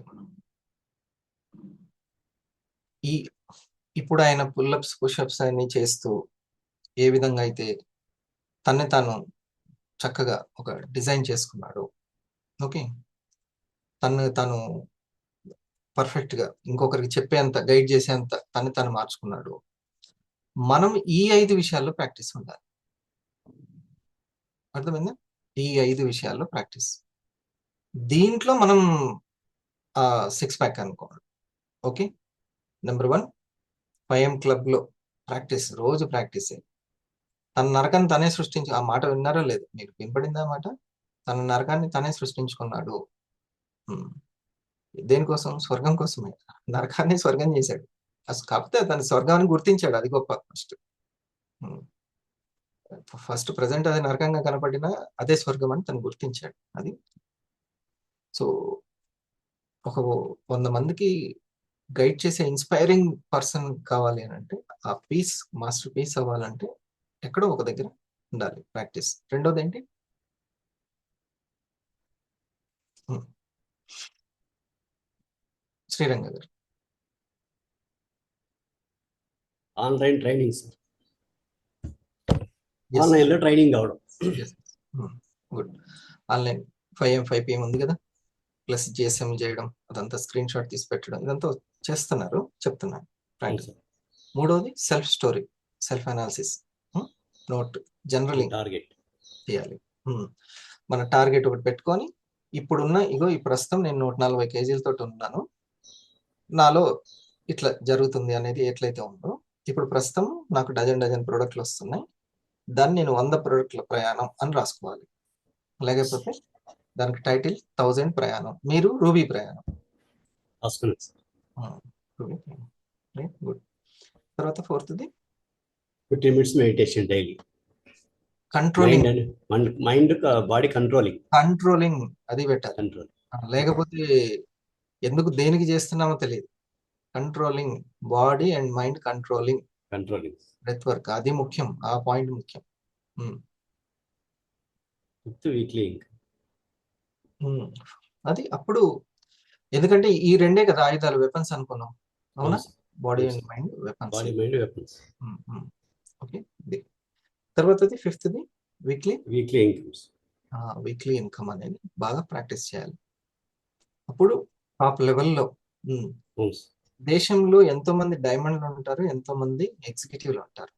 ఇప్పుడు ఆయన పుల్అప్స్ పుషప్స్ అన్ని చేస్తూ ఏ విధంగా అయితే తన్నే తాను చక్కగా ఒక డిజైన్ చేసుకున్నాడు, ఓకే, తను పర్ఫెక్ట్గా ఇంకొకరికి చెప్పేంత గైడ్ చేసేంత తను మార్చుకున్నాడు. మనం ఈ 5 విషయాల్లో ప్రాక్టీస్ ఉండాలి, అర్థమైందా? ఈ 5 విషయాల్లో ప్రాక్టీస్. దీంట్లో మనం 6 ప్యాక్ అనుకోండి. ఓకే, నెంబర్ 1 5am క్లబ్లో ప్రాక్టీస్, రోజు ప్రాక్టీస్. తన నరకాన్ని తనే సృష్టించి, ఆ మాట విన్నారో లేదు మీరు, వినపడిందా మాట? తన నరకాన్ని తనే సృష్టించుకున్నాడు. దేనికోసం? స్వర్గం కోసమే. నరకాన్ని స్వర్గం చేశాడు అసలు, కాకపోతే తన స్వర్గాన్ని గుర్తించాడు, అది గొప్ప. ఫస్ట్ ప్రజెంట్ అది నరకంగా కనపడినా అదే స్వర్గం అని తను గుర్తించాడు. అది సో ఒక 100 మందికి గైడ్ చేసే ఇన్స్పైరింగ్ పర్సన్ కావాలి అని అంటే, ఆ పీస్ మాస్టర్ పీస్ అవ్వాలంటే ఎక్కడో ఒక దగ్గర ఉండాలి ప్రాక్టీస్. రెండోది ఏంటి? శ్రీరంగ గారు. ఆన్లైన్ ట్రైనింగ్ సార్, ఆన్లైన్లో ట్రైనింగ్ అవడం. గుడ్. ఆన్లైన్ 5am 5pm ఉంది కదా, ప్లస్ జిఎస్ఎం చేయడం, అదంతా స్క్రీన్ షాట్ తీసి పెట్టడం, ఇదంతా చేస్తున్నారు, చెప్తున్నాను ప్రాక్టీస్. మూడోది self story, self analysis, note journaling target చేయాలి. మన టార్గెట్ ఒకటి పెట్టుకొని, ఇప్పుడున్న ఈ ప్రస్తుతం నేను 140 kgs ఉన్నాను, నాలో ఇట్లా జరుగుతుంది అనేది ఎట్లయితే ఉందో, ఇప్పుడు ప్రస్తుతం నాకు డజన్ ప్రోడక్ట్లు వస్తున్నాయి, దాన్ని నేను 100 ప్రోడక్ట్ల ప్రయాణం అని రాసుకోవాలి. లేకపోతే దానికి టైటిల్ 1000 ప్రయాణం, మీరు రూబీ ప్రయాణం. రూబీ ప్రయాణం, గుడ్. తర్వాత 4th 15 minutes meditation daily. Controlling, mind body controlling అది పెట్టాలి. లేకపోతే ఎందుకు దేనికి చేస్తున్నామో తెలియదు. Controlling body and mind, controlling breath work, అది ముఖ్యం, ఆ పాయింట్ ముఖ్యం. వీక్లీ అది అప్పుడు, ఎందుకంటే ఈ రెండే కదా ఆయుధాలు, వెపన్స్ అనుకున్నాం, అవునా? Body and mind weapons. Okay, తర్వాత 5th వీక్లీ ఇన్కమ్ అనేది బాగా ప్రాక్టీస్ చేయాలి. అప్పుడు టాప్ లెవెల్లో, దేశంలో ఎంతో మంది డైమండ్లు ఉంటారు, ఎంతో మంది ఎగ్జిక్యూటివ్లు ఉంటారు,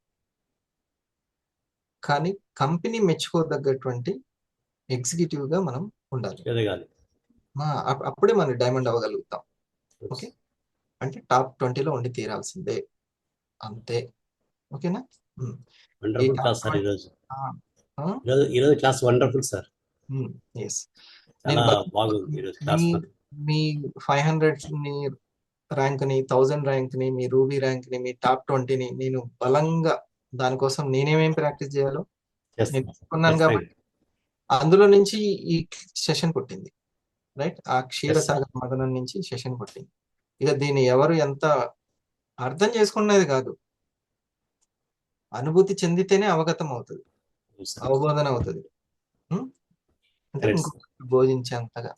కానీ కంపెనీ మెచ్చుకోదగ్గటువంటి ఎగ్జిక్యూటివ్ గా మనం ఉండాలి, అప్పుడే మనం డైమండ్ అవ్వగలుగుతాం. ఓకే, అంటే టాప్ 20లో ఉండి తీరాల్సిందే, అంతే. ఓకేనా? ఉమ్. ఈ వండర్ఫుల్ క్లాస్ సార్ టాప్ ఈరోజు. ఈరోజు క్లాస్ వండర్ఫుల్ సార్. ఎస్, చాలా నేను బాగుంది ఈరోజు మీ క్లాస్ మాత్రం. మీ 500 ని ర్యాంక్ ని 1000 ర్యాంక్ ని మీ రూబీ ర్యాంక్ ని మీ టాప్ 20ని నేను బలంగా దానికోసం నేనేమేం ప్రాక్టీస్ చేయాలో నేను అనుకున్నాను కాబట్టి అందులో నుంచి ఈ సెషన్ పుట్టింది, రైట్? ఆ క్షీరసాగర మదనం నుంచి సెషన్ పుట్టింది. ఇక దీన్ని ఎవరు ఎంత అర్థం చేసుకున్నది కాదు, అనుభూతి చెందితేనే అవగతం అవుతుంది, అవబోధన అవుతుంది. అంటే ఇంకొకటి బోధించేంతగా.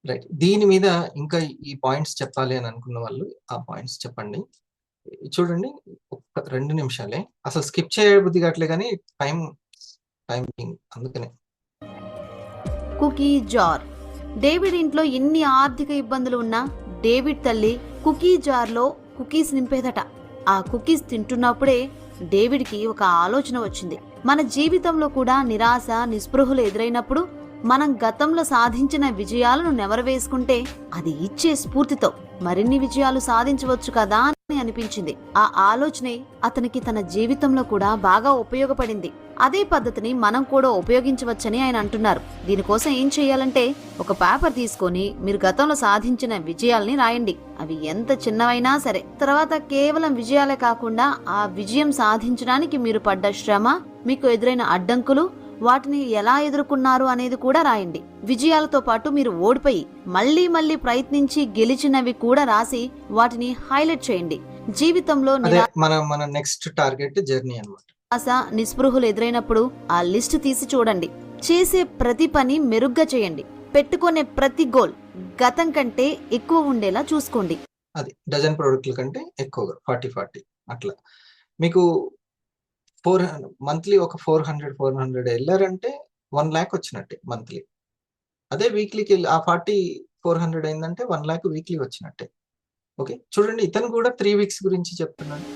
రైట్, దీని మీద ఇంకా ఈ పాయింట్స్ చెప్పాలి అని అనుకున్న వాళ్ళు ఆ పాయింట్స్ చెప్పండి. చూడండి, ఒక 2 నిమిషాలే, అసలు స్కిప్ చేయబుద్ధి కావట్లే కానీ టైమింగ్ అందుకనే. Cookie jar. డేవిడ్ ఇంట్లో ఎన్ని ఆర్థిక ఇబ్బందులు ఉన్నా డేవిడ్ తల్లి కుకీ జార్లో కుకీస్ నింపేదట. ఆ కుకీస్ తింటున్నప్పుడే డేవిడ్కి ఒక ఆలోచన వచ్చింది. మన జీవితంలో కూడా నిరాశ నిస్పృహలు ఎదురైనప్పుడు మనం గతంలో సాధించిన విజయాలను నెవరవేసుకుంటే అది ఇచ్చే స్ఫూర్తితో మరిన్ని విజయాలు సాధించవచ్చు కదా అని అనిపించింది. ఆ ఆలోచనే అతనికి తన జీవితంలో కూడా బాగా ఉపయోగపడింది. అదే పద్ధతిని మనం కూడా ఉపయోగించవచ్చని ఆయన అంటున్నారు. దీనికోసం ఏం చేయాలంటే ఒక పేపర్ తీసుకొని మీరు గతంలో సాధించిన విజయాల్ని రాయండి. అవి ఎంత చిన్నవైనా సరే. తర్వాత కేవలం విజయాలే కాకుండా ఆ విజయం సాధించడానికి మీరు పడ్డ శ్రమ, మీకు ఎదురైన అడ్డంకులు, వాటిని ఎలా ఎదుర్కొన్నారు అనేది కూడా రాయండి. విజయాలతో పాటు మీరు ఓడిపోయి మళ్లీ ప్రయత్నించి గెలిచినవి కూడా రాసి వాటిని హైలైట్ చేయండి. జీవితంలో మన నెక్స్ట్ టార్గెట్ జర్నీ అన్నమాట. నిరాశ నిస్పృహలు ఎదురైనప్పుడు ఆ లిస్ట్ తీసి చూడండి. చేసే ప్రతి పని మెరుగ్గా చేయండి. పెట్టుకునే ప్రతి గోల్ గతం కంటే ఎక్కువ ఉండేలా చూసుకోండి. అది డజన్ ప్రొడక్ట్ల కంటే ఎక్కువగా 40 అట్లా. మీకు మంత్లీ ఒక 400 వెళ్ళారంటే 1 lakh వచ్చినట్టే మంత్లీ. అదే వీక్లీకి వెళ్ళి ఆ 400 అయిందంటే 1 lakh వీక్లీ వచ్చినట్టే. ఓకే, చూడండి, ఇతను కూడా 3 weeks గురించి చెప్తున్నాడు.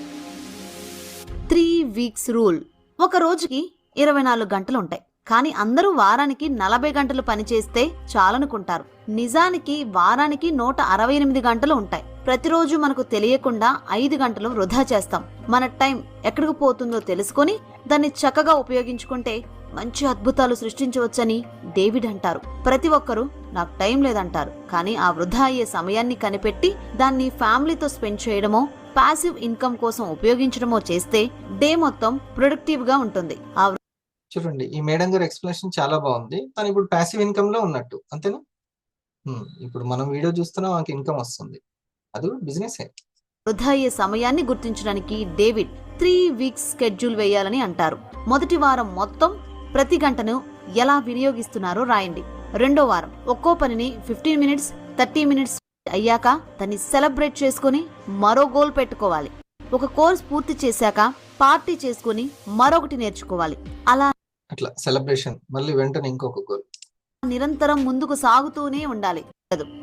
3 weeks రూల్. ఒక రోజుకి 24 గంటలు ఉంటాయి, కానీ అందరూ వారానికి 40 గంటలు పనిచేస్తే చాలనుకుంటారు. నిజానికి వారానికి 168 గంటలు ఉంటాయి. ప్రతిరోజు మనకు తెలియకుండా 5 గంటలు వృధా చేస్తాం. మన టైం ఎక్కడికి పోతుందో తెలుసుకొని దాన్ని చక్కగా ఉపయోగించుకుంటే మంచి అద్భుతాలు సృష్టించవచ్చని డేవిడ్ అంటారు. ప్రతి ఒక్కరూ నాకు టైం లేదంటారు, కానీ ఆ వృధా అయ్యే సమయాన్ని కనిపెట్టి దాన్ని ఫ్యామిలీతో స్పెండ్ చేయడమో పాసివ్ ఇన్కమ్ కోసం ఉపయోగించడమో చేస్తే డే మొత్తం ప్రొడక్టివ్ గా ఉంటుంది. చూడండి, ఈ మేడం గారి ఎక్స్ప్లెనేషన్ చాలా బాగుంది. తను ఇప్పుడు పాసివ్ ఇన్కమ్ లో ఉన్నట్టు, అంతేనా? ఇప్పుడు మనం వీడియో చూస్తున్నాం, మనకి ఇన్కమ్ వస్తుంది, అది బిజినెస్. వృధా అయ్యే సమయాన్ని గుర్తించడానికి డేవిడ్ 3 weeks స్కెడ్యూల్ వేయాలని అంటారు. మొదటి వారం మొత్తం ప్రతి గంటను ఎలా వినియోగిస్తున్నారో రాయండి. రెండో వారం ఒక్కో పనిని 15 minutes 30 minutes అయ్యాక దాన్ని సెలబ్రేట్ చేసుకుని మరో గోల్ పెట్టుకోవాలి. ఒక కోర్స్ పూర్తి చేశాక పార్టీ చేసుకుని మరొకటి నేర్చుకోవాలి. అట్లా సెలబ్రేషన్, మళ్ళీ వెంటనే ఇంకొక గోల్. నిరంతరం ముందుకు సాగుతూనే ఉండాలి.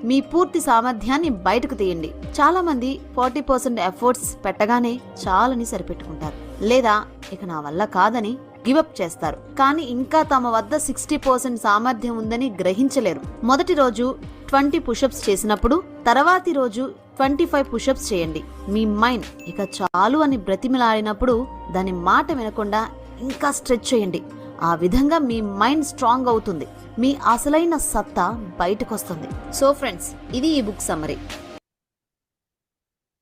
మీ పూర్తి సామర్థ్యాన్ని బయటకు తీయండి. చాలా మంది 40% ఎఫర్ట్స్ పెట్టగానే చాలని సరిపెట్టుకుంటారు, లేదా ఇక నా వల్ల కాదని గివప్ చేస్తారు. కానీ ఇంకా తమ వద్ద 60% సామర్థ్యం ఉందని గ్రహించలేరు. మొదటి రోజు 20 పుషప్స్ చేసినప్పుడు తర్వాతి రోజు 25 పుషప్స్ చేయండి. మీ మైండ్ ఇక చాలు అని బ్రతిమిలాడినప్పుడు దాని మాట వినకుండా ఇంకా స్ట్రెచ్ చేయండి. ఆ విధంగా మీ మైండ్ స్ట్రాంగ్ అవుతుంది, మీ అసలైన సత్తా బయటకొస్తుంది. సో ఫ్రెండ్స్, ఇది ఈ బుక్ సమ్మరీ.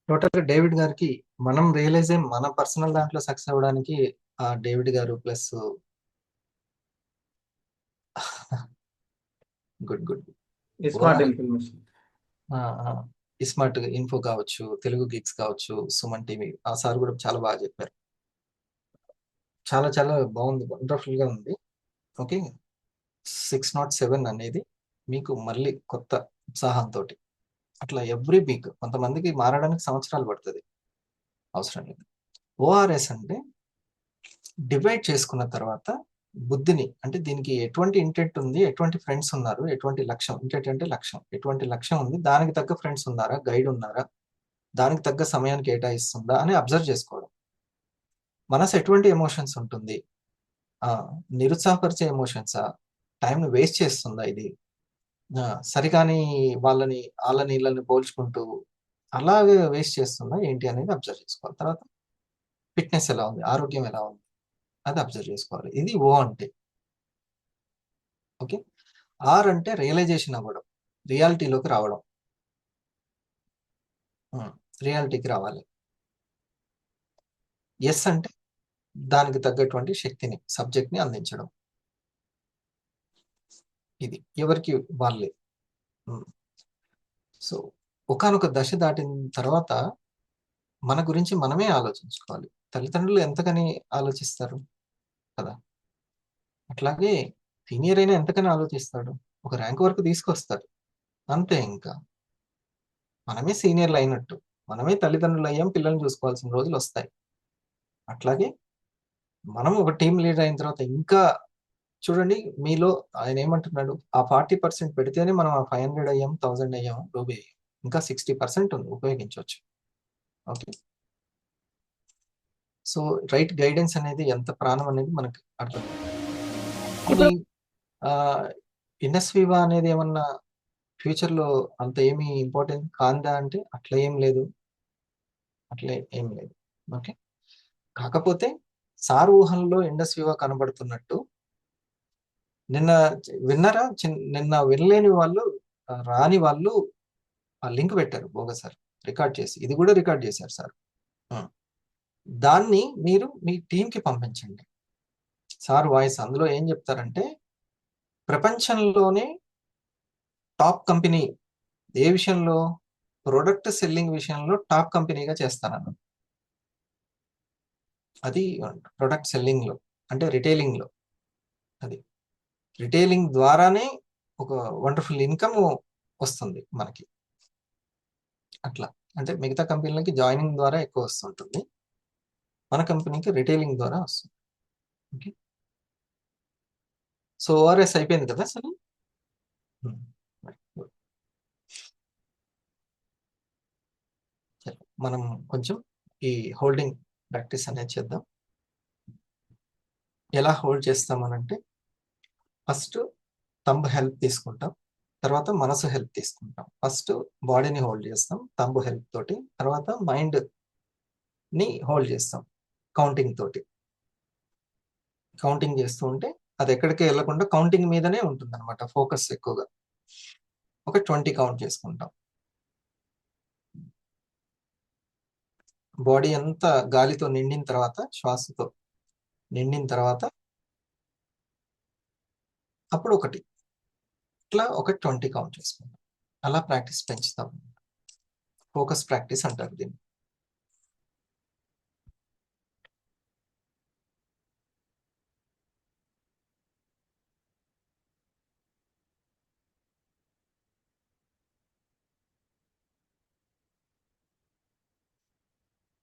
టోటల్ గా డేవిడ్ గారికి మనం రియలైజ్ అయ్యి మన పర్సనల్ దాంట్లో సక్సెస్ అవ్వడానికి ఆ డేవిడ్ గారు ప్లస్ గుడ్ స్మార్ట్ ఇన్ఫో కావచ్చు, తెలుగు గిగ్స్ కావచ్చు, సుమన్ టీవీ, ఆ సార్ కూడా చాలా బాగా చెప్పారు. చాలా చాలా బాగుంది, వండర్ఫుల్ గా ఉంది. ఓకే, 607 అనేది మీకు మళ్ళీ కొత్త ఉత్సాహంతో అట్లా ఎవ్రీ వీక్. కొంతమందికి మారడానికి సంవత్సరాలు పడుతుంది, అవసరం లేదు. ఓఆర్ఎస్ అంటే డివైడ్ చేసుకున్న తర్వాత బుద్ధిని, అంటే దీనికి ఎటువంటి ఇంటెంట్ ఉంది, ఎటువంటి ఫ్రెండ్స్ ఉన్నారు, ఎటువంటి లక్ష్యం, ఇంటెంట్ అంటే లక్ష్యం, ఎటువంటి లక్ష్యం ఉంది, దానికి తగ్గ ఫ్రెండ్స్ ఉన్నారా, గైడ్ ఉన్నారా, దానికి తగ్గ సమయాన్ని కేటాయిస్తుందా అని అబ్జర్వ్ చేసుకోవడం. మనసు ఎటువంటి ఎమోషన్స్ ఉంటుంది, నిరుత్సాహపరిచే ఎమోషన్సా, టైంని వేస్ట్ చేస్తుందా, ఇది సరికాని వాళ్ళని వీళ్ళని పోల్చుకుంటూ అలాగే వేస్ట్ చేస్తుందా ఏంటి అనేది అబ్జర్వ్ చేసుకోవాలి. తర్వాత ఫిట్నెస్ ఎలా ఉంది, ఆరోగ్యం ఎలా ఉంది, అది అబ్జర్వ్ చేసుకోవాలి. ఇది ఓ అంటే. ఓకే. ఆర్ అంటే రియలైజేషన్ అవ్వడం, రియాలిటీలోకి రావడం, రియాలిటీకి రావాలి. ఎస్ అంటే దానికి తగ్గటువంటి శక్తిని, సబ్జెక్ట్ని అందించడం. ఇది ఎవరికి వాళ్ళే. సో ఒకానొక దశ దాటిన తర్వాత మన గురించి మనమే ఆలోచించుకోవాలి. తల్లిదండ్రులు ఎంతకని ఆలోచిస్తారు కదా, అట్లాగే సీనియర్ అయినా ఎంతకని ఆలోచిస్తాడు, ఒక ర్యాంక్ వరకు తీసుకొస్తాడు అంతే. ఇంకా మనమే సీనియర్లు అయినట్టు, మనమే తల్లిదండ్రులు అయ్యాం, పిల్లల్ని చూసుకోవాల్సిన రోజులు వస్తాయి. అట్లాగే మనం ఒక టీం లీడర్ అయిన తర్వాత ఇంకా చూడండి, మీలో ఆయన ఏమంటున్నాడు, ఆ 40% పెడితేనే మనం ఆ 500 అయ్యాం, 1000 అయ్యాం, రూబీ అయ్యాం, ఇంకా 60% ఉంది, ఉపయోగించవచ్చు. ఓకే. సో రైట్ గైడెన్స్ అనేది ఎంత ప్రాణం అనేది మనకు అర్థం. ఇది ఇన్నస్వివా అనేది ఏమన్నా ఫ్యూచర్ లో అంత ఏమి ఇంపార్టెంట్ కాందా అంటే అట్లా ఏం లేదు, ఓకే. కాకపోతే సార్ ఊహల్లో ఇండస్వివా కనబడుతున్నట్టు నిన్న విన్నారా, నిన్న వినలేని వాళ్ళు, రాని వాళ్ళు ఆ లింక్ పెట్టారు బోగస్ సార్, రికార్డ్ చేసి, ఇది కూడా రికార్డ్ చేశారు సార్. దాన్ని మీరు మీ టీంకి పంపించండి. సార్ వాయిస్ అందులో ఏం చెప్తారంటే, ప్రపంచంలోనే టాప్ కంపెనీ ఏ విషయంలో, ప్రొడక్ట్ సెల్లింగ్ విషయంలో టాప్ కంపెనీగా చేస్తానన్న. అది ప్రొడక్ట్ సెల్లింగ్ లో అంటే రిటైలింగ్ లో, అది రిటైలింగ్ ద్వారానే ఒక వండర్ఫుల్ ఇన్కమ్ వస్తుంది మనకి. అట్లా అంటే మిగతా కంపెనీలకి జాయినింగ్ ద్వారా ఎక్కువ వస్తుంటుంది, మన కంపెనీకి రిటైలింగ్ ద్వారా వస్తుంది. ఓకే. సో ఓఆర్ఎస్ అయిపోయింది కదా సరే. మనం కొంచెం ఈ హోల్డింగ్ ప్రాక్టీస్ అనేది చేద్దాం. ఎలా హోల్డ్ చేస్తామనంటే, ఫస్ట్ థంబ్ హెల్ప్ తీసుకుంటాం, తర్వాత మనసు హెల్ప్ తీసుకుంటాం. ఫస్ట్ బాడీని హోల్డ్ చేస్తాం థంబ్ హెల్ప్ తోటి, తర్వాత మైండ్ ని హోల్డ్ చేస్తాం కౌంటింగ్ తోటి. కౌంటింగ్ చేస్తూ ఉంటే అది ఎక్కడికి వెళ్ళకుండా కౌంటింగ్ మీదనే ఉంటుంది అనమాట, ఫోకస్ ఎక్కువగా. ఒక 20 కౌంట్ చేసుకుంటాం. బాడీ అంతా గాలితో నిండిన తర్వాత, శ్వాసతో నిండిన తర్వాత అప్పుడు ఒకటి, ఇట్లా ఒక 20 కౌంట్ చేసుకుంటాం. అలా ప్రాక్టీస్ పెంచుతాం. ఫోకస్ ప్రాక్టీస్ అంటారు దీన్ని.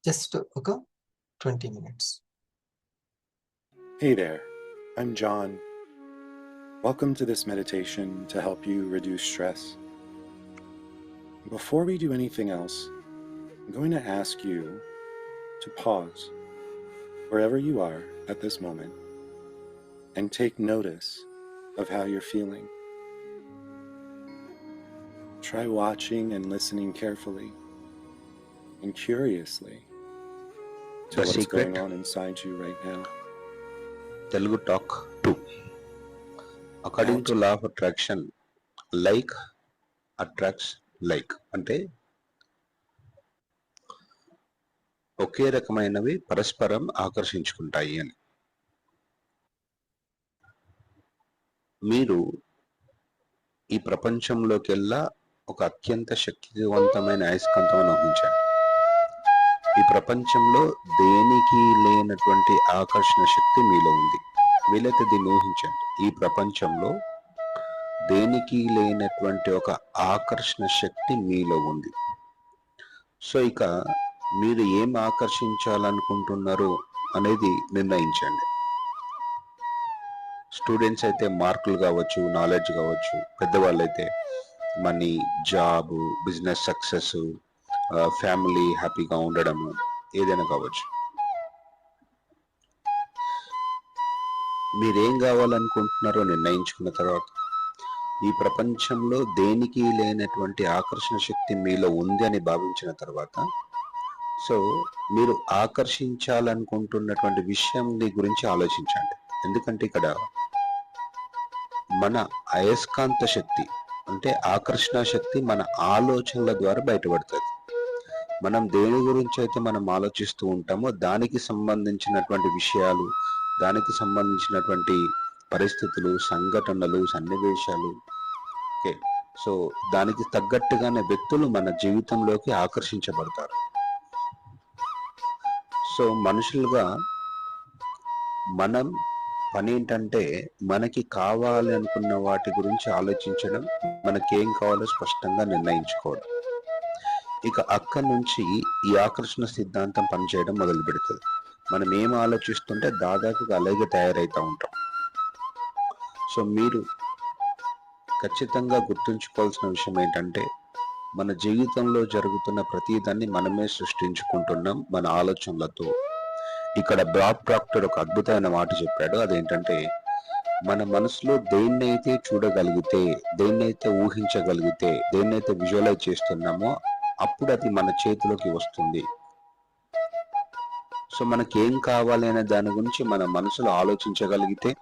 జస్ట్ ఒక 20 minutes. Hey there, I'm John. Welcome to this meditation to help you reduce stress. Before we do anything else, I'm going to ask you to pause wherever you are at this moment and take notice of how you're feeling. Try watching and listening carefully and curiously to what's going on inside you right now. Telugu Talk 2. According to law of attraction, like attracts like. అంటే ఒకే రకమైనవి పరస్పరం ఆకర్షించుకుంటాయి అని. మీరు ఈ ప్రపంచంలోకెల్లా ఒక అత్యంత శక్తివంతమైన అయస్కాంతం ఊహించారు. ఈ ప్రపంచంలో దేనికి లేనటువంటి ఆకర్షణ శక్తి మీలో ఉంది. వీలైతే దీన్ని ఊహించండి, ఈ ప్రపంచంలో దేనికి లేనటువంటి ఒక ఆకర్షణ శక్తి మీలో ఉంది. సో ఇక మీరు ఏం ఆకర్షించాలనుకుంటున్నారు అనేది నిర్ణయించండి. స్టూడెంట్స్ అయితే మార్కులు కావచ్చు, నాలెడ్జ్ కావచ్చు, పెద్దవాళ్ళు అయితే money, job, business success, family హ్యాపీగా ఉండడము, ఏదైనా కావచ్చు. మీరేం కావాలనుకుంటున్నారో నిర్ణయించుకున్న తర్వాత, ఈ ప్రపంచంలో దేనికి లేనటువంటి ఆకర్షణ శక్తి మీలో ఉంది అని భావించిన తర్వాత సో మీరు ఆకర్షించాలనుకుంటున్నటువంటి విషయంని గురించి ఆలోచించండి. ఎందుకంటే ఇక్కడ మన అయస్కాంత శక్తి అంటే ఆకర్షణ శక్తి మన ఆలోచనల ద్వారా బయటపడుతుంది. మనం దేని గురించి అయితే మనం ఆలోచిస్తూ ఉంటామో దానికి సంబంధించినటువంటి విషయాలు, దానికి సంబంధించినటువంటి పరిస్థితులు, సంఘటనలు, సన్నివేశాలు, ఓకే, సో దానికి తగ్గట్టుగానే వ్యక్తులు మన జీవితంలోకి ఆకర్షించబడతారు. సో మనుషులుగా మనం పని ఏంటంటే మనకి కావాలి అనుకున్న వాటి గురించి ఆలోచించడం, మనకేం కావాలో స్పష్టంగా నిర్ణయించుకోవడం. ఇక అక్కడి నుంచి ఈ ఆకర్షణ సిద్ధాంతం పనిచేయడం మొదలు పెడుతుంది. మనం ఏం ఆలోచిస్తుంటే దాదాపుగా అలాగే తయారవుతూ ఉంటాం. సో మీరు ఖచ్చితంగా గుర్తుంచుకోవాల్సిన విషయం ఏంటంటే మన జీవితంలో జరుగుతున్న ప్రతిదాన్ని మనమే సృష్టించుకుంటున్నాం మన ఆలోచనలతో. ఇక్కడ బాబ్ ప్రాక్టర్ ఒక అద్భుతమైన మాట చెప్పాడు. అదేంటంటే మన మనసులో దేన్నైతే చూడగలిగితే, దేన్నైతే ఊహించగలిగితే, దేన్నైతే విజువలైజ్ చేస్తున్నామో అప్పుడు అది మన చేతిలోకి వస్తుంది. సో మనకి ఏం కావాలి అనే దాని గురించి మన మనసులో ఆలోచించగలిగితే,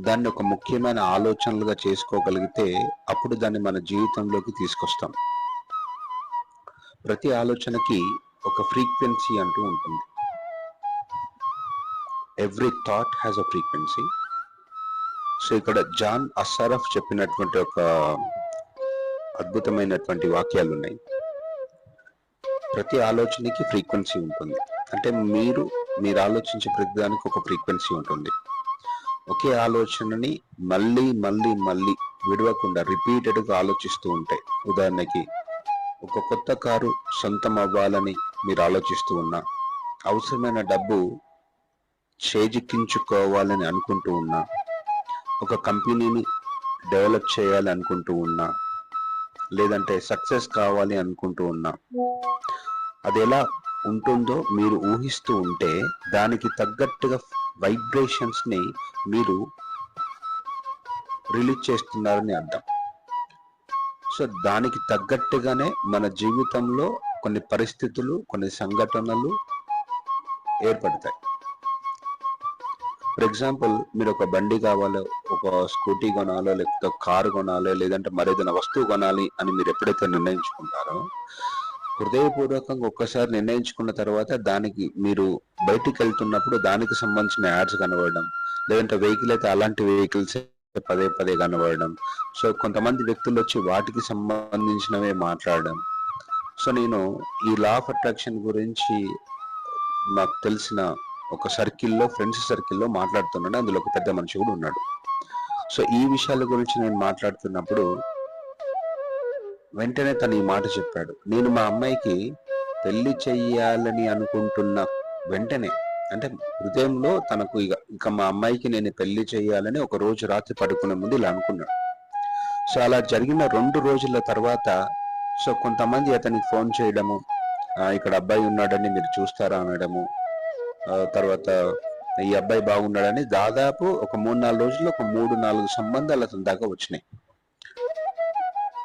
దాన్ని ఒక ముఖ్యమైన ఆలోచనలుగా చేసుకోగలిగితే అప్పుడు దాన్ని మన జీవితంలోకి తీసుకొస్తాం. ప్రతి ఆలోచనకి ఒక ఫ్రీక్వెన్సీ అంటూ ఉంటుంది. Every thought has a frequency. So ఇక్కడ జాన్ అస్సారఫ్ చెప్పినటువంటి ఒక అద్భుతమైనటువంటి వాక్యాలు ఉన్నాయి. ప్రతి ఆలోచనకి ఫ్రీక్వెన్సీ ఉంటుంది. అంటే మీరు ఆలోచించే ప్రతిదానికి ఒక ఫ్రీక్వెన్సీ ఉంటుంది. ఒకే ఆలోచనని మళ్ళీ మళ్ళీ మళ్ళీ విడవకుండా రిపీటెడ్గా ఆలోచిస్తూ ఉంటాయి. ఉదాహరణకి ఒక కొత్త కారు సొంతం అవ్వాలని మీరు ఆలోచిస్తూ ఉన్నా, అవసరమైన డబ్బు చేజిక్కించుకోవాలని అనుకుంటూ ఉన్నా, ఒక కంపెనీని డెవలప్ చేయాలి అనుకుంటూ ఉన్నా, లేదంటే సక్సెస్ కావాలి అనుకుంటూ ఉన్నా, అది ఎలా ఉంటుందో మీరు ఊహిస్తూ ఉంటే దానికి తగ్గట్టుగా వైబ్రేషన్స్ ని మీరు రిలీజ్ చేస్తున్నారని అర్థం. సో దానికి తగ్గట్టుగానే మన జీవితంలో కొన్ని పరిస్థితులు, కొన్ని సంఘటనలు ఏర్పడతాయి. ఫర్ ఎగ్జాంపుల్, మీరు ఒక బండి కావాలో, ఒక స్కూటీ కొనాలో, లేకపోతే కారు కొనాలో, లేదంటే మరేదైనా వస్తువు కొనాలి అని మీరు ఎప్పుడైతే నిర్ణయించుకుంటారో, హృదయపూర్వకంగా ఒక్కసారి నిర్ణయించుకున్న తర్వాత దానికి మీరు బయటికి వెళ్తున్నప్పుడు దానికి సంబంధించిన యాడ్స్ కనబడడం, లేదంటే వెహికల్ అయితే అలాంటి వెహికల్స్ పదే పదే కనబడడం, సో కొంతమంది వ్యక్తులు వచ్చి వాటికి సంబంధించినవే మాట్లాడడం. సో నేను ఈ లా ఆఫ్ అట్రాక్షన్ గురించి నాకు తెలిసిన ఒక సర్కిల్లో, ఫ్రెండ్స్ సర్కిల్లో మాట్లాడుతున్నాడు. అందులో ఒక పెద్ద మనిషి కూడా ఉన్నాడు. సో ఈ విషయాల గురించి నేను మాట్లాడుతున్నప్పుడు వెంటనే తను ఈ మాట చెప్పాడు. నేను మా అమ్మాయికి పెళ్లి చెయ్యాలని అనుకుంటున్న వెంటనే, అంటే హృదయంలో తనకు ఇక మా అమ్మాయికి నేను పెళ్లి చేయాలని ఒక రోజు రాత్రి పడుకునే ముందు ఇలా అనుకున్నాడు. సో అలా జరిగిన 2 రోజుల తర్వాత సో కొంతమంది అతనికి ఫోన్ చేయడము, ఇక్కడ అబ్బాయి ఉన్నాడని మీరు చూస్తారా అనడము, తర్వాత ఈ అబ్బాయి బాగున్నాడని దాదాపు ఒక 3-4 రోజుల్లో ఒక 3-4 సంబంధాలు అతని దాకా వచ్చినాయి.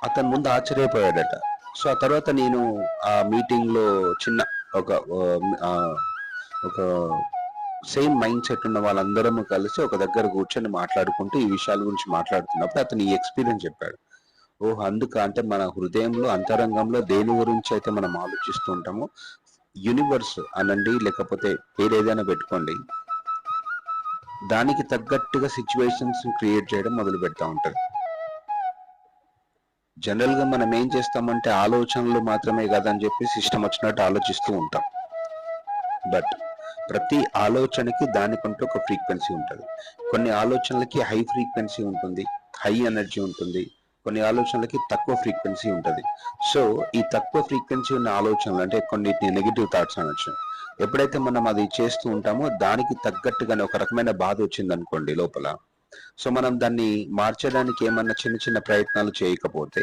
అతని ముందు ఆశ్చర్యపోయాడట. సో ఆ తర్వాత నేను ఆ మీటింగ్ లో చిన్న ఒక సేమ్ మైండ్ సెట్ ఉన్న వాళ్ళందరం కలిసి ఒక దగ్గర కూర్చొని మాట్లాడుకుంటూ ఈ విషయాల గురించి మాట్లాడుతున్నప్పుడు అతను ఈ ఎక్స్పీరియన్స్ చెప్పాడు. ఓహ్, అందుక అంటే మన హృదయంలో, అంతరంగంలో దేని గురించి అయితే మనం ఆలోచిస్తూ ఉంటామో, యూనివర్స్ అనండి, లేకపోతే పేరు ఏదైనా పెట్టుకోండి, దానికి తగ్గట్టుగా సిచ్యువేషన్స్ క్రియేట్ చేయడం మొదలు పెడతా ఉంటుంది. జనరల్ గా మనం ఏం చేస్తామంటే ఆలోచనలు మాత్రమే కదని చెప్పి ఇష్టం వచ్చినట్టు ఆలోచిస్తూ ఉంటాం. బట్ ప్రతి ఆలోచనకి దానికంటూ ఒక ఫ్రీక్వెన్సీ ఉంటుంది. కొన్ని ఆలోచనలకి హై ఫ్రీక్వెన్సీ ఉంటుంది, హై ఎనర్జీ ఉంటుంది. కొన్ని ఆలోచనలకి తక్కువ ఫ్రీక్వెన్సీ ఉంటుంది. సో ఈ తక్కువ ఫ్రీక్వెన్సీ ఉన్న ఆలోచనలు అంటే కొన్నిటిని నెగిటివ్ థాట్స్ అనొచ్చు. ఎప్పుడైతే మనం అది చేస్తూ ఉంటామో దానికి తగ్గట్టుగానే ఒక రకమైన బాధ వచ్చింది అనుకోండి లోపల, సో మనం దాన్ని మార్చడానికి ఏమన్నా చిన్న చిన్న ప్రయత్నాలు చేయకపోతే,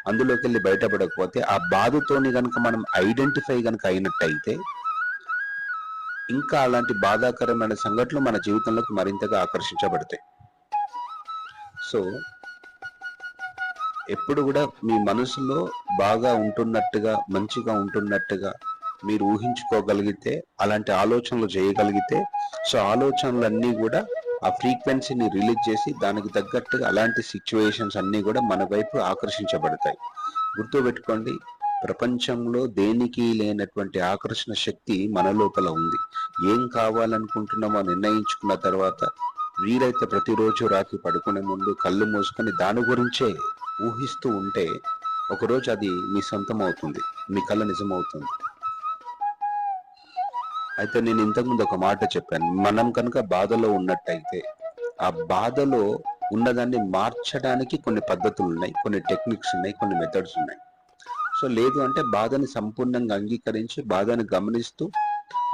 అందులోకి వెళ్ళి బయటపడకపోతే, ఆ బాధతోని కనుక మనం ఐడెంటిఫై కనుక అయినట్టయితే ఇంకా అలాంటి బాధాకరమైన సంఘటనలు మన జీవితంలోకి మరింతగా ఆకర్షించబడతాయి. సో ఎప్పుడు కూడా మీ మనసులో బాగా ఉంటున్నట్టుగా, మంచిగా ఉంటున్నట్టుగా మీరు ఊహించుకోగలిగితే, అలాంటి ఆలోచనలు చేయగలిగితే, సో ఆలోచనలన్నీ కూడా ఆ ఫ్రీక్వెన్సీని రిలీజ్ చేసి దానికి తగ్గట్టుగా అలాంటి సిచ్యువేషన్స్ అన్నీ కూడా మన వైపు ఆకర్షించబడతాయి. గుర్తుపెట్టుకోండి, ప్రపంచంలో దేనికి లేనటువంటి ఆకర్షణ శక్తి మన లోపల ఉంది. ఏం కావాలనుకుంటున్నామో నిర్ణయించుకున్న తర్వాత వీలైతే ప్రతిరోజు రాత్రి పడుకునే ముందు కళ్ళు మూసుకొని దాని గురించే ఊహిస్తూ ఉంటే ఒకరోజు అది మీ సొంతం అవుతుంది, మీ కళ నిజమవుతుంది. అయితే నేను ఇంతకుముందు ఒక మాట చెప్పాను, మనం కనుక బాధలో ఉన్నట్టయితే ఆ బాధలో ఉన్నదాన్ని మార్చడానికి కొన్ని పద్ధతులు ఉన్నాయి, కొన్ని టెక్నిక్స్ ఉన్నాయి, కొన్ని మెథడ్స్ ఉన్నాయి. సో లేదు అంటే బాధని సంపూర్ణంగా అంగీకరించి బాధని గమనిస్తూ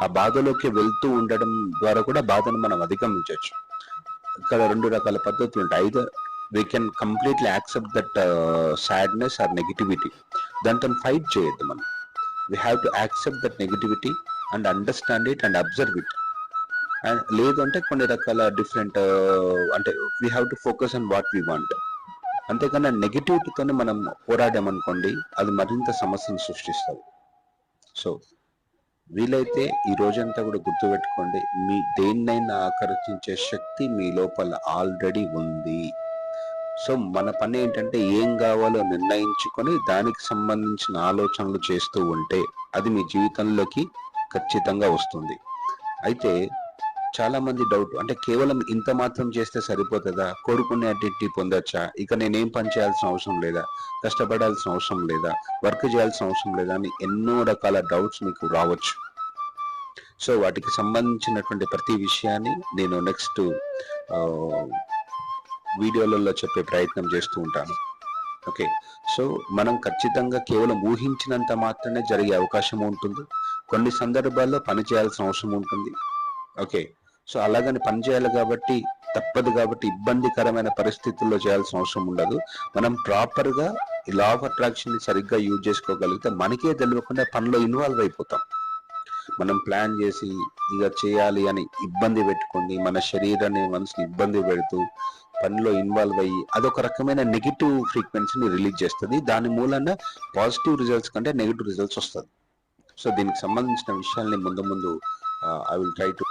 ఆ బాధలోకి వెళ్తూ ఉండడం ద్వారా కూడా బాధను మనం అధిగమించవచ్చు. ఇక్కడ 2 రకాల పద్ధతులు ఉంటాయి. Either we can completely accept that sadness or negativity. దాంతో ఫైట్ చేయొద్దు మనం. We have to accept that negativity and understand it and observe it. And లేదు అంటే కొన్ని రకాల డిఫరెంట్ అంటే we have to focus on what we want. అంతేకాని నెగిటివిటీతోనే మనం పోరాడామనుకోండి, అది మరింత సమస్యను సృష్టిస్తుంది. సో వీలైతే ఈ రోజంతా కూడా గుర్తుపెట్టుకోండి, మీ దేన్నైనా ఆకర్షించే శక్తి మీ లోపల ఆల్రెడీ ఉంది. సో మన పని ఏంటంటే ఏం కావాలో నిర్ణయించుకొని దానికి సంబంధించిన ఆలోచనలు చేస్తూ ఉంటే అది మీ జీవితంలోకి ఖచ్చితంగా వస్తుంది. అయితే చాలా మంది డౌట్, అంటే కేవలం ఇంత మాత్రం చేస్తే సరిపోతుందా, కోరుకునే అన్నింటినీ పొందొచ్చా, ఇక నేనేం పని చేయాల్సిన అవసరం లేదా, కష్టపడాల్సిన అవసరం లేదా, వర్క్ చేయాల్సిన అవసరం లేదా అని ఎన్నో రకాల డౌట్స్ మీకు రావచ్చు. సో వాటికి సంబంధించినటువంటి ప్రతి విషయాన్ని నేను నెక్స్ట్ వీడియోలలో చెప్పే ప్రయత్నం చేస్తూ ఉంటాను. ఓకే, సో మనం ఖచ్చితంగా కేవలం ఊహించినంత మాత్రమే జరిగే అవకాశం ఉంటుంది. కొన్ని సందర్భాల్లో పని చేయాల్సిన అవసరం ఉంటుంది. ఓకే, సో అలాగని పని చేయాలి కాబట్టి తప్పదు కాబట్టి ఇబ్బందికరమైన పరిస్థితుల్లో చేయాల్సిన అవసరం ఉండదు. మనం ప్రాపర్గా ఈ లా ఆఫ్ అట్రాక్షన్ ని సరిగ్గా యూజ్ చేసుకోగలిగితే మనకే తెలియకుండా పనిలో ఇన్వాల్వ్ అయిపోతాం. మనం ప్లాన్ చేసి ఇక చేయాలి అని ఇబ్బంది పెట్టుకోండి, మన శరీరాన్ని మనసుని ఇబ్బంది పెడుతూ పనిలో ఇన్వాల్వ్ అయ్యి అదొక రకమైన నెగిటివ్ ఫ్రీక్వెన్సీని రిలీజ్ చేస్తుంది. దాని మూలంగా పాజిటివ్ రిజల్ట్స్ కంటే నెగిటివ్ రిజల్ట్స్ వస్తుంది. సో దీనికి సంబంధించిన విషయాల్ని ముందు ఐ విల్ ట్రై టు